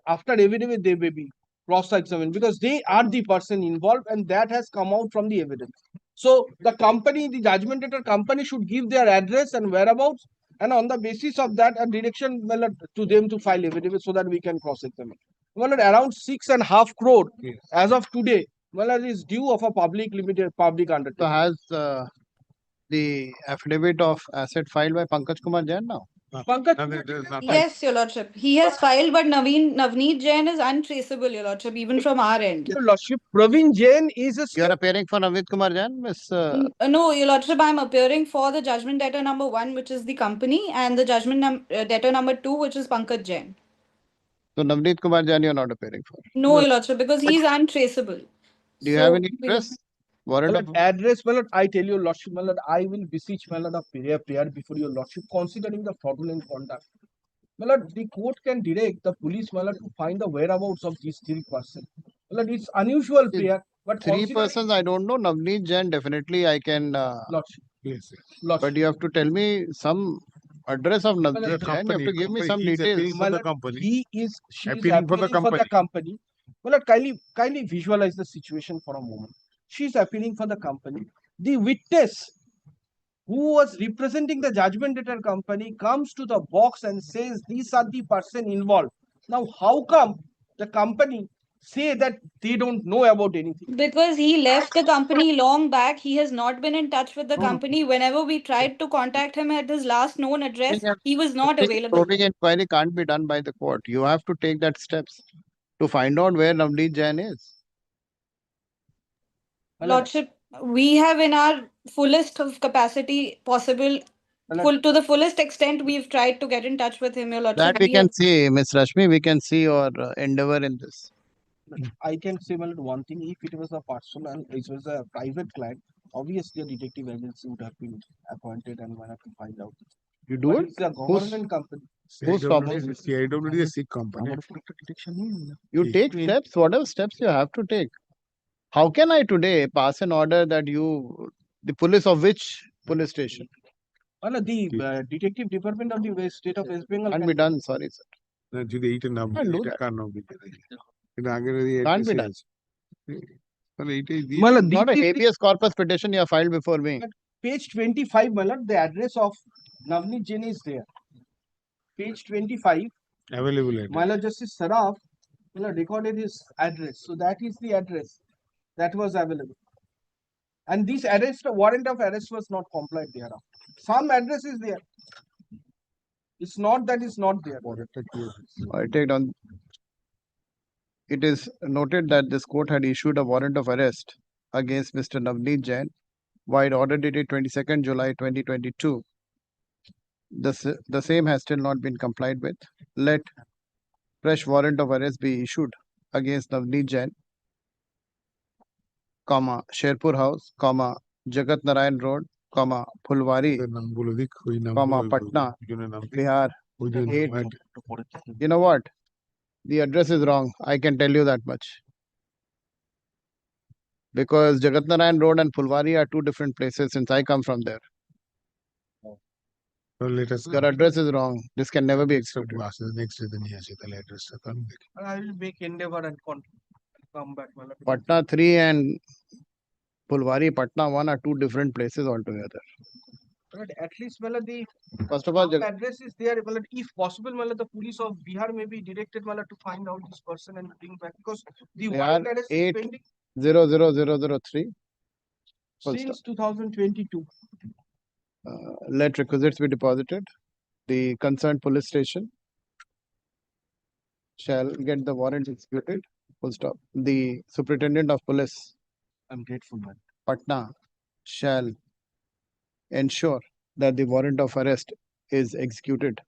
after affidavit they may be cross-examined because they are the person involved, and that has come out from the evidence. So the company, the judgment debtor company, should give their address and whereabouts, and on the basis of that, a direction to them to file affidavit so that we can cross-examine. Well, around 6.5 crore as of today, is due of a public undertaking. So has the affidavit of asset filed by Pankaj Kumar Jain now? Yes, Your Lordship. He has filed, but Navneet Jain is untraceable, Your Lordship, even from our end. Your Lordship, Praveen Jain is a... You are appearing for Navneet Kumar Jain, Miss? No, Your Lordship, I am appearing for the judgment debtor number 1, which is the company, and the judgment debtor number 2, which is Pankaj Jain. So Navneet Kumar Jain, you are not appearing for. No, Your Lordship, because he is untraceable. Do you have any address? Warrant of address, I tell you, Lordship, I will beseech of prayer before your Lordship, considering the fraudulent conduct. The court can direct the police to find the whereabouts of these 3 persons. It's unusual prayer, but 3 persons, I don't know. Navneet Jain, definitely I can. Lordship. Yes. But you have to tell me some address of Navneet Jain. You have to give me some details. She is appealing for the company. Kindly visualize the situation for a moment. She is appealing for the company. The witness who was representing the judgment debtor company comes to the box and says these are the person involved. Now, how come the company say that they don't know about anything? Because he left the company long back. He has not been in touch with the company. Whenever we tried to contact him at his last known address, he was not available. Probing inquiry can't be done by the court. You have to take that steps to find out where Navneet Jain is. Lordship, we have in our fullest of capacity possible, to the fullest extent, we've tried to get in touch with him, Your Lordship. That we can see, Miss Rashmi, we can see your endeavor in this. I can say one thing, if it was a personal, it was a private client, obviously a detective agency would have been appointed and one have to find out. You do it? It's a government company. Who's stopping? CIWD is a Sikh company. You take steps, whatever steps you have to take. How can I today pass an order that the police of which police station? The detective department of the state of West Bengal Can't be done, sorry, sir. Can't be done. Not a habeas corpus petition you have filed before me. Page 25, the address of Navneet Jain is there. Page 25. Available. Mala Justice Saraf recorded his address. So that is the address that was available. And this warrant of arrest was not complied thereof. Some address is there. It's not that it's not there. I take down. It is noted that this court had issued a warrant of arrest against Mr. Navneet Jain, while order dated 22nd July 2022. The same has still not been complied with. Let fresh warrant of arrest be issued against Navneet Jain, Sherpur House, Jagat Narayan Road, Phulwari, Patna, Bihar. 8. You know what? The address is wrong. I can tell you that much. Because Jagat Narayan Road and Phulwari are 2 different places since I come from there. Your address is wrong. This can never be accepted. I will make endeavor and contact. Come back, my lord. Patna 3 and Pulwari Patna 1 are two different places altogether. But at least, my lord, the First of all, address is there. My lord, if possible, my lord, the police of Bihar may be directed, my lord, to find out this person and bring back, because the they wild are address is pending 800003. Full stop. since 2022. Let requisites be deposited. The concerned police station shall get the warrant executed. Full stop. The superintendent of police, I'm grateful, man. Patna, shall ensure that the warrant of arrest is executed.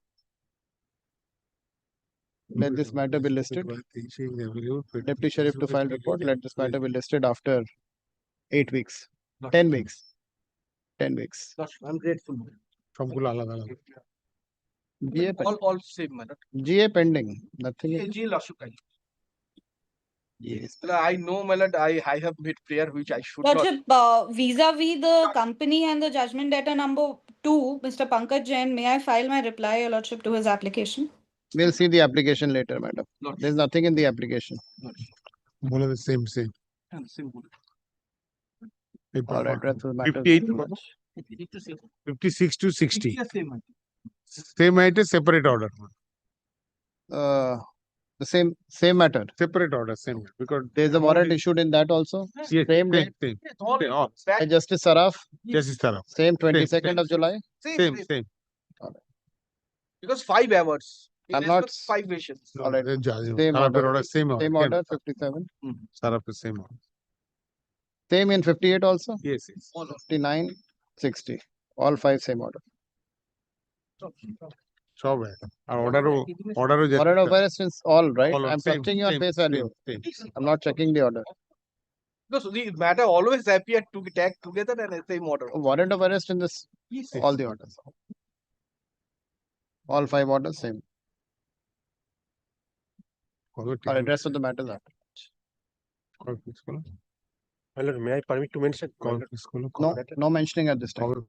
Let this matter be listed. Deputy Sheriff to file report. Let this matter be listed after 8 weeks, 10 weeks. 10 weeks. I'm grateful. GA All same, my lord. GA pending. Nothing. GA Lordship. Yes. I know, my lord, I have made prayer which I should not. Lordship, vis-a-vis the company and the judgment debtor number 2, Mr. Pankaj Jain, may I file my reply, Your Lordship, to his application? We'll see the application later, madam. There's nothing in the application. Same. Same. All right, rest of the matter. 58, 56 to 60. Same item, separate order. The same matter. Separate order, same. Because there's a warrant issued in that also. Yes, Same date. Same. By Justice Saraf. Justice Saraf. Same 22nd of July. Same. Because 5 hours. I'm not 5 versions. all right. Same order. Same order. Same order. 57. Saraf is same order. Same in 58 also. Yes. 59, 60. All 5 same order. So order Warrant of arrest is all right. I'm trusting you on face value. Same. I'm not checking the order. Because the matter always appear to be tagged together and the same order. Warrant of arrest in this. Yes. All the orders. All 5 orders same. All right, rest of the matters after. May I permit to mention? No mentioning at this time.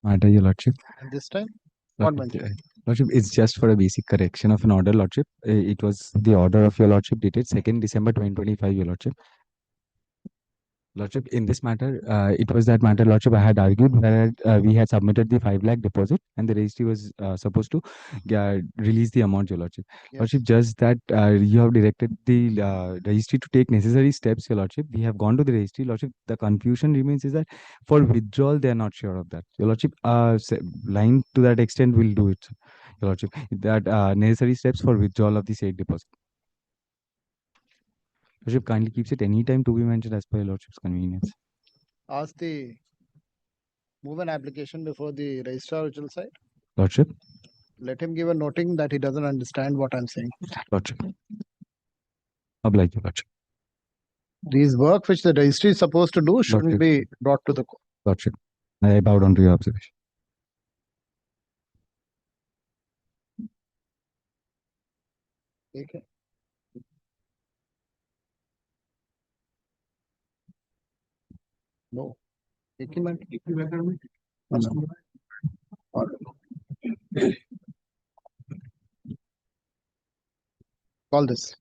matter, Your Lordship. And this time, what mentioned? Lordship, it's just for a basic correction of an order, Lordship. It was the order of Your Lordship dated 2nd December 2025, Your Lordship. Lordship, in this matter, it was that matter, Lordship, I had argued that we had submitted the 5 lakh deposit and the registry was supposed to release the amount, Your Lordship. Yes. Lordship, just that you have directed the registry to take necessary steps, Your Lordship. We have gone to the registry, Lordship. The confusion remains is that for withdrawal, they are not sure of that. Your Lordship, line to that extent will do it, Your Lordship. That necessary steps for withdrawal of the said deposit. Lordship kindly keeps it any time to be mentioned as per Your Lordship's convenience. Ask the move an application before the registrar original side. Lordship. Let him give a noting that he doesn't understand what I'm saying. Lordship. Oblige, Your Lordship. These work which the registry is supposed to do shouldn't Lordship. be brought to the court. Lordship. I bow down to your observation. Okay. No. No, no. Call this.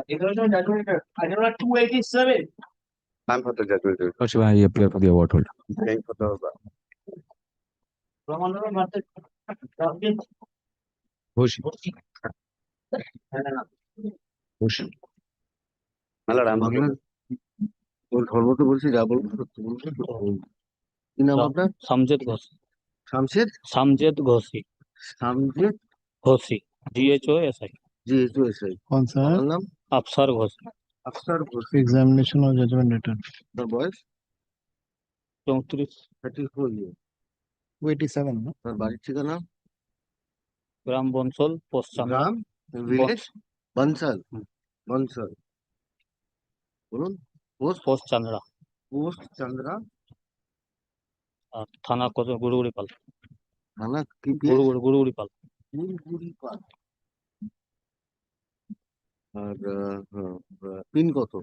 Judgment 287. I'm for the judgment. Lordship, I appear for the award holder. Paying for the Hoshi. motion. Malad, I'm not. ওর ধর্মকে বলছি যা বলবো সত্য বলবো কি নাম আপনার সামজেদ ঘোষি Shamshad সামজেদ ঘোষি Shamshad ঘোষি GHOSI GHOSI कौन सा है? আপনার নাম अफसर Ghoshi Afsar Ghosh Examination or judgment letter. তার বয়স 34 34 years 287. No? তার বাড়ির ঠিকানা ग्राम बंसल पोस्ट चांदरा গ্রাম ভিলেজ বনসাল বনসাল বলুন पोस्ट चांदरा পোস্ট চন্দ্রা और थाना को गुरुगुड़ीपाल থানা কি गुरुगुड़ीपाल গুড়গুড়িপাল আর পিন কত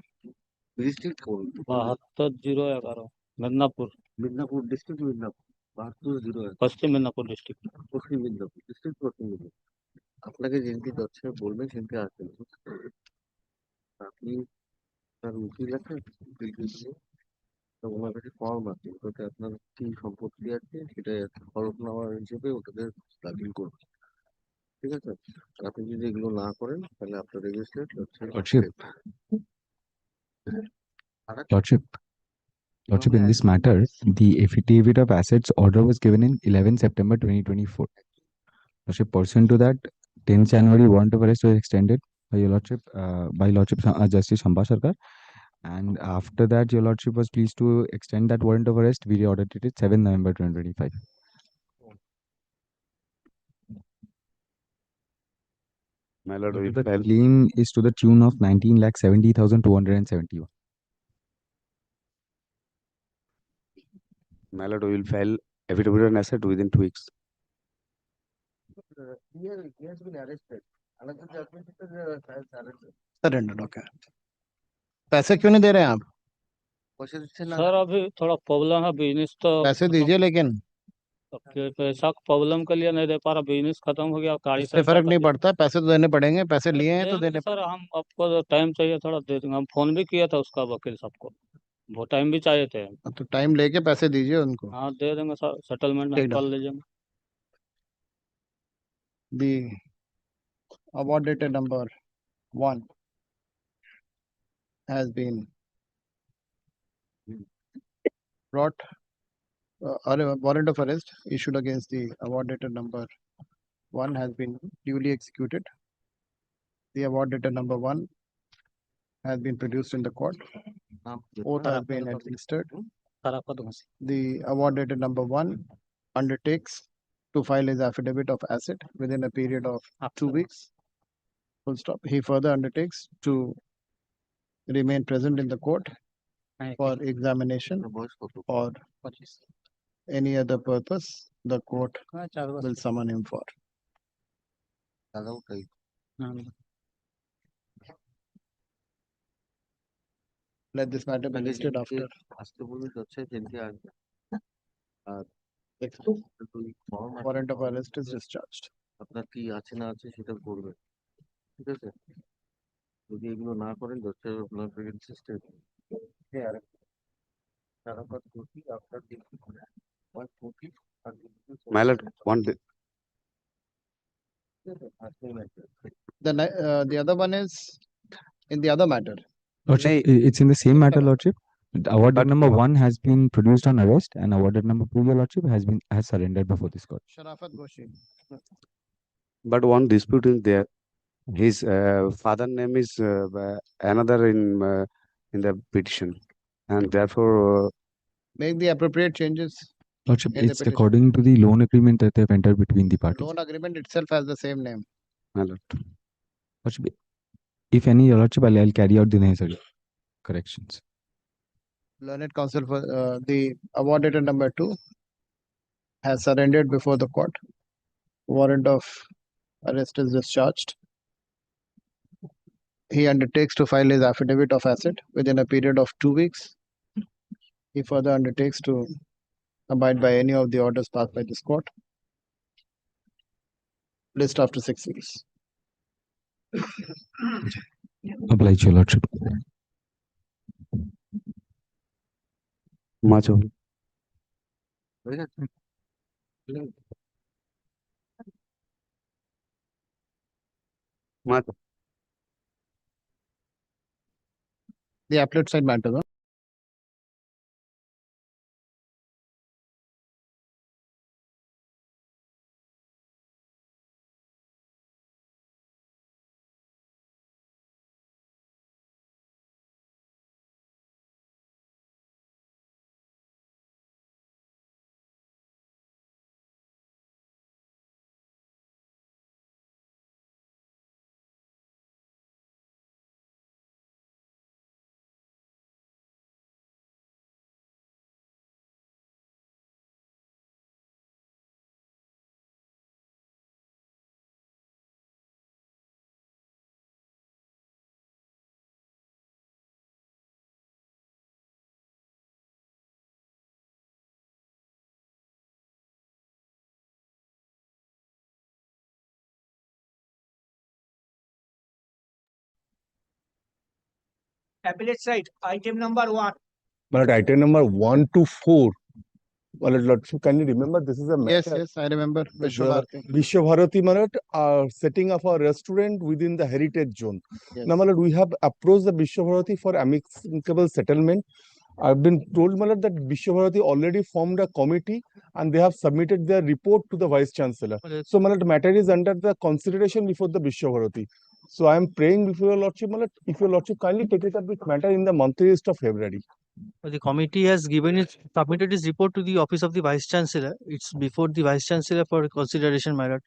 district code 72 011 Midnapore Midnapore district Midnapore 7201 पश्चिम मिदनापुर डिस्ट्रिक्ट পশ্চিম মিদনাপুর ডিস্ট্রিক্ট পশ্চিম মিদনাপুর আপনাকে যেদিনকে যাচ্ছে বলবেন সেদিনকে আসবেন আপনি তার উকিল আছে উকিল দিয়ে ওনার কাছে ফর্ম আছে ওটাতে আপনার কি সম্পত্তি আছে সেটা হলফনামা হিসেবে ওটাতে দাখিল করবেন ঠিক আছে আর আপনি যদি এগুলো না করেন তাহলে আপনার রেজিস্ট্রেট Lordship. Lordship. Lordship, in this matter, the affidavit of assets order was given in 11 September 2024. Lordship, pursuant to that, 10th January warrant of arrest was extended by Your Lordship, Justice Shamba Sarkar. And after that, Your Lordship was pleased to extend that warrant of arrest. We reordered it 7 November 2025. My lord, we The file. claim is to the tune of 19,70,271. My lord, we will file affidavit on asset within 2 weeks. he has been arrested another judgment is arrested Surrendered. Okay. पैसे क्यों नहीं दे रहे हैं आप? पैसे दिচ্ছে না sir अभी थोड़ा प्रॉब्लम है बिजनेस तो पैसे दीजिए लेकिन पैसा प्रॉब्लम के लिए नहीं दे पा रहा बिजनेस खत्म हो गया गाड़ी इससे फर्क नहीं पड़ता. पैसे तो देने पड़ेंगे. पैसे लिए हैं तो देंगे देने सर हम आपको टाइम चाहिए थोड़ा दे देंगे हम फोन भी किया था उसका वकील साहब को वो टाइम भी चाहिए थे तो टाइम लेके पैसे दीजिए उनको. हाँ दे देंगे सर सेटलमेंट ठीक हम कर लीजिएगा The award dated number 1 has been brought. Warrant of arrest issued against the award dated number 1 has been duly executed. The award dated number 1 has been produced in the court. Oath has been administered. The award dated number 1 undertakes to file his affidavit of asset within a period of 2 weeks. Full stop. He further undertakes to remain present in the court for examination or any other purpose the court will summon him for. Let this matter be listed after. আসতে বলবে যাচ্ছে সেদিনকে আসবে Warrant of arrest is discharged. আপনার কি আছে না আছে সেটা করবেন, ঠিক আছে? যদি এগুলো না করেন দশটা আপনার সিস্টেম আপনার My lord, The other one is in the other matter. Lordship, it's in the same matter, Lordship. Awarded number 1 has been produced on arrest, and awarded number 2, your Lordship, has surrendered before this court. Sharafat Ghoshi. but one dispute is there. His father name is another in the petition, and therefore Make the appropriate changes. Lordship, in the it's petition. according to the loan agreement that they have entered between the parties. Loan agreement itself has the same name. my lord. Lordship, if any, your Lordship, I'll carry out the necessary corrections. Learned counsel for the awarded number 2 has surrendered before the court. Warrant of arrest is discharged. He undertakes to file his affidavit of asset within a period of 2 weeks. He further undertakes to abide by any of the orders passed by this court. List after 6 weeks. Oblige, your Lordship. Much of The appellate side matter. No? Appellate side, item number 1. But item number 1 to 4. Well, Lordship, can you remember this is a matter? Yes, I remember. Vishwabharati are setting up a restaurant within the heritage zone. Yes. Now, we have approached the Vishwabharati for amicable settlement. I've been told that Vishwabharati already formed a committee and they have submitted their report to the Vice Chancellor. So, the matter is under the consideration before the Vishwabharati. So, I am praying before your Lordship, if your Lordship kindly take it up this matter in the monthly list of February. The committee has submitted its report to the office of the Vice Chancellor. It's before the Vice Chancellor for consideration, my lord.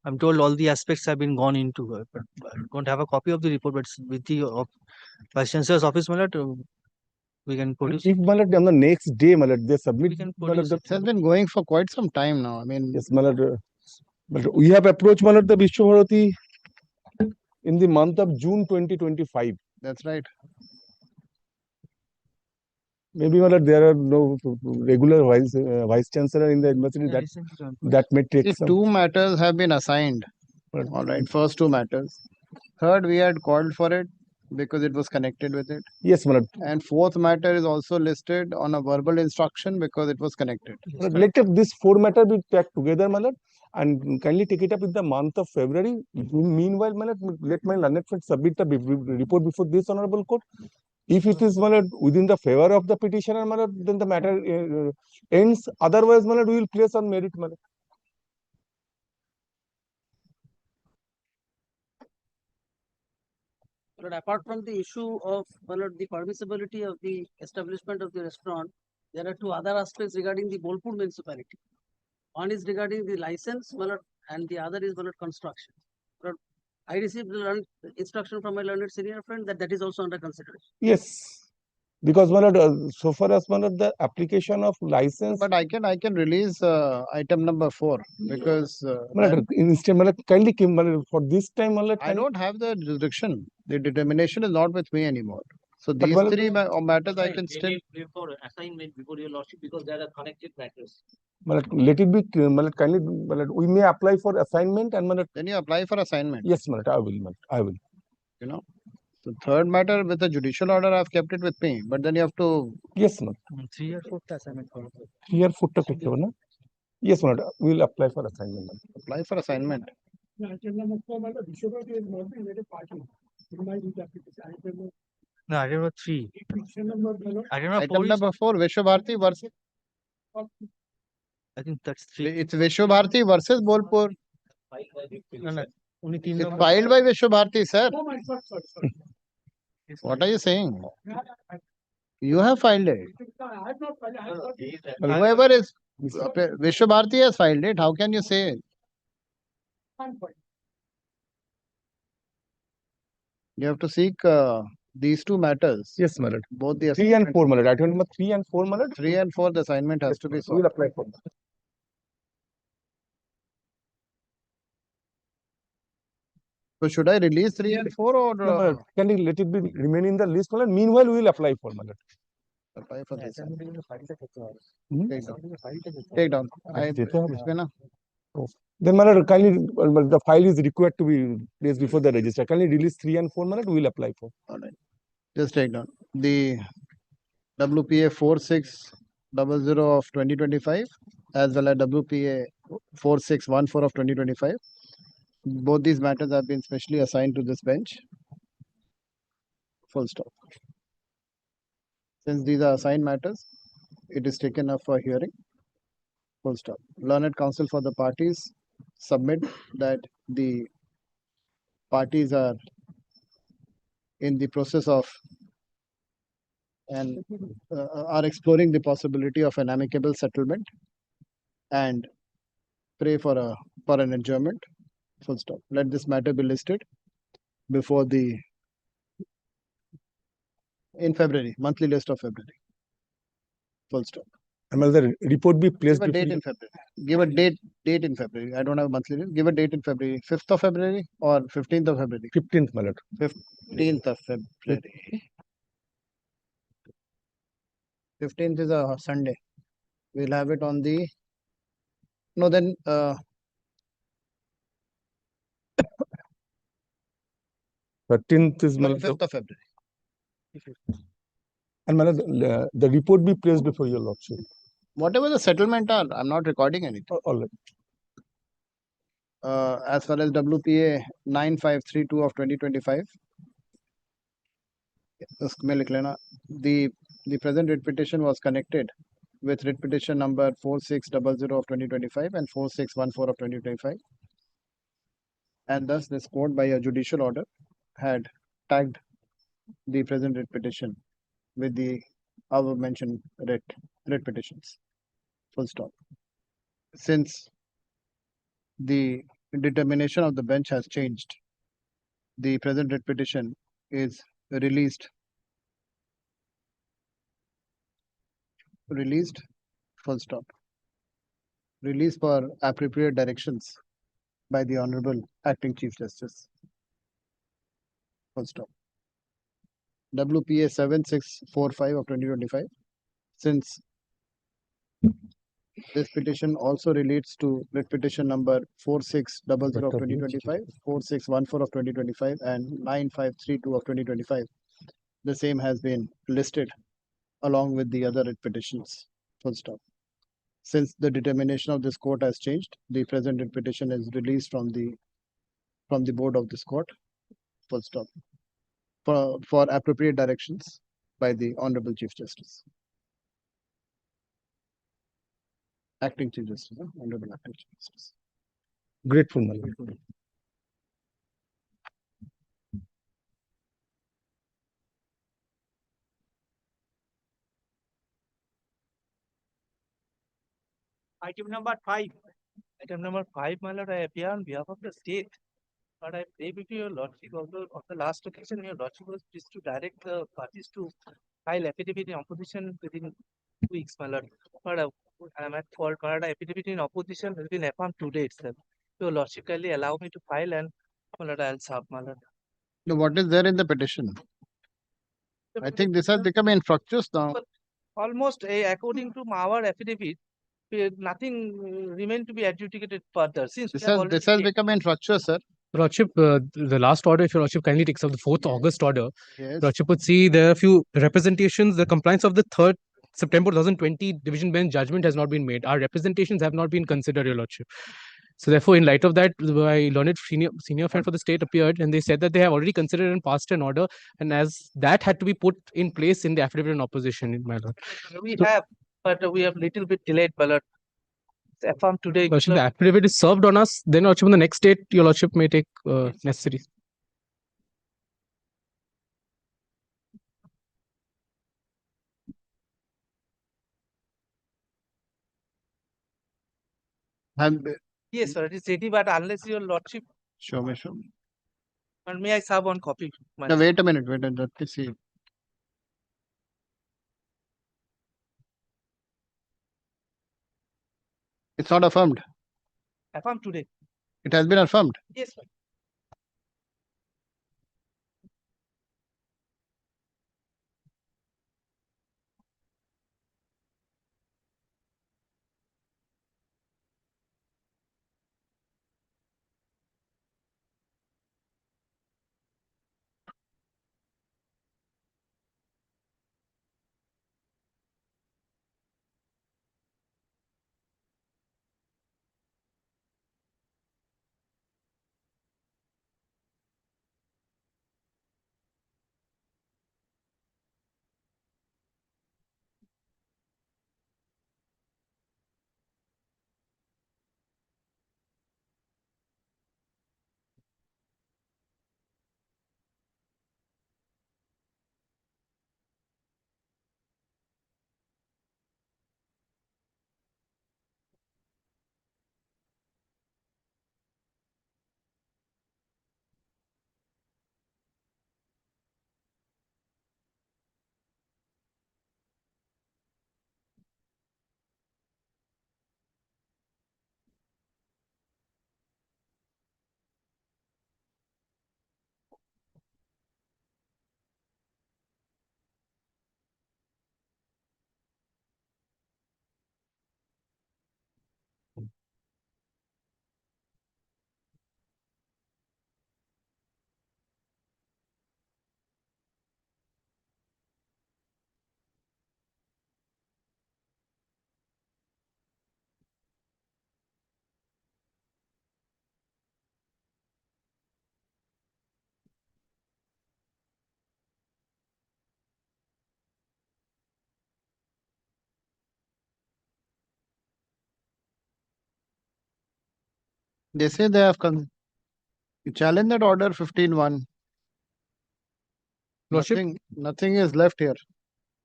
I'm told all the aspects have been gone into, but I don't have a copy of the report, but it's with the Vice Chancellor's office, my lord. We can produce. If on the next day, they submit. It has been going for quite some time now. I mean, yes, but we have approached the Vishwabharati in the month of June 2025. That's right. Maybe there are no regular vice chancellor in the university that may take some. 2 matters have been assigned. All right, first 2 matters. Third, we had called for it because it was connected with it. Yes, my lord. And 4th matter is also listed on a verbal instruction because it was connected. Let this 4 matter be packed together, my lord, and kindly take it up in the month of February. Meanwhile, my lord, let my learned friend submit the report before this honorable court. If it is, my lord, within the favor of the petitioner, my lord, then the matter ends. Otherwise, my lord, we will place on merit, my lord. But apart from the issue of the permissibility of the establishment of the restaurant, there are 2 other aspects regarding the Bolpur municipality. One is regarding the license, and the other is construction. But I received the instruction from my learned senior friend that is also under consideration. Yes. Because my lord, so far as my lord, the application of license. But I can release item number 4 because kindly for this time, I don't have the jurisdiction. The determination is not with me anymore. So But these well, three matters I can still. For assignment before your lordship because they are connected matters. let it be kindly, we may apply for assignment and Then you apply for assignment. yes, I will. I will. You know, the third matter with the judicial order, I've kept it with me, but then you have to. Yes, 3 or 4 assignment. 3 or 4 na? Yes, we will apply for assignment. Apply for assignment. No, item number 3. Item number 4, Vishwabharati versus. I think that's 3. It's Vishwabharati versus Bolpur. No, only 3 It's filed by Vishwabharati, sir. What are you saying? You have filed it. Whoever is Vishwabharati has filed it. How can you say it? You have to seek these two matters. Yes, my lord. Both the 3 and 4, my lord. Item number 3 and 4, my lord. 3 and 4, the assignment has to be We solved. will apply for that. So should I release 3 and 4 or No, my lord. Can you let it be remain in the list, my lord? Meanwhile, we will apply for, my lord. apply for this? Hmm? Take down. Then, my lord, kindly, the file is required to be placed before the register. Kindly release 3 and 4, my lord. We will apply for. All right. Just take down. The WPA 4600 of 2025 as well as WPA 4614 of 2025. Both these matters have been specially assigned to this bench. Full stop. Since these are assigned matters, it is taken up for hearing. Full stop. Learned counsel for the parties submit that the parties are in the process of and are exploring the possibility of an amicable settlement and pray for an adjournment. Full stop. Let this matter be listed before in February, monthly list of February. Full stop. And will the report be placed Give a before date in February. Give a date in February. I don't have a monthly list. Give a date in February. 5th of February or 15th of February? 15th, my lord. 15th of February. 15th is a Sunday. We'll have it on the. No, then. 13th is my 5th of February. And my lord, the report be placed before your lordship. Whatever the settlement are, I'm not recording anything. All right. As far as WPA 9532 of 2025, the present writ petition was connected with writ petition number 4600 of 2025 and 4614 of 2025, and thus this court by a judicial order had tagged the present writ petition with the above mentioned writ petitions. Full stop. Since the determination of the bench has changed, the present writ petition is released. Full stop. Released for appropriate directions by the Honorable Acting Chief Justice. Full stop. WPA 7645 of 2025. Since this petition also relates to writ petition number 4600 of 2025, 4614 of 2025, and 9532 of 2025. The same has been listed along with the other writ petitions. Full stop. Since the determination of this court has changed, the present writ petition is released from the board of this court. Full stop. For appropriate directions by the Honorable Chief Justice. Acting Chief Justice, Honorable Acting Chief Justice. Grateful, my lord. Item number 5. Item number 5, my lord, I appear on behalf of the state. But I pray before your lordship of the last occasion, your lordship was pleased to direct the parties to file affidavit in opposition within 2 weeks, my lord. But I am at fault. But affidavit in opposition has been affirmed today itself. Your lordship kindly allow me to file and my lord, I'll serve, my lord. What is there in the petition? I think this has become infructuous now. Almost according to our affidavit, nothing remained to be adjudicated further since we This have has already this has paid. become infructuous, sir. Lordship, the last order, if your Lordship kindly takes up the 4th August order, Yes. Lordship would see there are a few representations. The compliance of the 3rd September 2020 division bench judgment has not been made. Our representations have not been considered, your Lordship. So therefore, in light of that, my learned senior friend for the state appeared and they said that they have already considered and passed an order, and as that had to be put in place in the affidavit in opposition, my lord. We have, but we have little bit delayed, but affirmed today. Lordship, the affidavit is served on us. Then, Lordship, on the next date, your Lordship may take necessary. Yes, sir, it is ready, but unless your Lordship, Show me, show me. and may I serve one copy? No, wait a minute, let me see. It's not affirmed. Affirmed today. It has been affirmed. Yes, sir. They say they have you challenge that order 15-1. Lordship, nothing is left here.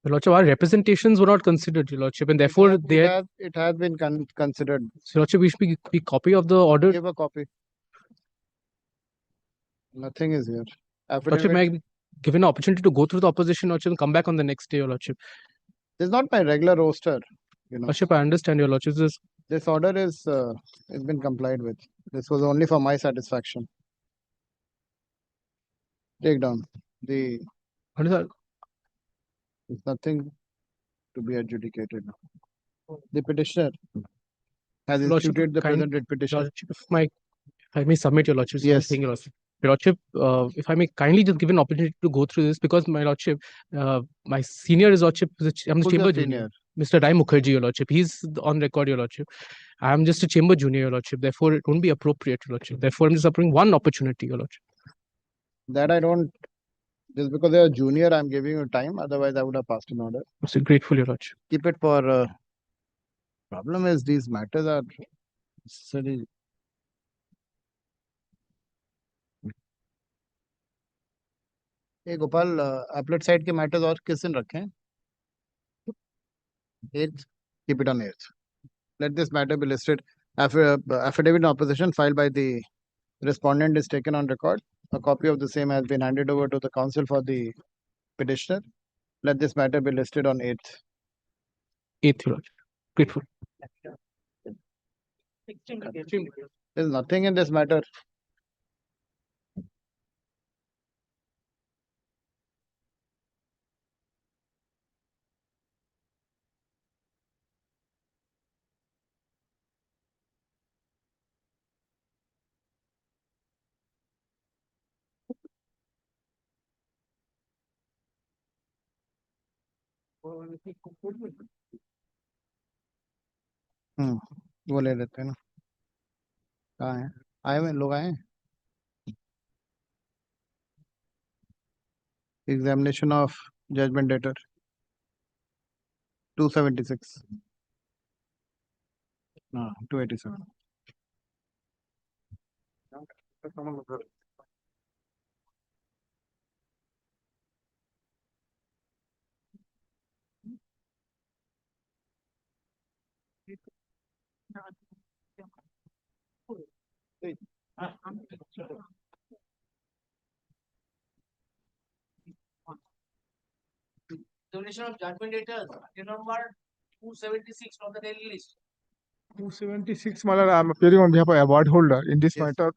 Your Lordship, our representations were not considered, Your Lordship, and therefore It has been considered. So, Lordship, we should be copy of the order. Give a copy. Nothing is here. Lordship, may I be given an opportunity to go through the opposition, Lordship, and come back on the next day, Your Lordship. This is not my regular roster. You know. Lordship, I understand, Your Lordship. This order is has been complied with. This was only for my satisfaction. Take down the. What is that? There's nothing to be adjudicated now. The petitioner has instituted the present writ petition. Lordship, if I may submit, Your Lordship. Yes. Thank you, Lordship. Your Lordship, if I may kindly just give an opportunity to go through this, because my Lordship, my senior is Lordship, I'm the Who's chamber your junior. senior? Mr. Rai Mukherjee, Your Lordship. He's on record, Your Lordship. I'm just a chamber junior, Your Lordship. Therefore, it won't be appropriate, Your Lordship. Therefore, I'm just offering one opportunity, Your Lordship. That I don't. Just because they are junior, I'm giving you time. Otherwise, I would have passed an order. I'm so grateful, Your Lordship. Keep it for. Problem is these matters are necessary. Hey Gopal, appellate side के matters और किस दिन रखें? 8th, keep it on 8th. Let this matter be listed. Affidavit in opposition filed by the respondent is taken on record. A copy of the same has been handed over to the counsel for the petitioner. Let this matter be listed on 8th. 8th, Your Lordship. Grateful. There's nothing in this matter. वो ले लेते हैं ना। कहाँ है? आए हुए लोग आए हैं। Examination of judgment debtor 276. No, 287. Donation of judgment debtors, item number 276 from the daily list. 276, Malar, I'm appearing on behalf of award holder in this matter.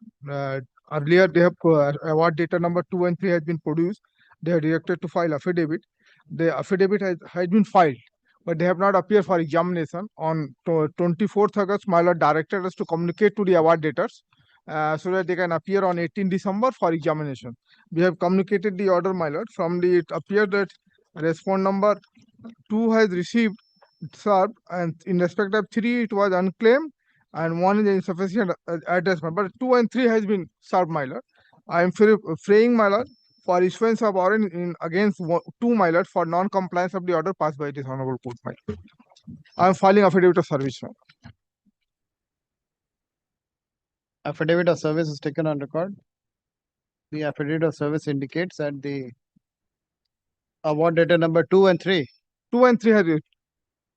Earlier, they have award data number 2 and 3 has been produced. They are directed to file affidavit. The affidavit has been filed, but they have not appeared for examination. On 24th August, my lord directed us to communicate to the award debtors so that they can appear on 18 December for examination. We have communicated the order, my lord. From the it appeared that respond number 2 has received served, and in respect of 3 it was unclaimed, and 1 is insufficient addressment, but 2 and 3 has been served, my lord. I am freeing, my lord, for issuance of warrant in against 2, my lord, for non-compliance of the order passed by this honorable court, my lord. I am filing affidavit of service, my lord. Affidavit of service is taken on record. The affidavit of service indicates that the award data number 2 and 3. 2 and 3 has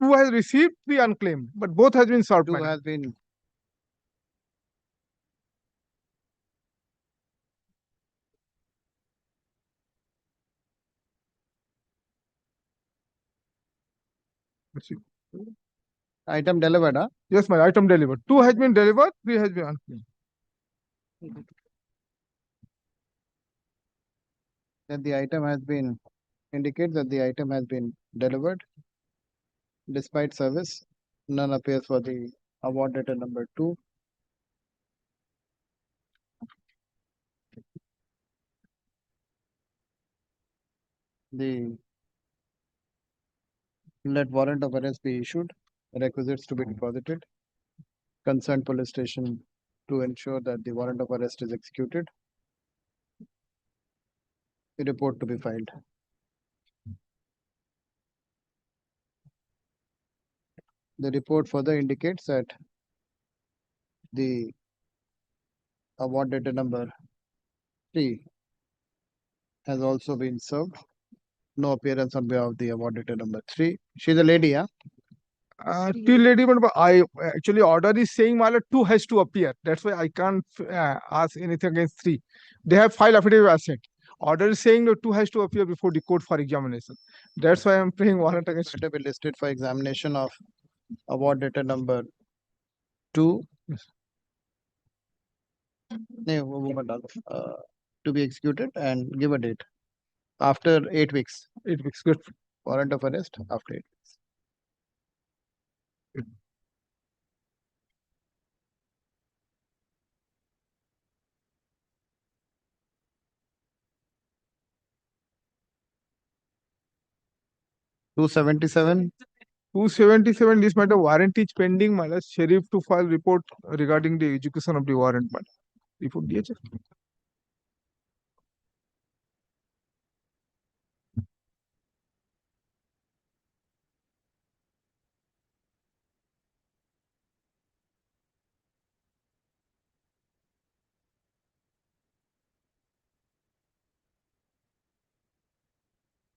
2 has received, 3 unclaimed, but both has been served. 2 my lord. has been item delivered, huh? Yes, my item delivered. 2 has been delivered, 3 has been unclaimed. That the item has been indicates that the item has been delivered despite service. None appears for the award data number 2. The let warrant of arrest be issued, requisites to be deposited, concerned police station to ensure that the warrant of arrest is executed, the report to be filed. The report further indicates that the award data number 3 has also been served. No appearance on behalf of the award data number 3. She's a lady, huh? Till lady, but I actually order is saying, my lord, 2 has to appear. That's why I can't ask anything against 3. They have filed affidavit asset. Order is saying that 2 has to appear before the court for examination. That's why I'm praying warrant against. To be listed for examination of award data number 2. To be executed and give a date after 8 weeks. 8 weeks, good. Warrant of arrest after 8 weeks. 277. 277, this matter warrant is pending, my lord. Sheriff to file report regarding the execution of the warrant, matter. Report দিয়েছে?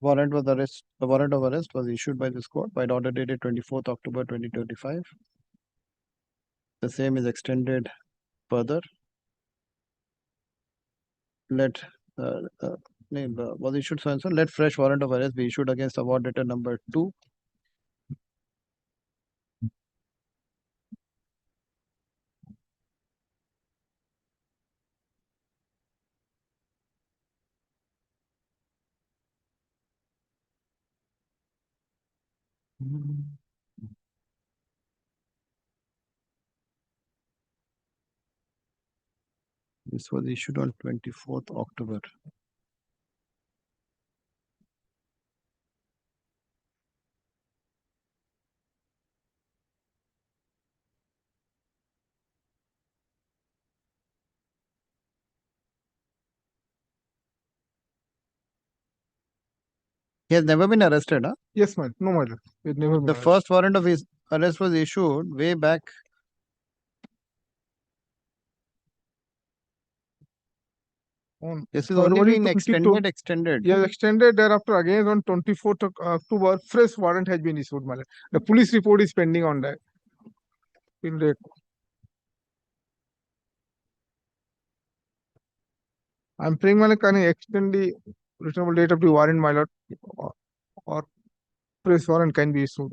The warrant of arrest was issued by this court by order dated 24th October 2025. The same is extended further. Let was issued so and so. Let fresh warrant of arrest be issued against award data number 2. This was issued on 24th October. He has never been arrested, huh? Yes, my no, my lord. It never been The arrested. first warrant of his arrest was issued way back. On This is only February been 22. extended. Yes, extended thereafter again on 24th of October, fresh warrant has been issued, my lord. The police report is pending on that. Till date. I'm praying, my lord, can I extend the returnable date of the warrant, my lord, or fresh warrant can be issued.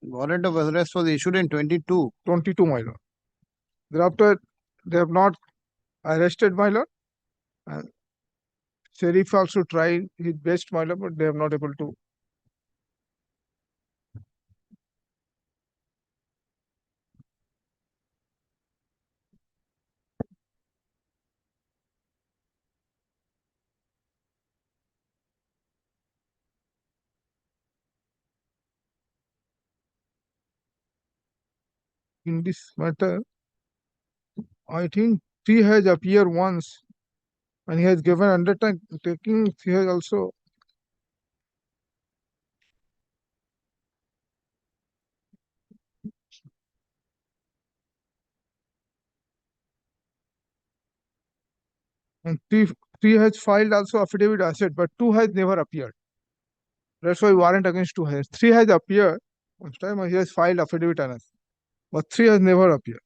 Warrant of arrest was issued in 22. 22, my lord. Thereafter, they have not arrested, my lord. And sheriff also tried his best, my lord, but they have not able to. In this matter, I think he has appeared once and he has given undertaking. He has also and three has filed also affidavit asset, but two has never appeared. That's why warrant against two has. Three has appeared. First time he has filed affidavit asset, but three has never appeared.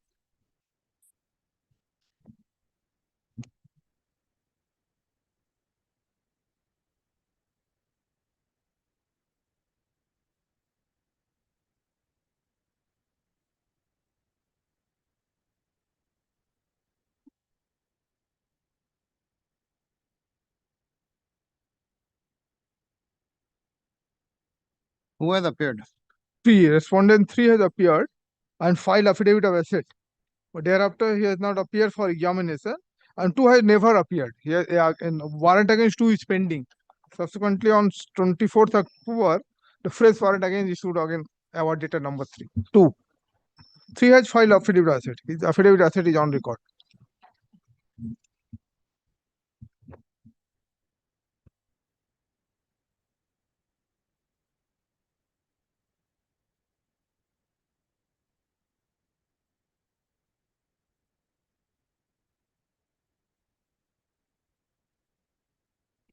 Who has appeared? Respondent three has appeared and filed affidavit of asset. But thereafter, he has not appeared for examination, and two has never appeared. And warrant against two is pending. Subsequently, on 24th October, the fresh warrant again issued again award data number 3. 2. 3 has filed affidavit asset. His affidavit asset is on record.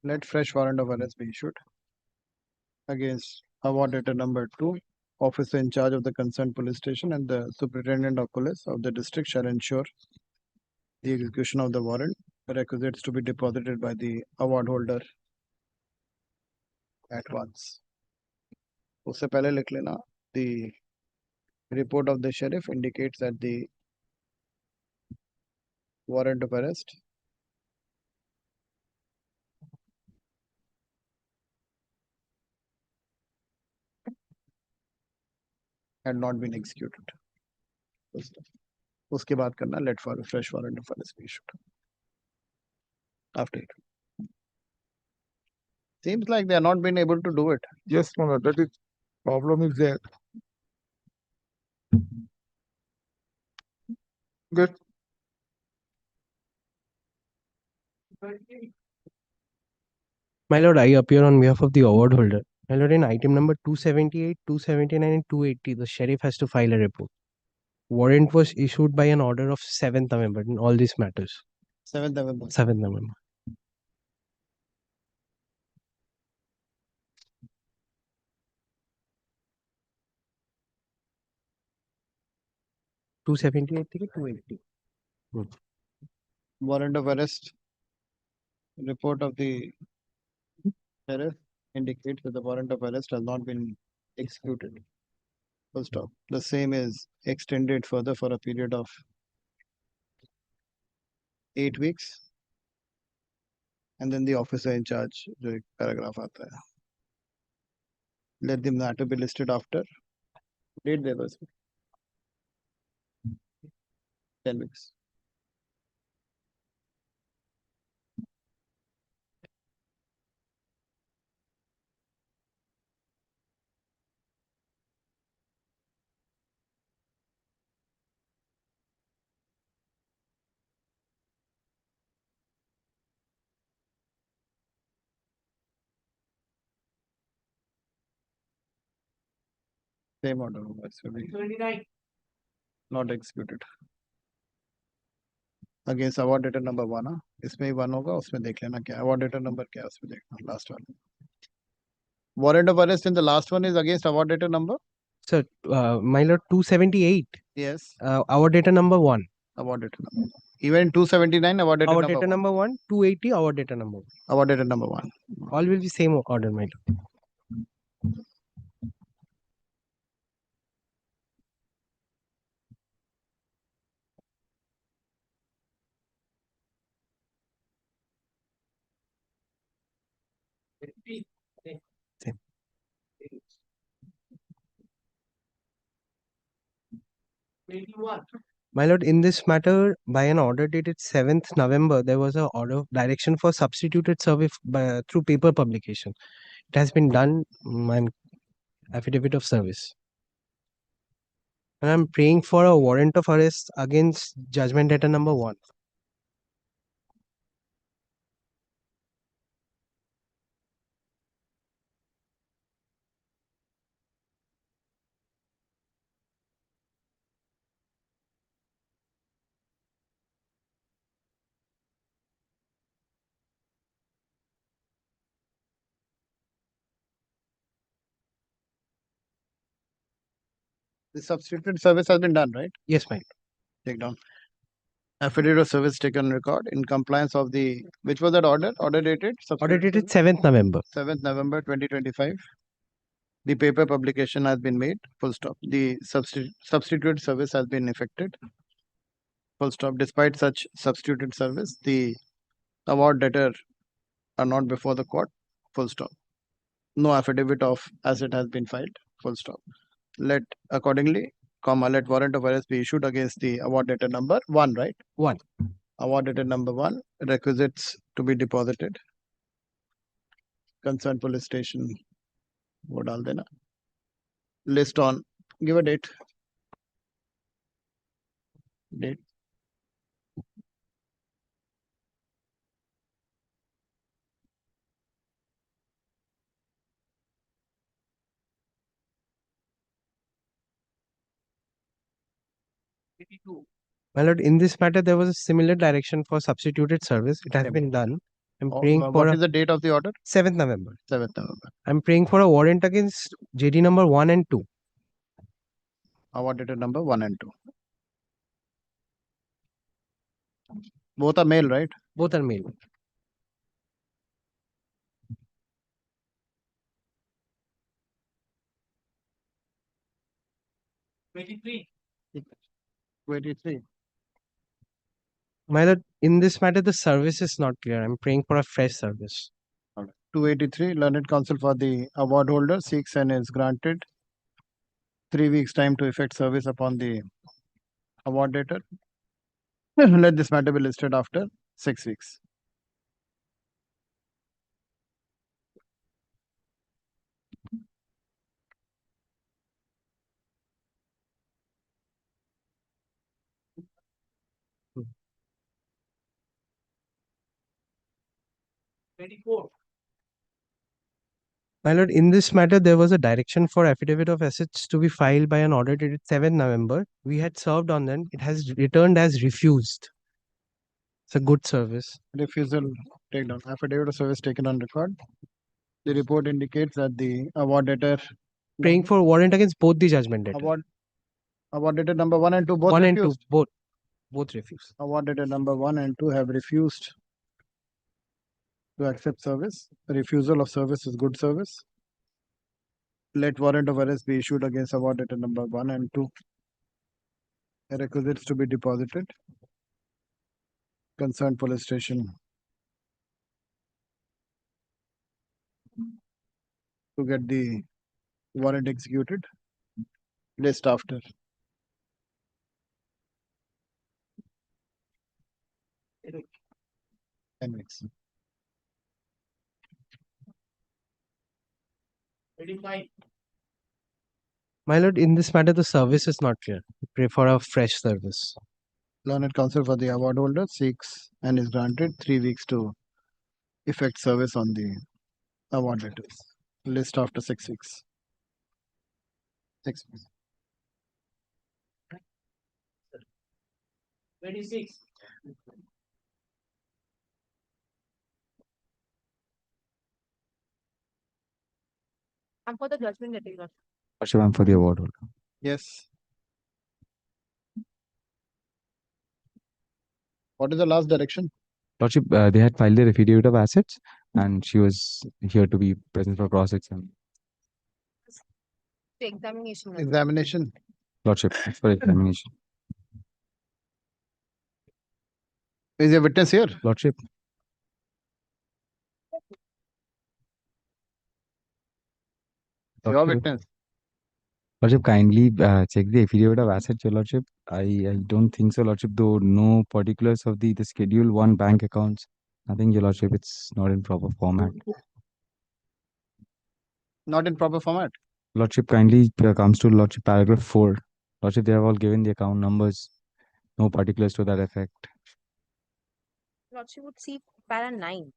Let fresh warrant of arrest be issued against award data number 2. Officer in charge of the concerned police station and the superintendent of police of the district shall ensure the execution of the warrant. Requisites to be deposited by the award holder at once. उससे पहले लिख लेना. The report of the sheriff indicates that the warrant of arrest had not been executed. उसके बाद करना let for a fresh warrant of arrest be issued after it. Seems like they are not been able to do it. Yes, Mona, that is problem is there. Good. My lord, I appear on behalf of the award holder. My lord, in item number 278, 279, and 280, the sheriff has to file a report. Warrant was issued by an order of 7th November in all these matters. 7th November. 7th November. $278 থেকে $280. Warrant of arrest. Report of the sheriff indicates that the warrant of arrest has not been executed. Full stop. The same is extended further for a period of 8 weeks. And then the officer in charge, the paragraph आता है. Let the matter be listed after date there was 10 weeks. Same order. It will be 29. not executed. Against award data number 1, हाँ इसमें ही 1 होगा, उसमें देख लेना क्या award data number क्या है, उसमें देखना last one. Warrant of arrest in the last one is against award data number. Sir, my lord, 278. Yes. Our data number 1. Award data number. Even 279 award data Our number data 1. number 1, 280, our data number 1. Award data number 1. All will be same order, my lord. Same. My lord, in this matter, by an order dated 7th November, there was a order of direction for substituted service through paper publication. It has been done, my affidavit of service. And I'm praying for a warrant of arrest against judgment data number 1. The substituted service has been done, right? Yes, ma'am. Take down. Affidavit of service taken on record in compliance of the, which was that order? Order dated? Order dated 7th November. 7th November 2025. The paper publication has been made, full stop. The substituted service has been effected, full stop. Despite such substituted service, the award debtor are not before the court, full stop. No affidavit of asset has been filed, full stop. Let accordingly, let warrant of arrest be issued against the award debtor number 1, right? 1. Award debtor number 1, requisites to be deposited. Concerned police station, वो डाल देना. List on, give a date. Date. My lord, in this matter, there was a similar direction for substituted service. It has been done. I'm praying for What is the date of the order? 7th November. 7th November. I'm praying for a warrant against JD number 1 and 2. Award debtor number 1 and 2. Both are male, right? Both are male. Twenty-three. My lord, in this matter, the service is not clear. I'm praying for a fresh service. 283, learned counsel for the award holder seeks and is granted 3 weeks time to effect service upon the award debtor. Let this matter be listed after 6 weeks. My lord, in this matter, there was a direction for affidavit of assets to be filed by an order dated 7th November. We had served on them. It has returned as refused. It's a good service. Refusal, take down. Affidavit of service taken on record. The report indicates that the award debtor. Praying for warrant against both the judgment debtor. Award debtor number 1 and 2 both 1 refused. and 2, both refused. Award debtor number 1 and 2 have refused to accept service. Refusal of service is good service. Let warrant of arrest be issued against award debtor number 1 and 2. Requisites to be deposited. Concerned police station to get the warrant executed. List after. 10 weeks. 35. My lord, in this matter, the service is not clear. We pray for a fresh service. Learned counsel for the award holder seeks and is granted 3 weeks to effect service on the award letters. List after 6 weeks. 6. 26. And for the judgment letter, Your Lordship. Lordship, I'm for the award holder. Yes. What is the last direction? Lordship, they had filed their affidavit of assets, and she was here to be present for cross exam. The examination. Your Lordship. Examination. Lordship, it's for examination. Is a witness here? Lordship. Your Lordship. witness. Lordship, kindly check the affidavit of assets, Your Lordship. I don't think so, Lordship, though no particulars of the Schedule 1 bank accounts. Nothing, Your Lordship, it's not in proper format. Not in proper format. Lordship, kindly comes to Lordship paragraph 4. Lordship, they have all given the account numbers. No particulars to that effect. Lordship would see para 9.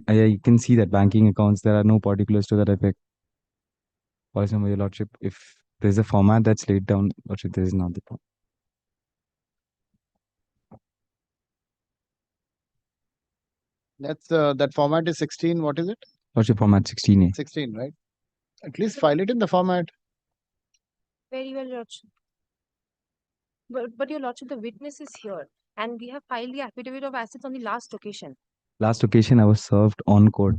I can see that banking accounts, there are no particulars to that effect. Policy number, Your Lordship, if there's a format that's laid down, Lordship, there is not the format. That's that format is 16. What is it? Lordship, format 16A. 16, right? At least file it in the format. Very well, Your Lordship. But Your Lordship, the witness is here, and we have filed the affidavit of assets on the last occasion. Last occasion, I was served on court.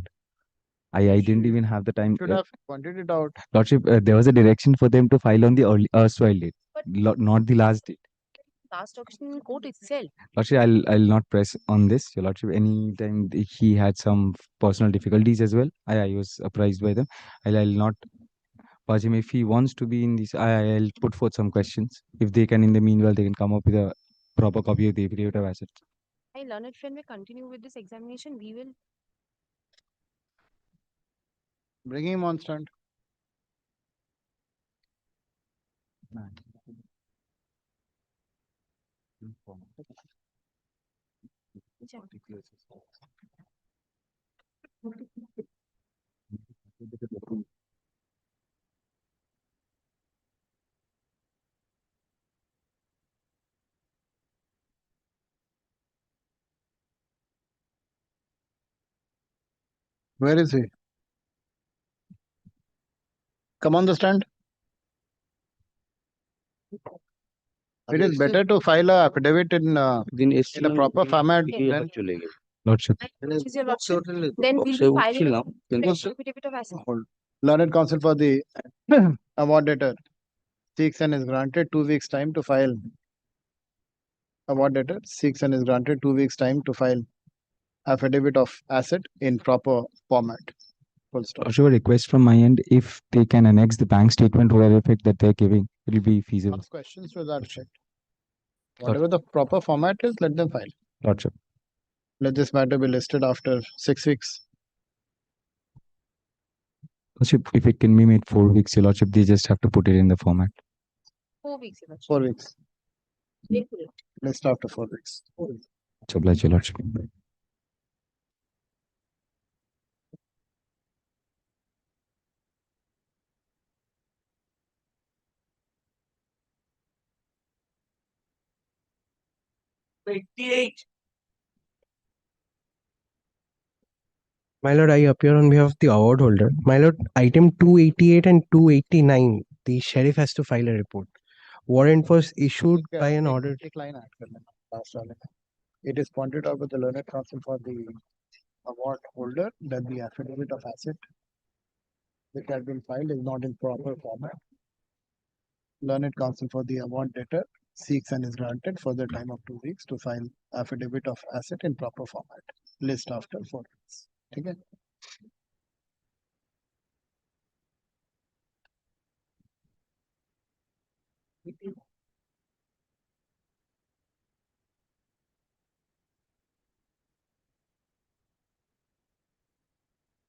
I didn't even have the time. Should have pointed it out. Lordship, there was a direction for them to file on the early erstwhile date, not the last date. Last occasion in court itself. Lordship, I'll not press on this. Your Lordship, anytime he had some personal difficulties as well, I was apprised by them. I'll not purge him. If he wants to be in this, I'll put forth some questions. If they can, in the meanwhile, they can come up with a proper copy of the affidavit of assets. My learned friend may continue with this examination. We will. Bring him on stand. Where is he? Come on the stand. It is better to file a affidavit in a proper format. Than... Lordship. Is Your Lordship. Then we will file the affidavit of assets. Learned counsel for the award debtor seeks and is granted 2 weeks time to file. Award debtor seeks and is granted 2 weeks time to file affidavit of asset in proper format. Full stop. Lordship, a request from my end, if they can annex the bank statement to that effect that they're giving, it will be feasible. Ask questions to that effect. Whatever the proper format is, let them file. Lordship. Let this matter be listed after 6 weeks. Lordship, if it can be made 4 weeks, Your Lordship, they just have to put it in the format. 4 weeks, Your Lordship. 4 weeks. Painful. List after 4 weeks. So oblige, Your Lordship. My lord, I appear on behalf of the award holder. My lord, item 288 and 289, the sheriff has to file a report. Warrant was issued by an order. It is pointed out by the learned counsel for the award holder that the affidavit of asset which has been filed is not in proper format. Learned counsel for the award debtor seeks and is granted further time of 2 weeks to file affidavit of asset in proper format. List after 4 weeks. Okay.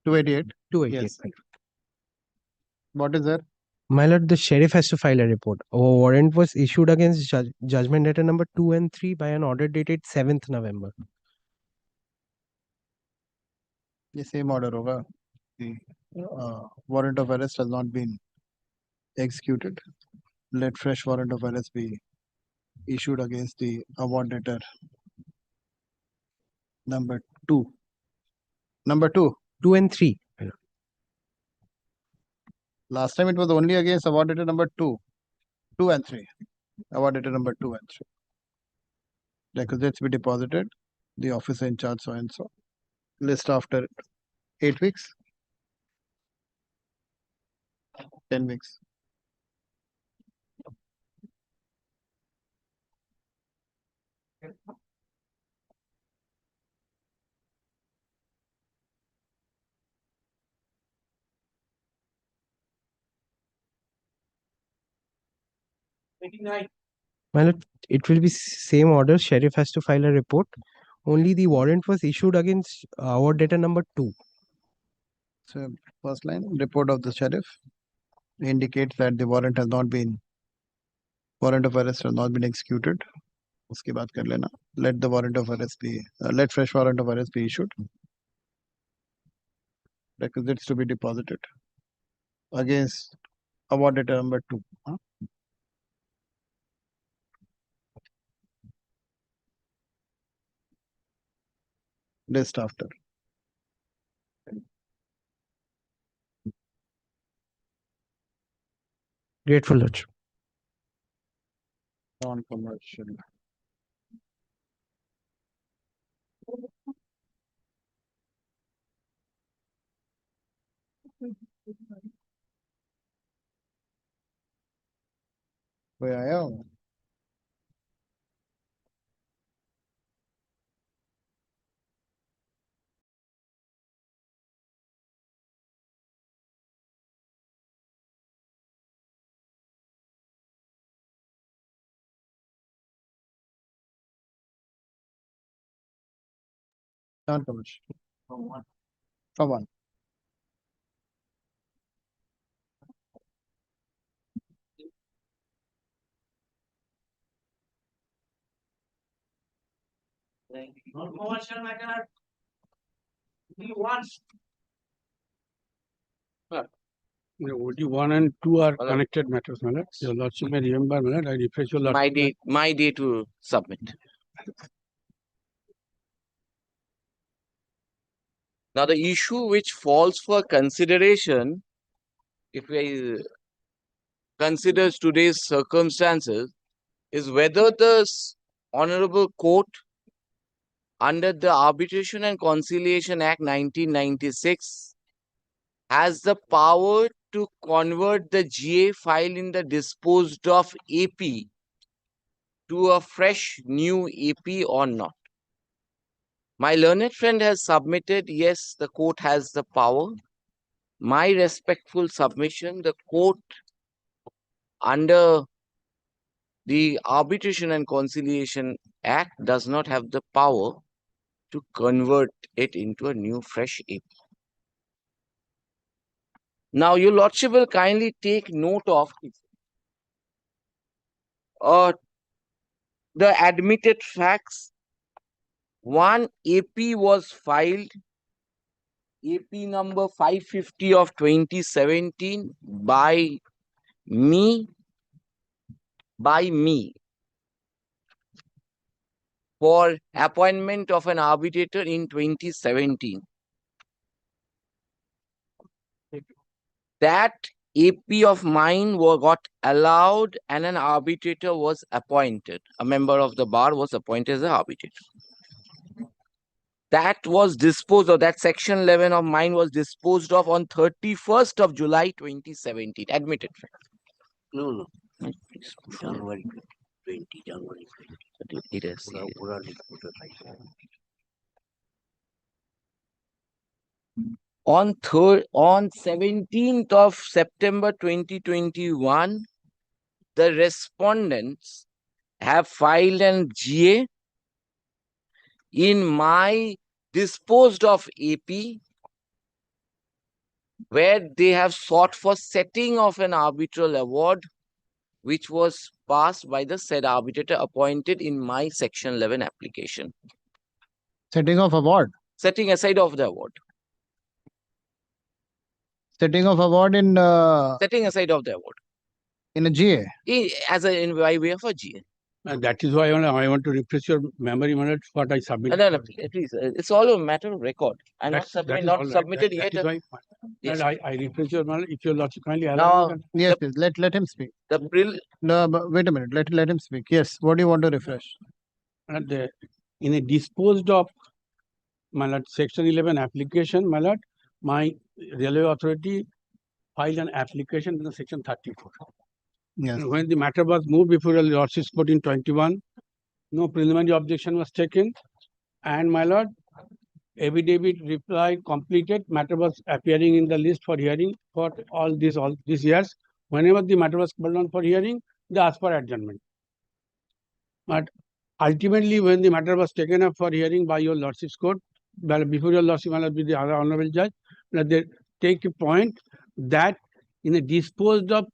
$288. 288. Yes. What is there? My lord, the sheriff has to file a report. A warrant was issued against judgment letter number 2 and 3 by an order dated 7th November. The same order over. The warrant of arrest has not been executed. Let fresh warrant of arrest be issued against the award debtor number 2. Number 2. 2 and 3. Last time it was only against award debtor number 2. 2 and 3. Award debtor number 2 and 3. Requisites be deposited. The officer in charge so and so. List after 8 weeks. 10 weeks. Well, it will be same order. Sheriff has to file a report. Only the warrant was issued against our data number 2. So first line, report of the sheriff indicates that the warrant of arrest has not been executed. उसके बाद कर लेना. Let the warrant of arrest be, let fresh warrant of arrest be issued. Requisites to be deposited against award debtor number 2. List after. Grateful, Lodge. Non-commercial. कोई आया हो? Non-commercial. For one. Non-commercial matter. Only once. OD 1 and 2 are connected matters, my lord. Your lordship may remember, my lord, I refresh your lordship. My day to submit. Now the issue which falls for consideration, if we consider today's circumstances, is whether the Honorable Court under the Arbitration and Conciliation Act 1996 has the power to convert the GA file in the disposed of AP to a fresh new AP or not. My learned friend has submitted, yes, the court has the power. My respectful submission, the court under the Arbitration and Conciliation Act does not have the power to convert it into a new fresh AP. Now, your lordship will kindly take note of the admitted facts. One AP was filed, AP number 550 of 2017 by me for appointment of an arbitrator in 2017. That AP of mine got allowed and an arbitrator was appointed. A member of the bar was appointed as an arbitrator. That was disposed of, that section 11 of mine was disposed of on 31st of July 2017. Admitted fact. No. January 2020, January 20. It is. On 17th of September 2021, the respondents have filed an GA in my disposed of AP, where they have sought for setting of an arbitral award, which was passed by the said arbitrator appointed in my section 11 application. Setting of award. Setting aside of the award. Setting of award in. Setting aside of the award. In a GA? By way of a GA. And that is why I want to refresh your memory, my lord, what I submitted. No, please. It's all a matter of record. I'm not, That is not all right. submitted That yet. is why, Yes. and I refresh your memory. If your lordship kindly allow Now, me. Yes, yes. Let him speak. No, but wait a minute. Let him speak. Yes. What do you want to refresh? And in a disposed of, my lord, Section 11 application, my lord, my railway authority filed an application in the Section 34. Yes. And when the matter was moved before the lordship's court in 21, no preliminary objection was taken, and my lord, affidavit reply completed. Matter was appearing in the list for hearing for all these years. Whenever the matter was called on for hearing, they asked for adjournment. But ultimately, when the matter was taken up for hearing by your lordship's court, before your lordship, my lord, with the other honorable judge, they take a point that in a disposed of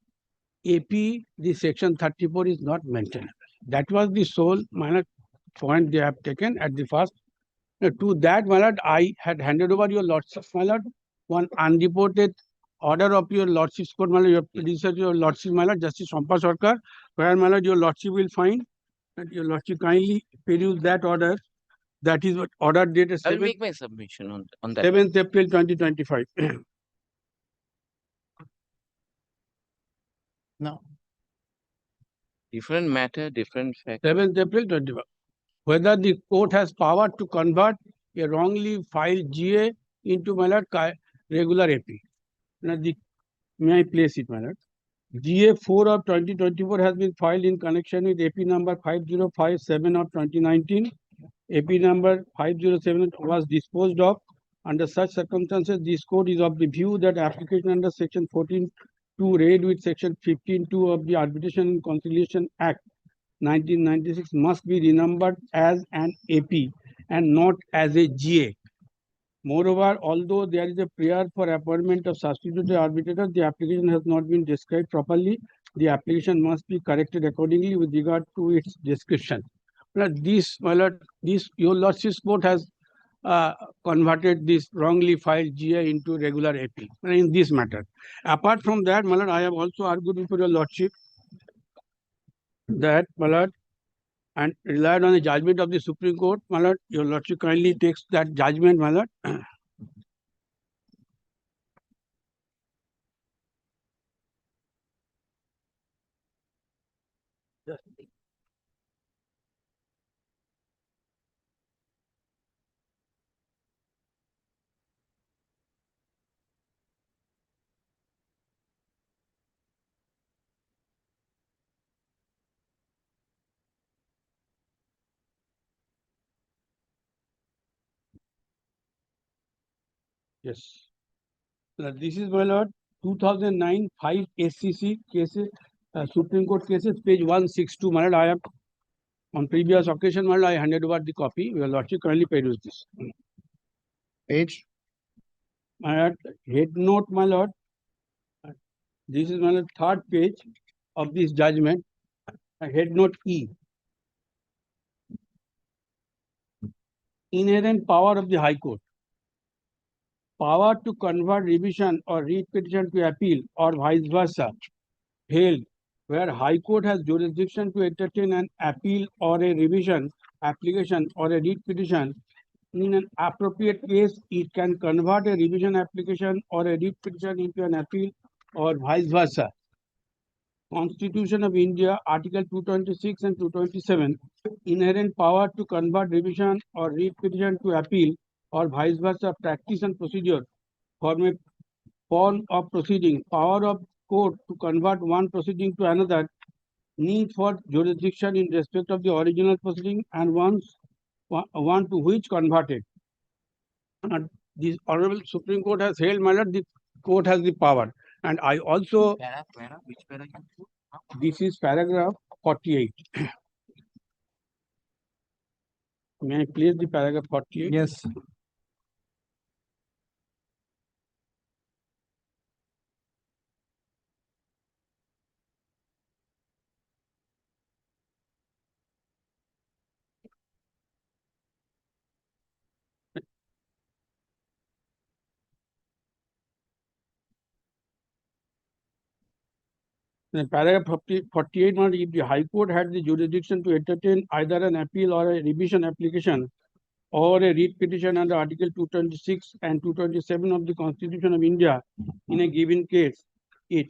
AP, the Section 34 is not maintainable. That was the sole minor point they have taken at the first. To that, my lord, I had handed over your lordship, my lord, one unreported order of your lordship's court, my lord, your predecessor, your lordship, my lord, Justice Champa Sarkar, where, my lord, your lordship will find that your lordship kindly peruse that order. That is what order dated I will make my submission on that. 7th April 2025. No. Different matter, different fact. 7th April 25. Whether the court has power to convert a wrongly filed GA into, my lord, regular AP. Now, may I place it, my lord? GA 4 of 2024 has been filed in connection with AP number 5057 of 2019. AP number 507 was disposed of. Under such circumstances, this court is of the view that application under Section 14.2 read with Section 15.2 of the Arbitration and Conciliation Act 1996 must be renumbered as an AP and not as a GA. Moreover, although there is a prayer for appointment of substitute arbitrator, the application has not been described properly. The application must be corrected accordingly with regard to its description. This, my lord, your lordship's court has converted this wrongly filed GA into regular AP in this matter. Apart from that, my lord, I have also argued before your lordship that, my lord, and relied on the judgment of the Supreme Court, my lord, your lordship kindly takes that judgment, my lord. Yes. This is, my lord, 2009 5 SCC cases, Supreme Court cases, page 162. My lord, I have, on previous occasion, my lord, I handed over the copy. Your lordship kindly peruse this. Page? My lord, head note, my lord. This is, my lord, third page of this judgment. Head note E. Inherent power of the High Court. Power to convert revision or writ petition to appeal or vice versa held where High Court has jurisdiction to entertain an appeal or a revision application or a writ petition. In an appropriate case, it can convert a revision application or a writ petition into an appeal or vice versa. Constitution of India, Article 226 and 227, inherent power to convert revision or writ petition to appeal or vice versa practice and procedure form a form of proceeding. Power of court to convert one proceeding to another, need for jurisdiction in respect of the original proceeding and one to which converted. This Honorable Supreme Court has held, my lord, the court has the power. And I also, Which paragraph? this is paragraph 48. May I place the paragraph 48? Yes. In paragraph 48, my lord, if the High Court had the jurisdiction to entertain either an appeal or a revision application or a writ petition under Article 226 and 227 of the Constitution of India in a given case, it,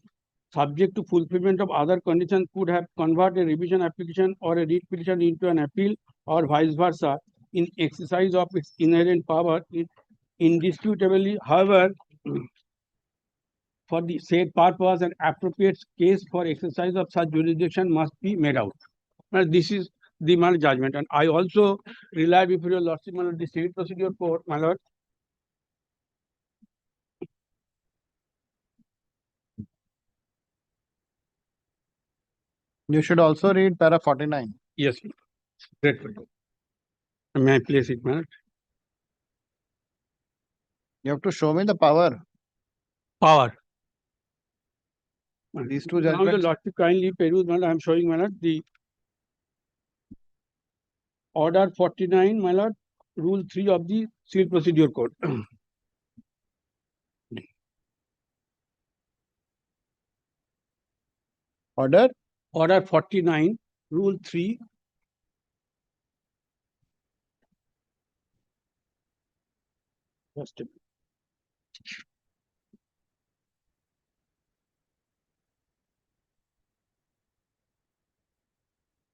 subject to fulfillment of other conditions, could have converted a revision application or a writ petition into an appeal or vice versa in exercise of its inherent power indisputably. However, for the said purpose, an appropriate case for exercise of such jurisdiction must be made out. Now, this is the my judgment, and I also rely before your lordship, my lord, the civil procedure court, my lord. You should also read para 49. Yes, great. May I place it, my lord? You have to show me the power. Power. These two Now, your judgments. lordship kindly peruse, my lord. I am showing, my lord, the order 49, my lord, rule 3 of the civil procedure code. Order? Order 49, rule 3. Just a minute.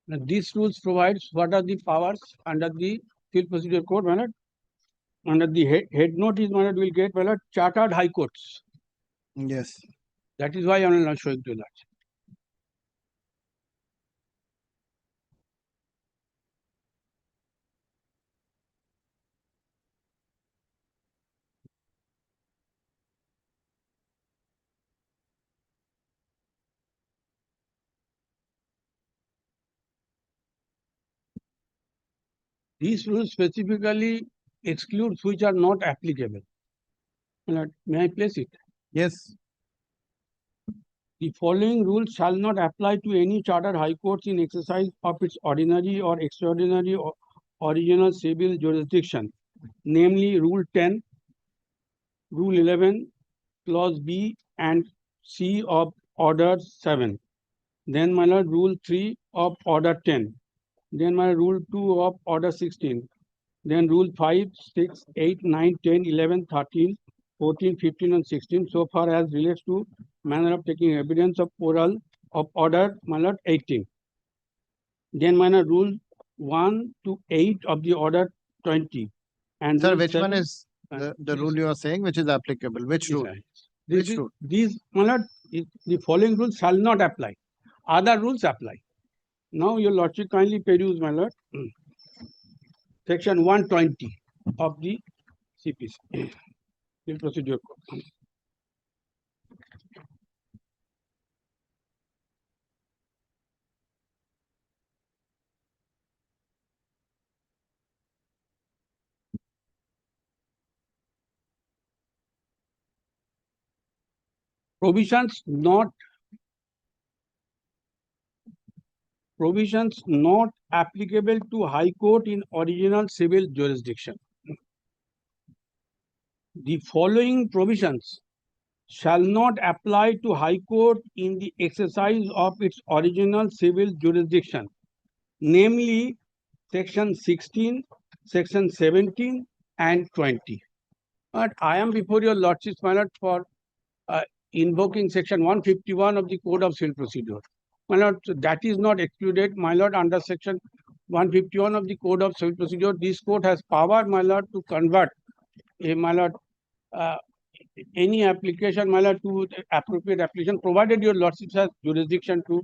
Now, these rules provides what are the powers under the civil procedure code, my lord. Under the head notice, my lord, will get, my lord, chartered high courts. Yes. That is why I am not showing to you that. These rules specifically exclude which are not applicable. My lord, may I place it? Yes. The following rules shall not apply to any chartered high courts in exercise of its ordinary or extraordinary or original civil jurisdiction, namely Rule 10, Rule 11, Clause B and C of Order 7. Then, my lord, Rule 3 of Order 10. Then, my Rule 2 of Order 16. Then, Rule 5, 6, 8, 9, 10, 11, 13, 14, 15, and 16, so far as relates to manner of taking evidence of oral of Order, my lord, 18. Then, my lord, Rule 1 to 8 of the Order 20. And Sir, Rule which 7, one is the rule you are saying which is applicable? Which rule? Which rule? These, my lord, the following rules shall not apply. Other rules apply. Now, your lordship kindly peruse, my lord, section 120 of the CPC, Civil Procedure Code. Provisions not applicable to High Court in original civil jurisdiction. The following provisions shall not apply to High Court in the exercise of its original civil jurisdiction, namely Section 16, Section 17, and 20. But I am before your lordship, my lord, for invoking Section 151 of the Code of Civil Procedure. My lord, that is not excluded, my lord, under Section 151 of the Code of Civil Procedure. This court has power, my lord, to convert a, my lord, any application, my lord, to the appropriate application, provided your lordship has jurisdiction to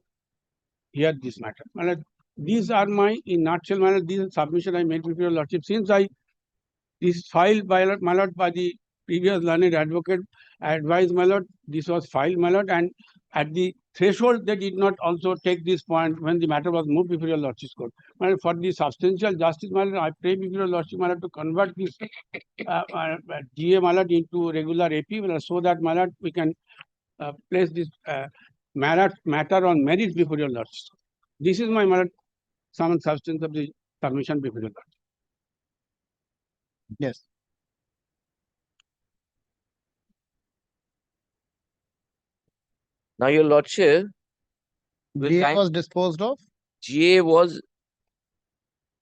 hear this matter. My lord, these are my, in nutshell, my lord, these submission I made with your lordship. Since this filed by my lord by the previous learned advocate advised, my lord, this was filed, my lord, and at the threshold they did not also take this point when the matter was moved before your lordship's court. My lord, for the substantial justice, my lord, I pray before your lordship, my lord, to convert this GA, my lord, into regular AP, my lord, so that, my lord, we can place this matter on merits before your lordship. This is my lord, sum and substance of the submission before your lordship. Yes. Now, your lordship, GA was disposed of GA was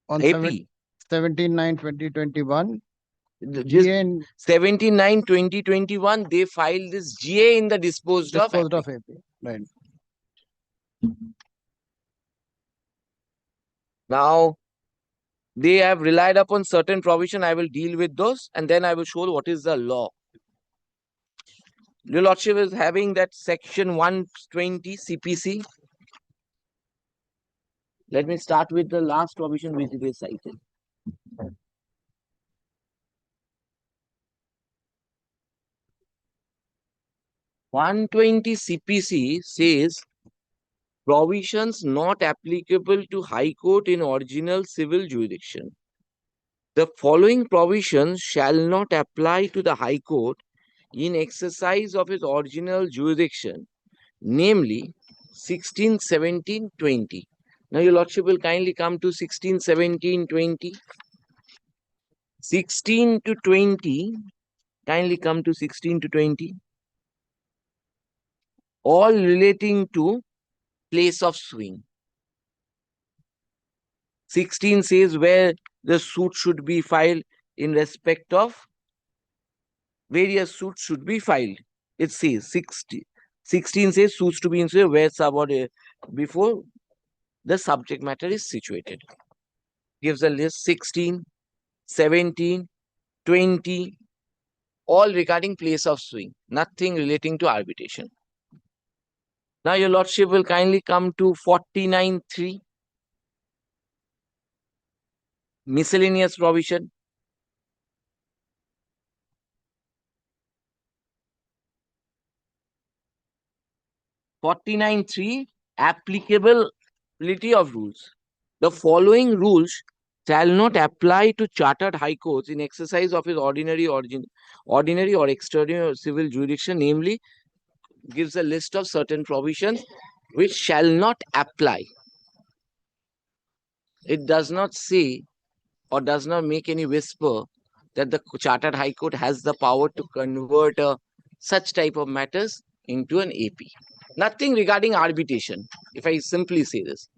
on AP. 17/9/2021. This GA in 17/9/2021, they filed this GA in the disposed of disposed AP. of AP. Right. Now, they have relied upon certain provision. I will deal with those and then I will show what is the law. Your Lordship is having that section 120 CPC. Let me start with the last provision which they cited. CPC says provisions not applicable to High Court in original civil jurisdiction. The following provisions shall not apply to the High Court in exercise of its original jurisdiction, namely 16, 17, 20. Now, your Lordship will kindly come to 16, 17, 20. 16 to 20, kindly come to 16 to 20. All relating to place of swing. 16 says where the suit should be filed in respect of various suits should be filed. It says 16 says suits to be inserted where before the subject matter is situated. Gives a list 16, 17, 20, all regarding place of swing, nothing relating to arbitration. Now, your Lordship will kindly come to 49.3. Miscellaneous provision. Applicability of rules. The following rules shall not apply to chartered high courts in exercise of its ordinary or extraordinary civil jurisdiction, namely, gives a list of certain provisions which shall not apply. It does not say or does not make any whisper that the Chartered High Court has the power to convert such type of matters into an AP. Nothing regarding arbitration, if I simply say this.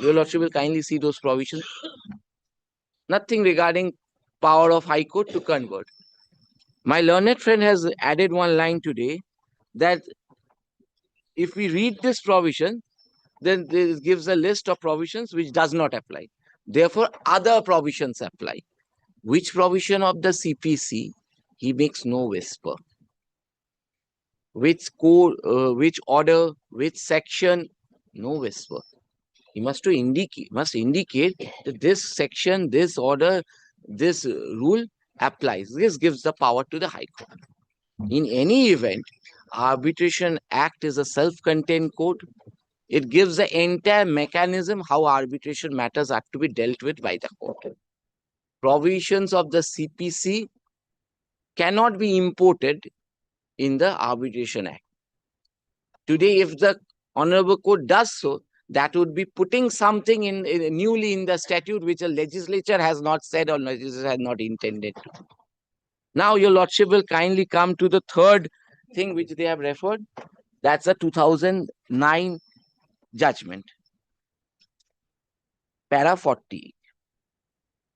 Your Lordship will kindly see those provisions. Nothing regarding power of High Court to convert. My learned friend has added one line today that if we read this provision, then this gives a list of provisions which does not apply. Therefore, other provisions apply. Which provision of the CPC? He makes no whisper. Which code, which order, which section? No whisper. He must indicate that this section, this order, this rule applies. This gives the power to the High Court. In any event, Arbitration Act is a self-contained code. It gives the entire mechanism how arbitration matters are to be dealt with by the court. Provisions of the CPC cannot be imported in the Arbitration Act. Today, if the Honorable Court does so, that would be putting something in newly in the statute which the legislature has not said or legislature has not intended to. Now, your Lordship will kindly come to the third thing which they have referred. That's the 2009 judgment. Para 48.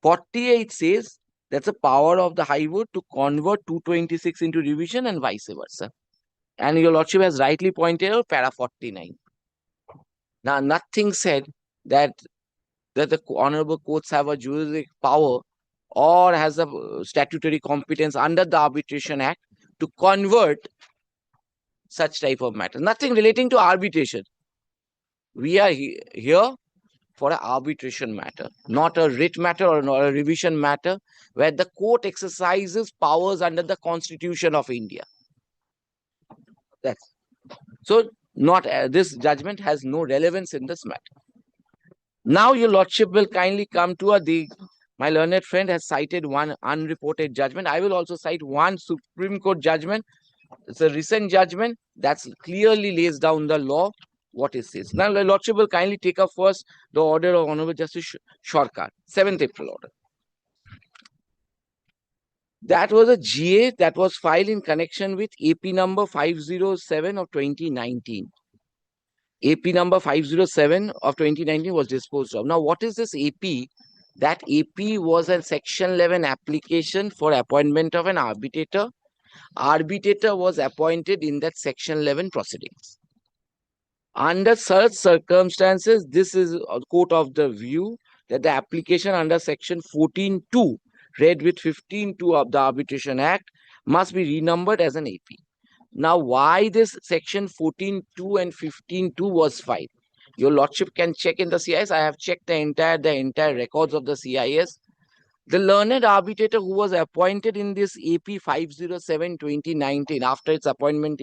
48 says that's a power of the High Court to convert 226 into revision and vice versa. And your Lordship has rightly pointed out para 49. Now, nothing said that the Honorable Courts have a jurisdiction power or has a statutory competence under the Arbitration Act to convert such type of matter. Nothing relating to arbitration. We are here for an arbitration matter, not a writ matter or not a revision matter, where the court exercises powers under the Constitution of India. That's so. Not this judgment has no relevance in this matter. Now, your Lordship will kindly come to my learned friend has cited one unreported judgment. I will also cite one Supreme Court judgment. It's a recent judgment that clearly lays down the law, what it says. Now, the Lordship will kindly take up first the order of Honorable Justice Shorkar, 7th April order. That was a GA that was filed in connection with AP number 507 of 2019. AP number 507 of 2019 was disposed of. Now, what is this AP? That AP was a Section 11 application for appointment of an arbitrator. Arbitrator was appointed in that Section 11 proceedings. Under such circumstances, this is a court of the view that the application under Section 14.2, read with 15.2 of the Arbitration Act, must be renumbered as an AP. Now, why this Section 14.2 and 15.2 was filed? Your Lordship can check in the CIS. I have checked the entire records of the CIS. The learned arbitrator who was appointed in this AP 507/2019 after its appointment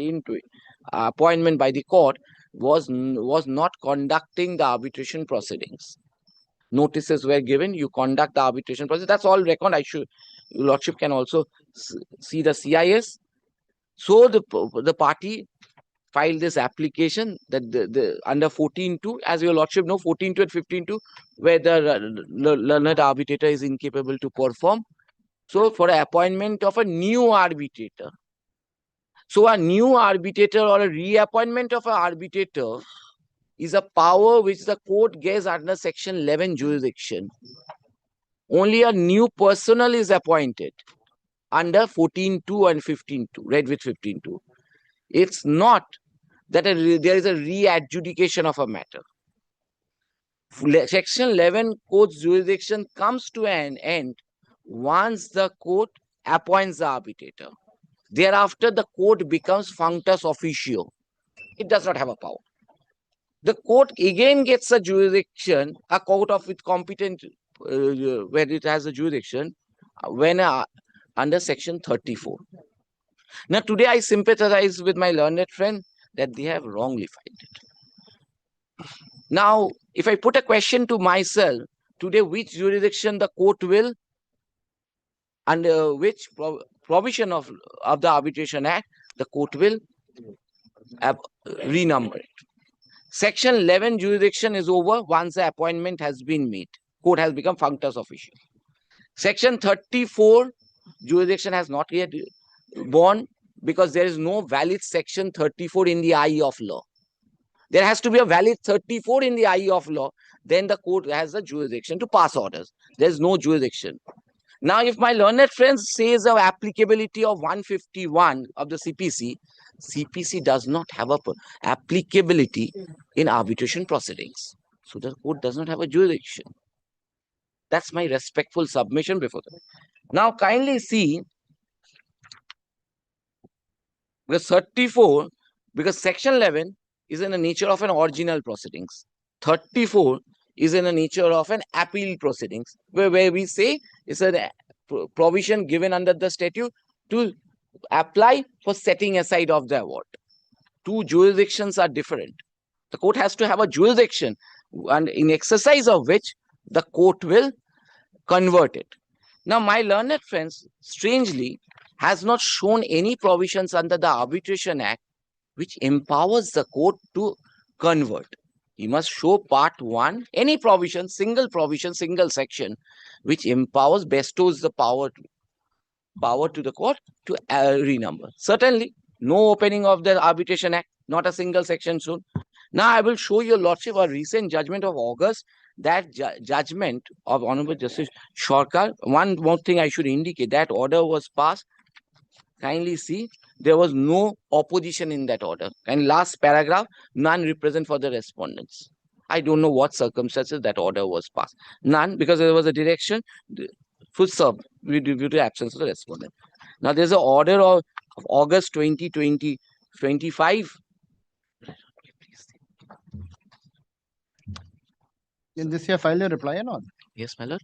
by the court was not conducting the arbitration proceedings. Notices were given. You conduct the arbitration process. That's all record. Your Lordship can also see the CIS. So the party filed this application that the under 14.2, as your Lordship know, 14.2 and 15.2, where the learned arbitrator is incapable to perform. So for the appointment of a new arbitrator. So a new arbitrator or a reappointment of an arbitrator is a power which the court gets under Section 11 jurisdiction. Only a new personnel is appointed under 14.2 and 15.2, read with 15.2. It's not that there is a re-adjudication of a matter. Section 11 court's jurisdiction comes to an end once the court appoints the arbitrator. Thereafter, the court becomes functus officio. It does not have a power. The court again gets a jurisdiction, a court of with competent, where it has a jurisdiction, when under Section 34. Now, today I sympathize with my learned friend that they have wrongly filed it. Now, if I put a question to myself, today which jurisdiction the court will, under which provision of the Arbitration Act, the court will renumber it. Section 11 jurisdiction is over once the appointment has been made. Court has become functus officio. Section 34 jurisdiction has not yet born because there is no valid Section 34 in the eye of law. There has to be a valid 34 in the eye of law. Then the court has the jurisdiction to pass orders. There is no jurisdiction. Now, if my learned friend says of applicability of 151 of the CPC, CPC does not have a applicability in arbitration proceedings. So the court does not have a jurisdiction. That's my respectful submission before them. Now, kindly see, because 34, because Section 11 is in the nature of an original proceedings. 34 is in the nature of an appeal proceedings, where we say it's a provision given under the statute to apply for setting aside of the award. Two jurisdictions are different. The court has to have a jurisdiction, and in exercise of which the court will convert it. Now, my learned friends, strangely, has not shown any provisions under the Arbitration Act which empowers the court to convert. You must show part 1, any provision, single section, which empowers, bestows the power to the court to renumber. Certainly, no opening of the Arbitration Act, not a single section soon. Now, I will show your Lordship a recent judgment of August, that judgment of Honorable Justice Sarkar. One more thing I should indicate, that order was passed. Kindly see, there was no opposition in that order. And last paragraph, none represent for the respondents. I don't know what circumstances that order was passed. None, because there was a direction, full serve due to absence of the respondent. Now, there's an order of August 2025. In this, you have filed a reply or not? Yes, my lord.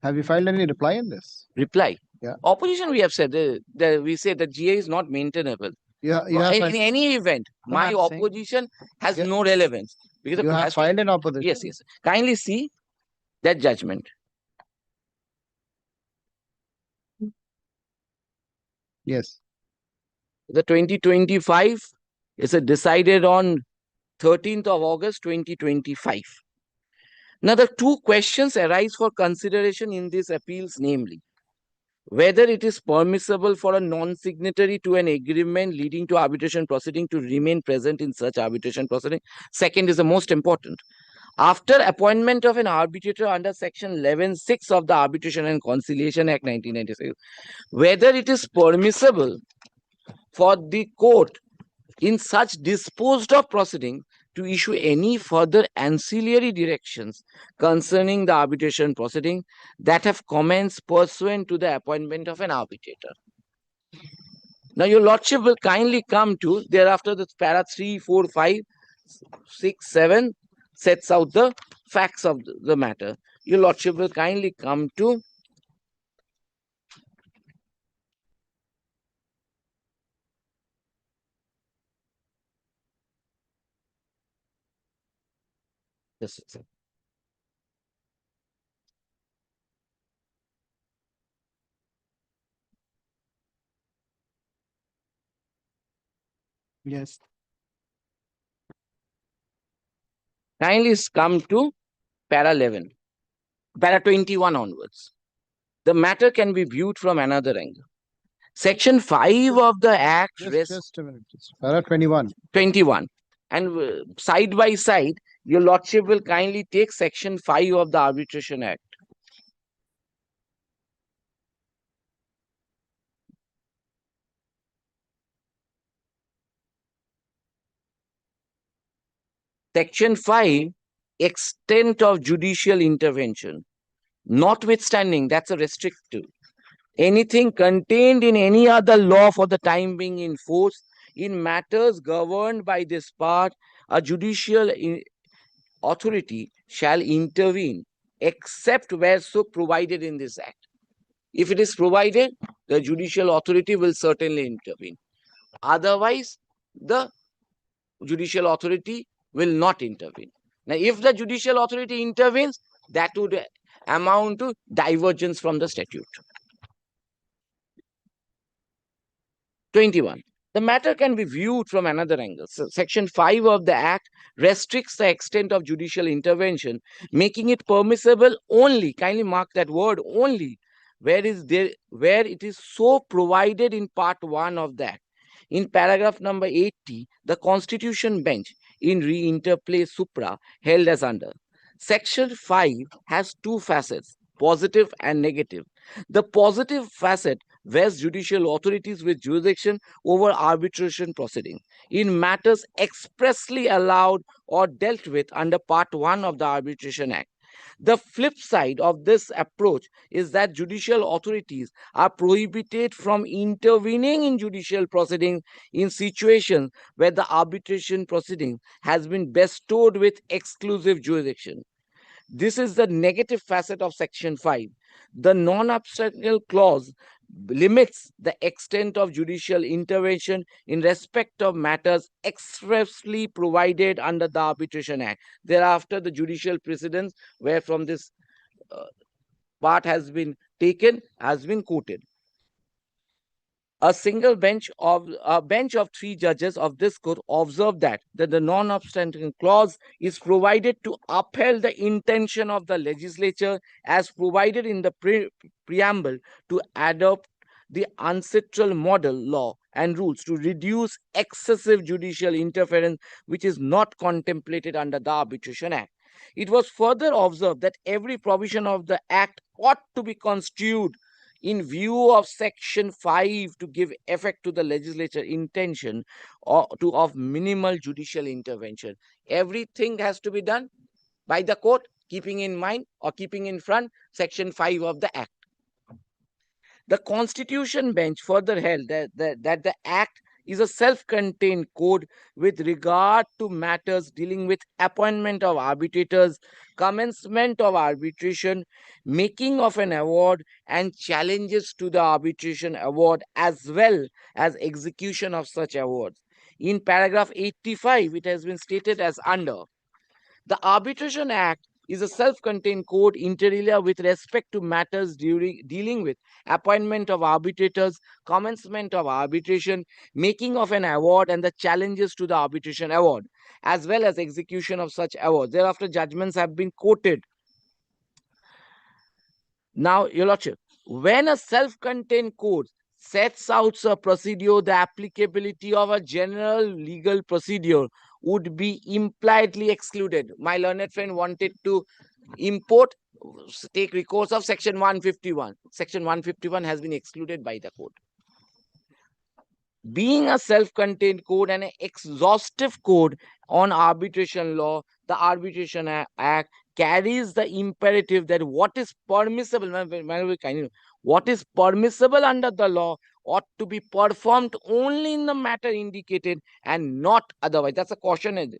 Have you filed any reply in this? Reply. Yeah. Opposition, we have said, we say that GA is not maintainable. You in any event, No, my I'm opposition has no relevance. Because You have filed an opposition? Yes, yes. Kindly see that judgment. Yes. The 2025 is decided on 13th of August 2025. Now, the two questions arise for consideration in these appeals, namely, whether it is permissible for a non-signatory to an agreement leading to arbitration proceeding to remain present in such arbitration proceeding. Second is the most important. After appointment of an arbitrator under Section 11(6) of the Arbitration and Conciliation Act 1996, whether it is permissible for the court in such disposed of proceeding to issue any further ancillary directions concerning the arbitration proceeding that have commenced pursuant to the appointment of an arbitrator. Now, your lordship will kindly come to thereafter the para 3, 4, 5, 6, 7 sets out the facts of the matter. Your lordship will kindly come to just a second. Yes. Kindly come to para 11, para 21 onwards. The matter can be viewed from another angle. Section 5 of the Act Just a minute. Para 21. 21. And side by side, your lordship will kindly take Section 5 of the Arbitration Act. Section 5, extent of judicial intervention. Notwithstanding, that's a restrictive. Anything contained in any other law for the time being in force in matters governed by this part, a judicial authority shall intervene except where so provided in this Act. If it is provided, the judicial authority will certainly intervene. Otherwise, the judicial authority will not intervene. Now, if the judicial authority intervenes, that would amount to divergence from the statute. 21. The matter can be viewed from another angle. So, Section 5 of the Act restricts the extent of judicial intervention, making it permissible only, kindly mark that word only, where it is so provided in Part 1 of the Act. In paragraph number 80, the Constitution Bench in re-interplay supra held as under. Section 5 has two facets, positive and negative. The positive facet vests judicial authorities with jurisdiction over arbitration proceedings in matters expressly allowed or dealt with under Part 1 of the Arbitration Act. The flip side of this approach is that judicial authorities are prohibited from intervening in judicial proceedings in situations where the arbitration proceeding has been bestowed with exclusive jurisdiction. This is the negative facet of Section 5. The non-obstacle clause limits the extent of judicial intervention in respect of matters expressly provided under the Arbitration Act. Thereafter, the judicial precedents where from this part has been taken has been quoted. A bench of 3 judges of this court observed that the non-obstacle clause is provided to uphold the intention of the legislature as provided in the preamble to adopt the ancestral model law and rules to reduce excessive judicial interference, which is not contemplated under the Arbitration Act. It was further observed that every provision of the Act ought to be construed in view of Section 5 to give effect to the legislature intention of minimal judicial intervention. Everything has to be done by the court, keeping in mind or keeping in front Section 5 of the Act. The Constitution Bench further held that the Act is a self-contained code with regard to matters dealing with appointment of arbitrators, commencement of arbitration, making of an award, and challenges to the arbitration award, as well as execution of such awards. In paragraph 85, it has been stated as under. The Arbitration Act is a self-contained code inter alia with respect to matters dealing with appointment of arbitrators, commencement of arbitration, making of an award, and the challenges to the arbitration award, as well as execution of such awards. Thereafter, judgments have been quoted. Now, Your Lordship, when a self-contained code sets out a procedure, the applicability of a general legal procedure would be impliedly excluded. My learned friend wanted to import, take recourse of section 151. Section 151 has been excluded by the code. Being a self-contained code and an exhaustive code on arbitration law, the Arbitration Act carries the imperative that what is permissible, what is permissible under the law ought to be performed only in the matter indicated and not otherwise. That's a caution.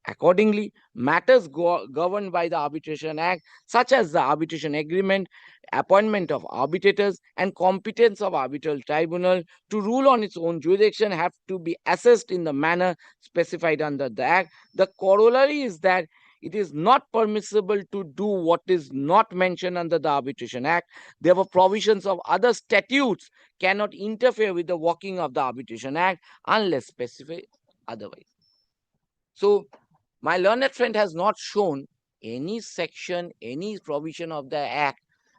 Accordingly, matters governed by the Arbitration Act, such as the arbitration agreement, appointment of arbitrators, and competence of arbitral tribunal to rule on its own jurisdiction, have to be assessed in the manner specified under the Act. The corollary is that it is not permissible to do what is not mentioned under the Arbitration Act. Therefore, provisions of other statutes cannot interfere with the working of the Arbitration Act unless specified otherwise. So, my learned friend has not shown any section, any provision of the Act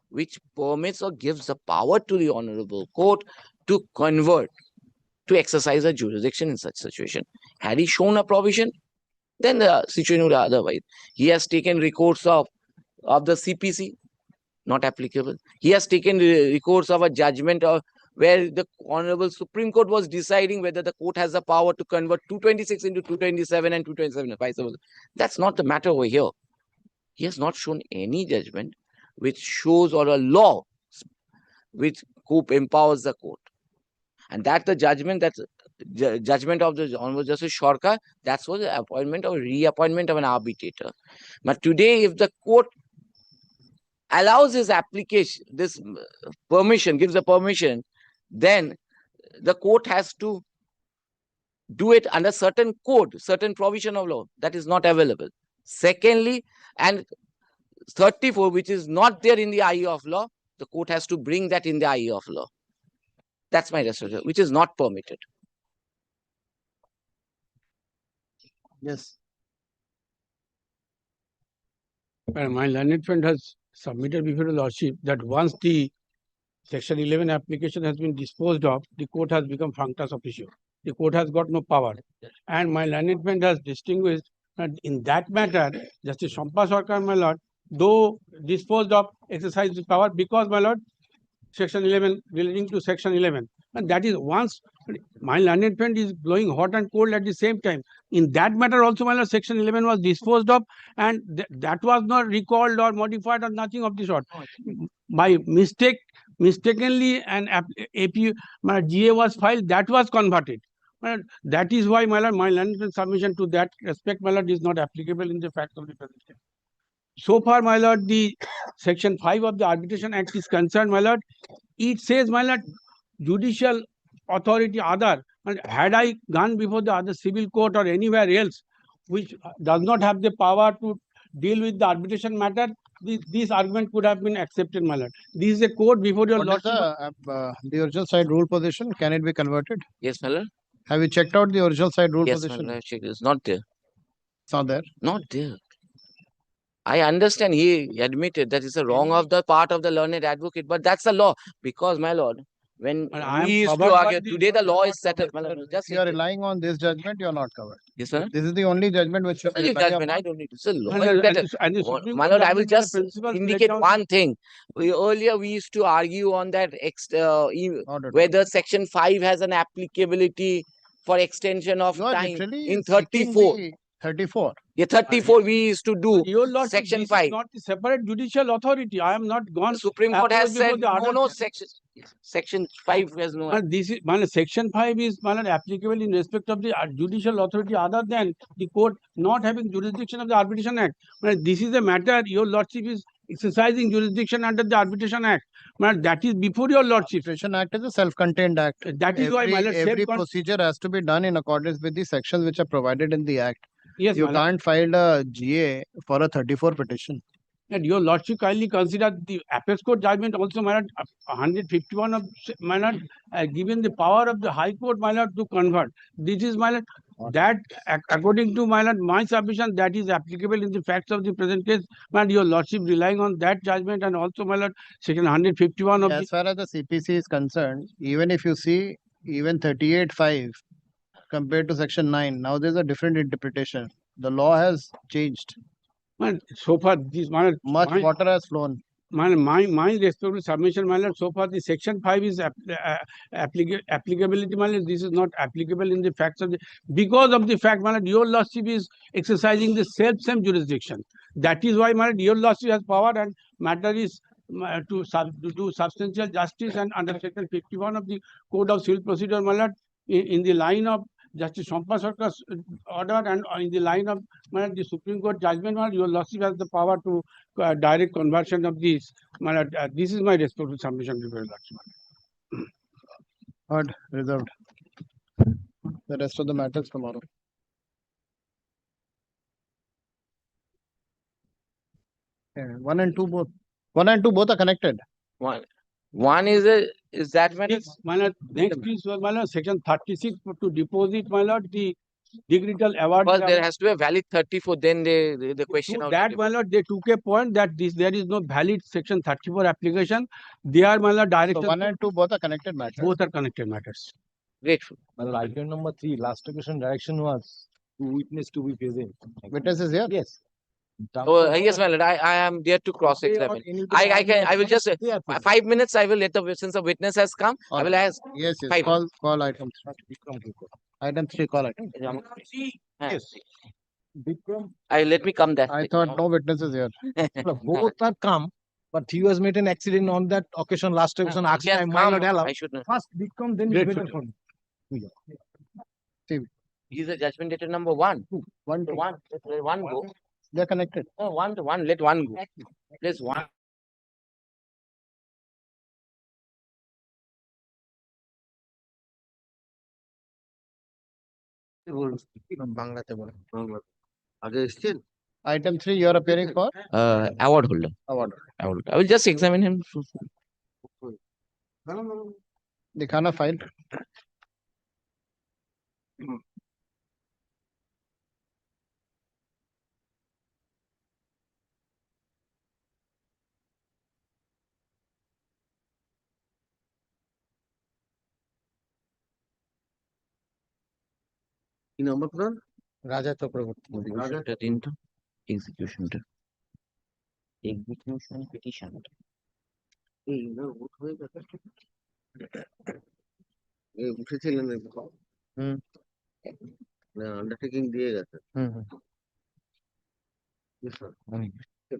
which permits or gives the power to the Honorable Court to convert, to exercise a jurisdiction in such situation. Had he shown a provision, then the situation would be otherwise. He has taken recourse of the CPC, not applicable. He has taken recourse of a judgment where the Honorable Supreme Court was deciding whether the court has the power to convert 226 into 227 and 227 vice versa. That's not the matter over here. He has not shown any judgment which shows, or a law which empowers the court. And that's the judgment, that's judgment of the Honorable Justice Shorka. That's was the appointment or reappointment of an arbitrator. But today, if the court allows his application, this permission, gives the permission, then the court has to do it under certain code, certain provision of law that is not available. Secondly, and 34, which is not there in the eye of law, the court has to bring that in the eye of law. That's my restoration, which is not permitted. Yes. My learned friend has submitted before the Lordship that once the Section 11 application has been disposed of, the court has become functus officio. The court has got no power. And my learned friend has distinguished that in that matter, Justice Shampa Sarkar, my lord, though disposed of, exercised the power because, my lord, Section 11, relating to Section 11. And that is once my learned friend is blowing hot and cold at the same time. In that matter also, my lord, Section 11 was disposed of, and that was not recalled or modified or nothing of the sort. By mistakenly an AP, my GA was filed, that was converted. That is why, my lord, my learned friend's submission to that respect, my lord, is not applicable in the facts of the present case. So far, my lord, the Section 5 of the Arbitration Act is concerned, my lord, it says, my lord, judicial authority other, and had I gone before the other civil court or anywhere else which does not have the power to deal with the arbitration matter, this argument could have been accepted, my lord. This is a court before your What is the original side rule position? Can it be converted? Yes, my lord. Have you checked out the original side rule Yes, position? my lord, check. It's not there. It's not there. Not there. I understand he admitted that it's a wrong of the part of the learned advocate, but that's the law. Because, my lord, when we used to argue, today the law is settled. My lord, just you are relying on this judgment, you are not covered. Yes, sir. This is the only judgment which you Only judgment, I don't need to. It's a law. And Better. the My lord, I will just principles indicate laid down- one thing. Earlier, we used to argue on that whether Section 5 has an applicability for extension of You are time literally in seeking 34. the 34. Yeah, 34 we used to do. Your lord, Section this 5. is not the separate judicial authority. I am not gone. The Supreme Court has before said the other- no Section 5 has no. And this is, Section 5 is applicable in respect of the judicial authority other than the court not having jurisdiction of the Arbitration Act. This is a matter your lordship is exercising jurisdiction under the Arbitration Act. That is before your lordship. Arbitration Act is a self-contained act. That is why, my lord, every procedure has to be done in accordance with the sections which are provided in the act. Yes, you my lord. can't file a GA for a 34 petition. And your lordship kindly consider the Appeals Court judgment also, my lord, 151 of, my lord, given the power of the High Court, my lord, to convert. This is, my lord, That according to my lord, my submission, that is applicable in the facts of the present case. My lord, your lordship relying on that judgment, and also my lord, section 151 of As far as the CPC is concerned, even if you see even 38(5) compared to section 9, now there's a different interpretation. The law has changed. Man, so far this my lord, Much water has flown. my respectful submission, my lord, so far the section 5 is applicability, my lord, this is not applicable in the facts of the, because of the fact, my lord, your lordship is exercising the same jurisdiction. That is why, my lord, your lordship has power, and matter is to do substantial justice, and under section 51 of the Code of Civil Procedure, my lord, in the line of Justice Shampa Sarkar's order, and in the line of the Supreme Court judgment, my lord, your lordship has the power to direct conversion of this. My lord, this is my respectful submission to your lordship. Heard, reserved. The rest of the matters tomorrow. Yeah, 1 and 2 both. 1 and 2 both are connected. One is that matter? My lord, next is my lord, section 36 to deposit, my lord, the dignital award. First, there has to be a valid 34. Then the question of that, my lord, they took a point that there is no valid section 34 application. They are, my lord, direction. So 1 and 2 both are connected matters. Both are connected matters. Grateful. Well, item number 3, last occasion direction was to witness to be present. Witnesses here? Yes. Oh, yes, my lord. I am there to cross examine. I will just 5 minutes. I will let since the witness has come. I will ask. Yes, yes. 5 Call item 3. Item 3, call item. Yes. Bikram. Let me come there. I thought no witnesses here. Both are come, but he was made an accident on that occasion, last occasion. Yes, my lord, I should know. first Bikram, then Great better photo. for me. He's a judgment dated number 1. One, So one go. they're connected. No, 1 to 1. Let 1 go. Please 1. বাংলাতে বলে। আগে এসছেন? Item 3, you are appearing for? Award holder. Award. I will just examine him. दिखाना file. কি number আপনার? রাজা Chakraborty. Execution into execution. Execution petition. এই না ভোট হয়ে গেছে। উঠেছিলেন আন্ডারটেকিং দিয়ে গেছে।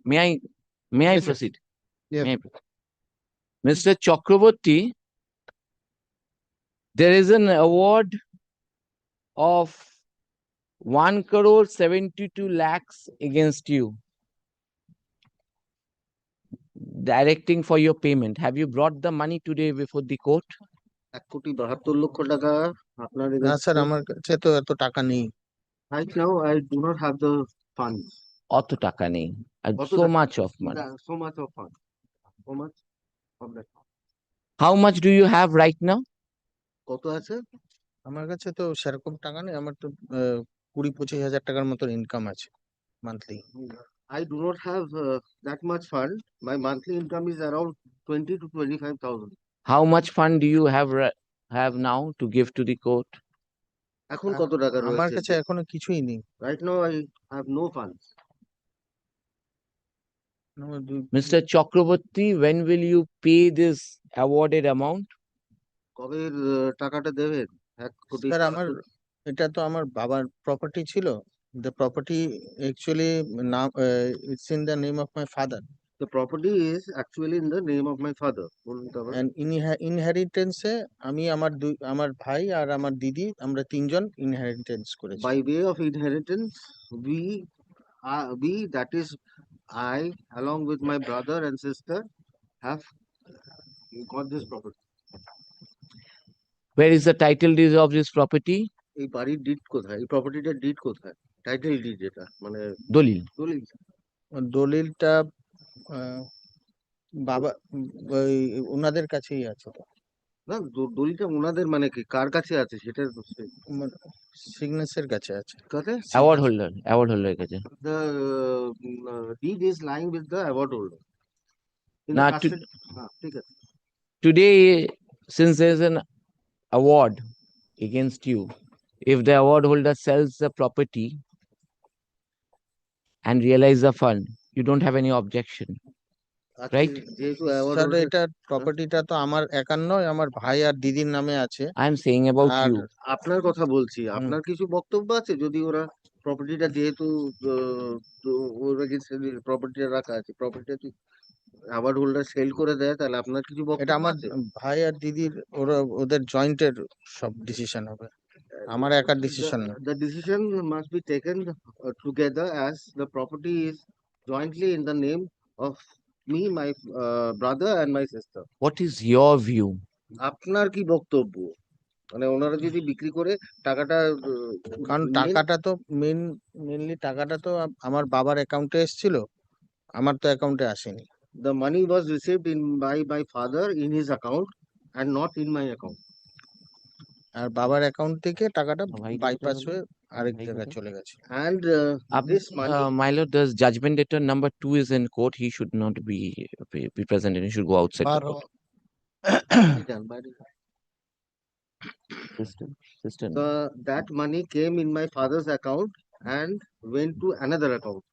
May I proceed? Yes. May I proceed? Mr. Chakraborty, there is an award of 1,72 lakhs against you, directing for your payment. Have you brought the money today before the court? 1,72,00,000 টাকা আপনার না sir আমার কাছে তো এত টাকা নেই। Right now I do not have the funds. অত টাকা নেই। So much of money. So much of funds. So much of that. How much do you have right now? কত আছে? আমার কাছে তো সেরকম টাকা নেই, আমার তো 20-25 হাজার টাকার মতো ইনকাম আছে monthly. I do not have that much fund. My monthly income is around 20 to 25,000. How much fund do you have now to give to the court? এখন কত টাকা রয়েছে? আমার কাছে এখনো কিছুই নেই। Right now I have no funds. Mr. Chakraborty, when will you pay this awarded amount? কবে টাকাটা দেবেন? 1 কোটি। স্যার আমার এটা তো আমার বাবার প্রপার্টি ছিল। The property actually now it's in the name of my father. The property is actually in the name of my father. And inheritance এ আমি আমার ভাই আর আমার দিদি আমরা 3 জন ইনহেরিটেন্স করেছি। By way of inheritance, we that is I along with my brother and sister have got this property. Where is the title deed of this property? এই বাড়ির did কোথায়? এই প্রপার্টিটার ডিড কোথায়? টাইটেল ডিড যেটা মানে দলিল। দলিলটা বাবা ওনাদের কাছেই আছে তো। না দলিলটা ওনাদের মানে কি কার কাছে আছে সেটা সিগনেচার কাছে আছে কাছে Award holder কাছে। the deed is lying with the award holder in the Now, custody ঠিক আছে today, since there is an award against you, if the award holder sells the property and realize the fund, you don't have any objection, right? যেহেতু award sir holder এটা প্রপার্টিটা তো আমার একার নয়, আমার ভাই আর দিদির নামে আছে। I am saying about R you. আপনার কথা বলছি আপনার কিছু বক্তব্য আছে যদি ওরা প্রপার্টিটা যেহেতু ওরা প্রপার্টিটা রাখা আছে প্রপার্টিটা অ্যাওয়ার্ড হোল্ডার সেল করে দেয় তাহলে আপনার কিছু এটা বক্তব্য আমার আছে ভাই আর দিদির ওদের জয়েন্টের সব ডিসিশন হবে, আমার একার ডিসিশন না। The decision must be taken together as the property is jointly in the name of me, my brother and my sister. What is your view? আপনার কি বক্তব্য মানে ওনারা যদি বিক্রি করে টাকাটা কারণ টাকাটা তো মেনলি টাকাটা তো আমার বাবার অ্যাকাউন্টে এসেছিল, আমার তো অ্যাকাউন্টে আসেনি। the money was received in by my father in his account and not in my account. আর বাবার অ্যাকাউন্ট থেকে টাকাটা বাইপাস হয়ে আরেক জায়গায় চলে গেছে। And this money My lord, the judgment debtor number 2 is in court. He should not be present and he should go outside the court. Sister. That money came in my father's account and went to another account.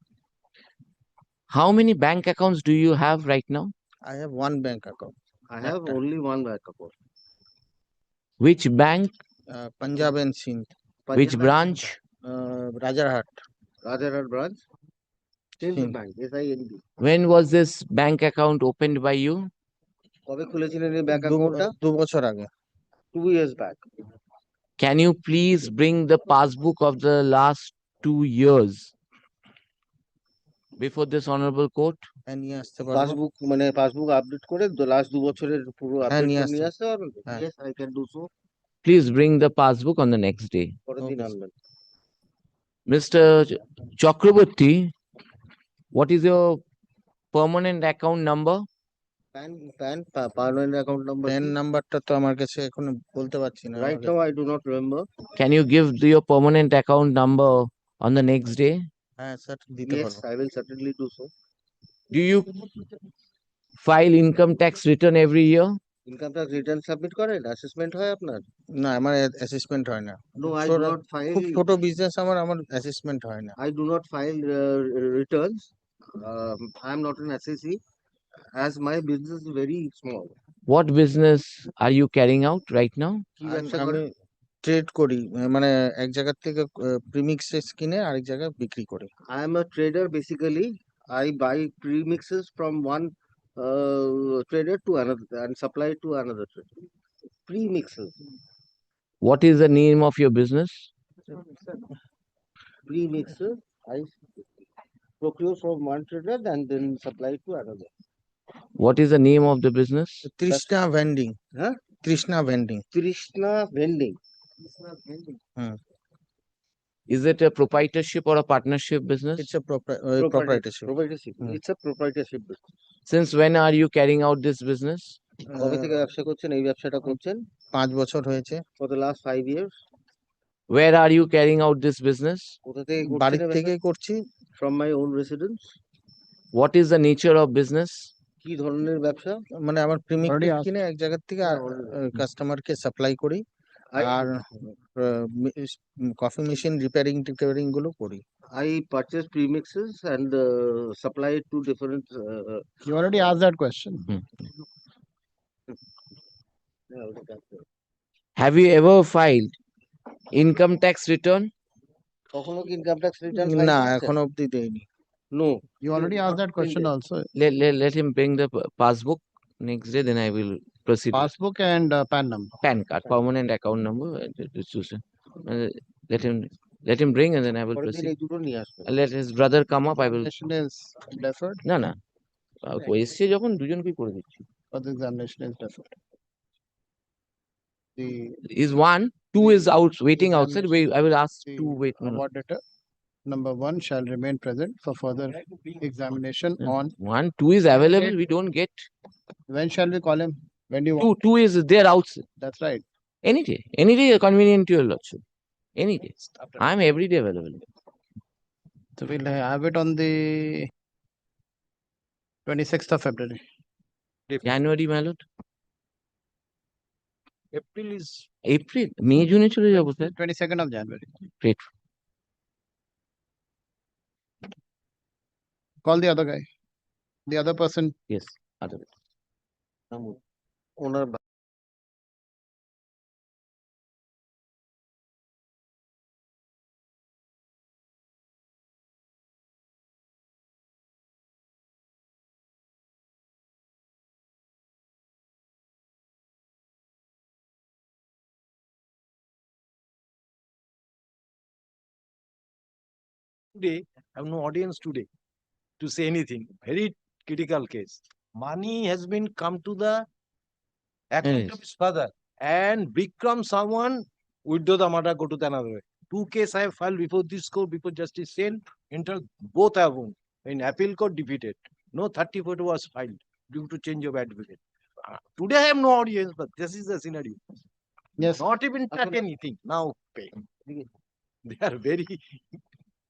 How many bank accounts do you have right now? I have one bank account. I have only one bank account. Which bank? Punjab and Sindh. Which branch? Rajarhat. Rajarhat branch. Sindh Bank. SIND. When was this bank account opened by you? কবে খুলেছিলেন এই bank অ্যাকাউন্টটা 2 বছর আগে। 2 years back. Can you please bring the passbook of the last 2 years before this honorable court? হ্যাঁ নিয়ে আসতে পারবো। Passbook update করে লাস্ট 2 বছরের পুরো আপডেট নিয়ে আসতে পারবেন? Yes, I can do so. Please bring the passbook on the next day. পরের দিন আনবেন। Mr. Chakraborty, what is your permanent account number? Permanent account number. PAN নাম্বারটা তো আমার কাছে এখন বলতে পারছি না। Right now I do not remember. Can you give your permanent account number on the next day? হ্যাঁ স্যার দিতে পারবো। Yes, I will certainly do so. Do you file income tax return every year? Income tax return submit করেন assessment হয় আপনার? না আমার assessment হয় না। No, I do not file. খুব ছোট বিজনেস আমার অ্যাসেসমেন্ট হয় না। I do not file returns. I am not an SSE as my business is very small. What business are you carrying out right now? কি ব্যবসা আমি করেন? Trade করি, মানে এক জায়গা থেকে প্রিমিক্সেস কিনে আরেক জায়গায় বিক্রি করি। I am a trader basically. I buy premixes from one trader to another and supply it to another trader. Premixes. What is the name of your business? Premixes I procure from one trader and then supply it to another. What is the name of the business? Trishna vending. Huh? Trishna vending. Krishna vending. Is it a proprietorship or a partnership business? It's a proprietorship. Proprietorship. It's a proprietorship business. Since when are you carrying out this business? কবে থেকে ব্যবসা করছেন এই ব্যবসাটা করছেন? 5 বছর হয়েছে। For the last 5 years. Where are you carrying out this business? কোথা থেকে করছেন? বাড়ি থেকেই করছি। From my own residence. What is the nature of business? কি ধরনের ব্যবসা? মানে আমার প্রিমিক্স কিনে এক জায়গা থেকে কাস্টমারকে সাপ্লাই করি আর কফি মেশিন রিপেয়ারিং গুলো করি। I purchase premixes and supply it to different. You already asked that question. Have you ever filed income tax return? কখনো কি ইনকাম ট্যাক্স রিটার্ন না এখনো অবধি দেইনি। No. You already asked that question also. Let him bring the passbook next day, then I will proceed. Passbook and PAN number. PAN card, permanent account number. Let him bring and then I will proceed. Let his brother come up. I will. Examination is deferred. না এসছে যখন দুজনকেই করে দিচ্ছি। But the examination is deferred. The is 1, 2 is out waiting outside. I will ask to wait. Award debtor number 1 shall remain present for further examination on 1, 2 is available. We don't get. When shall we call him? When do you want? Two is there outside. That's right. Any day convenient to your lordship. Any day. I'm every day available. So we'll have it on the 26th of February. January, my lord. April, May, June চলে যাবো sir. 22nd of January. Great. Call the other guy. The other person. Yes, other. Owner Today, I have no audience today to say anything. Very critical case. Money has been come to the account of his father, and Bikram someone withdraw the matter, go to the another way. Two cases I have filed before this court, before Justice Sen, enter both have won. In appeal court defeated. No 34 was filed due to change of advocate. Today I have no audience, but this is the scenario. Yes. Not even track anything. Now pay. They are very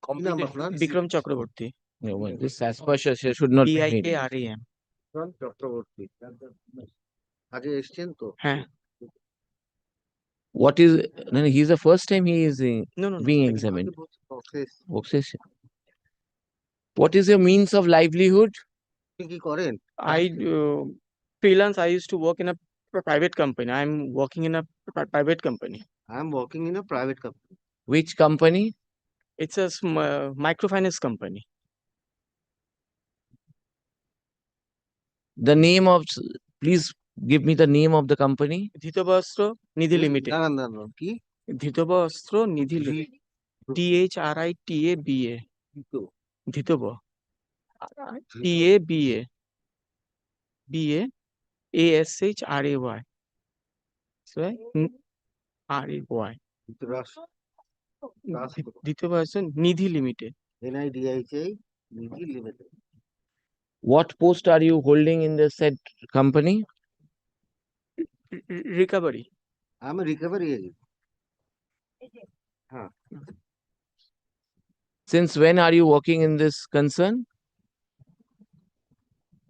competent. Bikram Chakraborty. No, this suspicious should not be made. BIKRAM. Chakraborty আগে এসছেন তো? হ্যাঁ। What is, no, he's the first time he is No. being examined. Obsession. What is your means of livelihood? কি করেন? I freelance. I used to work in a private company. I'm working in a private company. I'm working in a private company. Which company? It's a microfinance company. The name of, please give me the name of the company. Dhritabastra Nidhi limited. দাঁড়ান কি? Dhritabastra Nidhi limited. DHRITABA। Dhritaba. TABA। BA ASHRAY। So RAY। Dhritabastra Nidhi limited. NIDHI Nidhi limited. What post are you holding in the said company? Recovery. I'm a recovery agent. Since when are you working in this concern?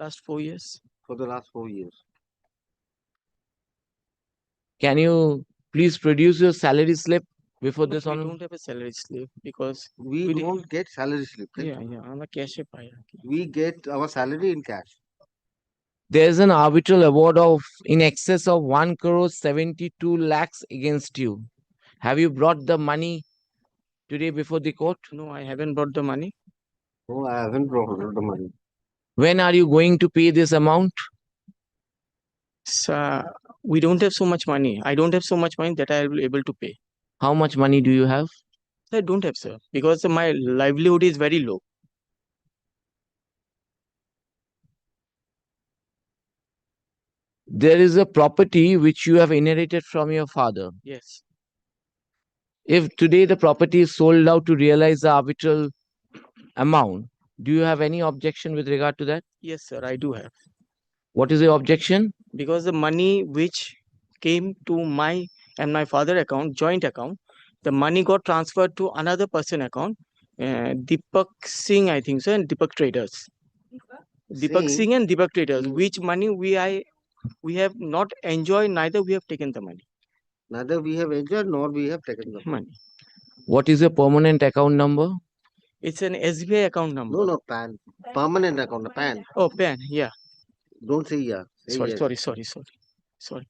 Last 4 years. For the last 4 years. Can you please produce your salary slip before this We on? don't have a salary slip because We don't get salary slip. yeah, আমরা cash A pi. We get our salary in cash. There is an arbitral award of in excess of 1,72 lakhs against you. Have you brought the money today before the court? No, I haven't brought the money. No, I haven't brought the money. When are you going to pay this amount? So, we don't have so much money. I don't have so much money that I will be able to pay. How much money do you have? I don't have, sir, because my livelihood is very low. There is a property which you have inherited from your father. Yes. If today the property is sold out to realize the arbitral amount, do you have any objection with regard to that? Yes, sir, I do have. What is your objection? Because the money which came to my and my father account, joint account, the money got transferred to another person account, Deepak Singh, I think so, and Deepak Traders. Deepak Singh and Deepak Traders, which money we have not enjoyed, neither we have taken the money. Neither we have enjoyed nor we have taken the money. What is your permanent account number? It's an SBI account number. No, PAN. Permanent account, PAN. Oh, PAN, yeah. Don't say yeah. Say Sorry, yes. sorry.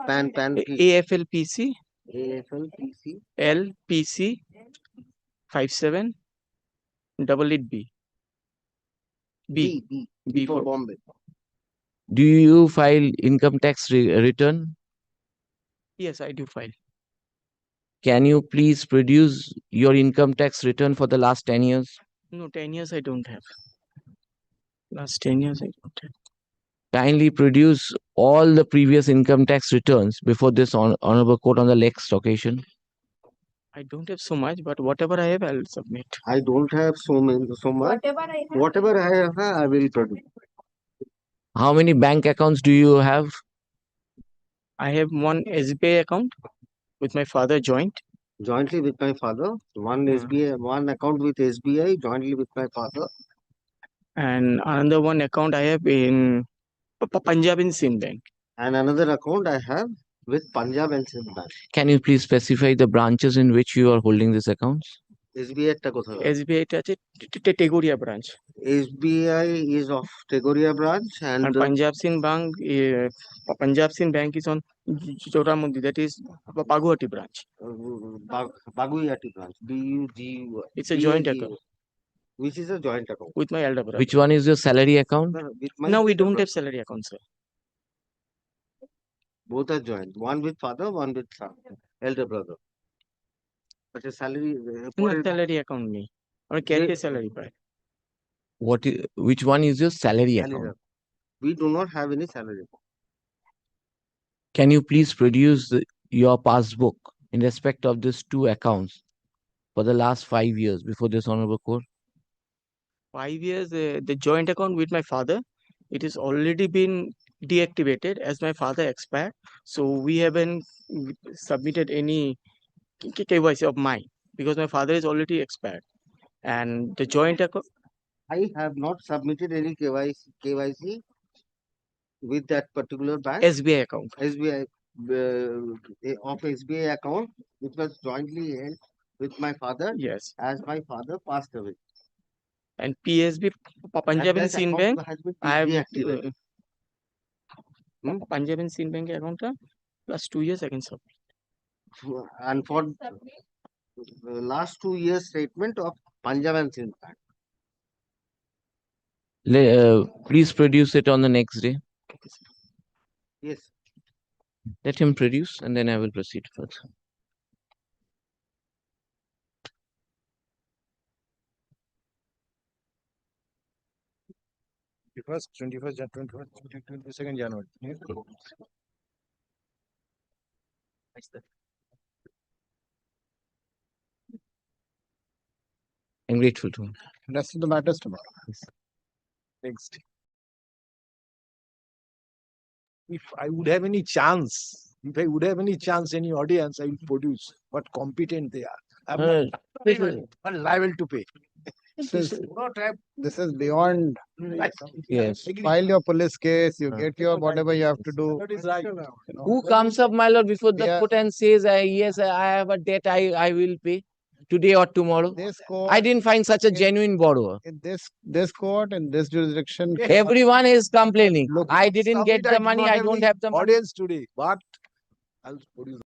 PAN. AFLPC. AFLPC. LPC 5788B. B for Bombay. Do you file income tax return? Yes, I do file. Can you please produce your income tax return for the last 10 years? No, 10 years I don't have. Last 10 years I don't have. Kindly produce all the previous income tax returns before this honorable court on the next occasion. I don't have so much, but whatever I have, I'll submit. I don't have so much. Whatever I have, I will produce. How many bank accounts do you have? I have one SBI account with my father joint. Jointly with my father. One SBI, one account with SBI, jointly with my father. And another one account I have in Punjab and Sind Bank. And another account I have with Punjab and Sind Bank. Can you please specify the branches in which you are holding these accounts? SBI টা কোথায়? SBI টা আছে Tegoria branch. SBI is of Tegoria branch And Punjab Sind Bank is on Joramudi, that is Baguhati branch. Baguhati branch. BUGU. It's a joint account. Which is a joint account. With my elder brother. Which one is your salary account? No, we don't have salary account, sir. Both are joint. One with father, one with son, elder brother. But a salary. No, salary account me. Or carry a salary by. Which one is your salary account? We do not have any salary account. Can you please produce your passbook in respect of these two accounts for the last 5 years before this honorable court? 5 years, the joint account with my father, it has already been deactivated as my father expired. So we haven't submitted any KYC of mine because my father is already expired. And the joint account. I have not submitted any KYC with that particular bank. SBI account. SBI of SBI account, which was jointly held with my father. Yes. As my father passed away. And PSB Punjab and Sind Bank, I have Punjab and Sind Bank account plus 2 years I can submit. And for last 2 years statement of Punjab and Sind Bank. Please produce it on the next day. Yes. Let him produce and then I will proceed further. First, 22nd January. I'm grateful to him. Rest of the matters tomorrow. Yes. Next. If I would have any chance, any audience, I will produce what competent they are. I'm not liable to pay. This is beyond. Yes. File your police case, you get your whatever you have to do. That is right. Who comes up, my lord, before the court and says, yes, I have a debt, I will pay today or tomorrow? I didn't find such a genuine borrower. In this court, in this jurisdiction. Everyone is complaining. I didn't get the money, I don't have the money. Audience today, but I'll produce.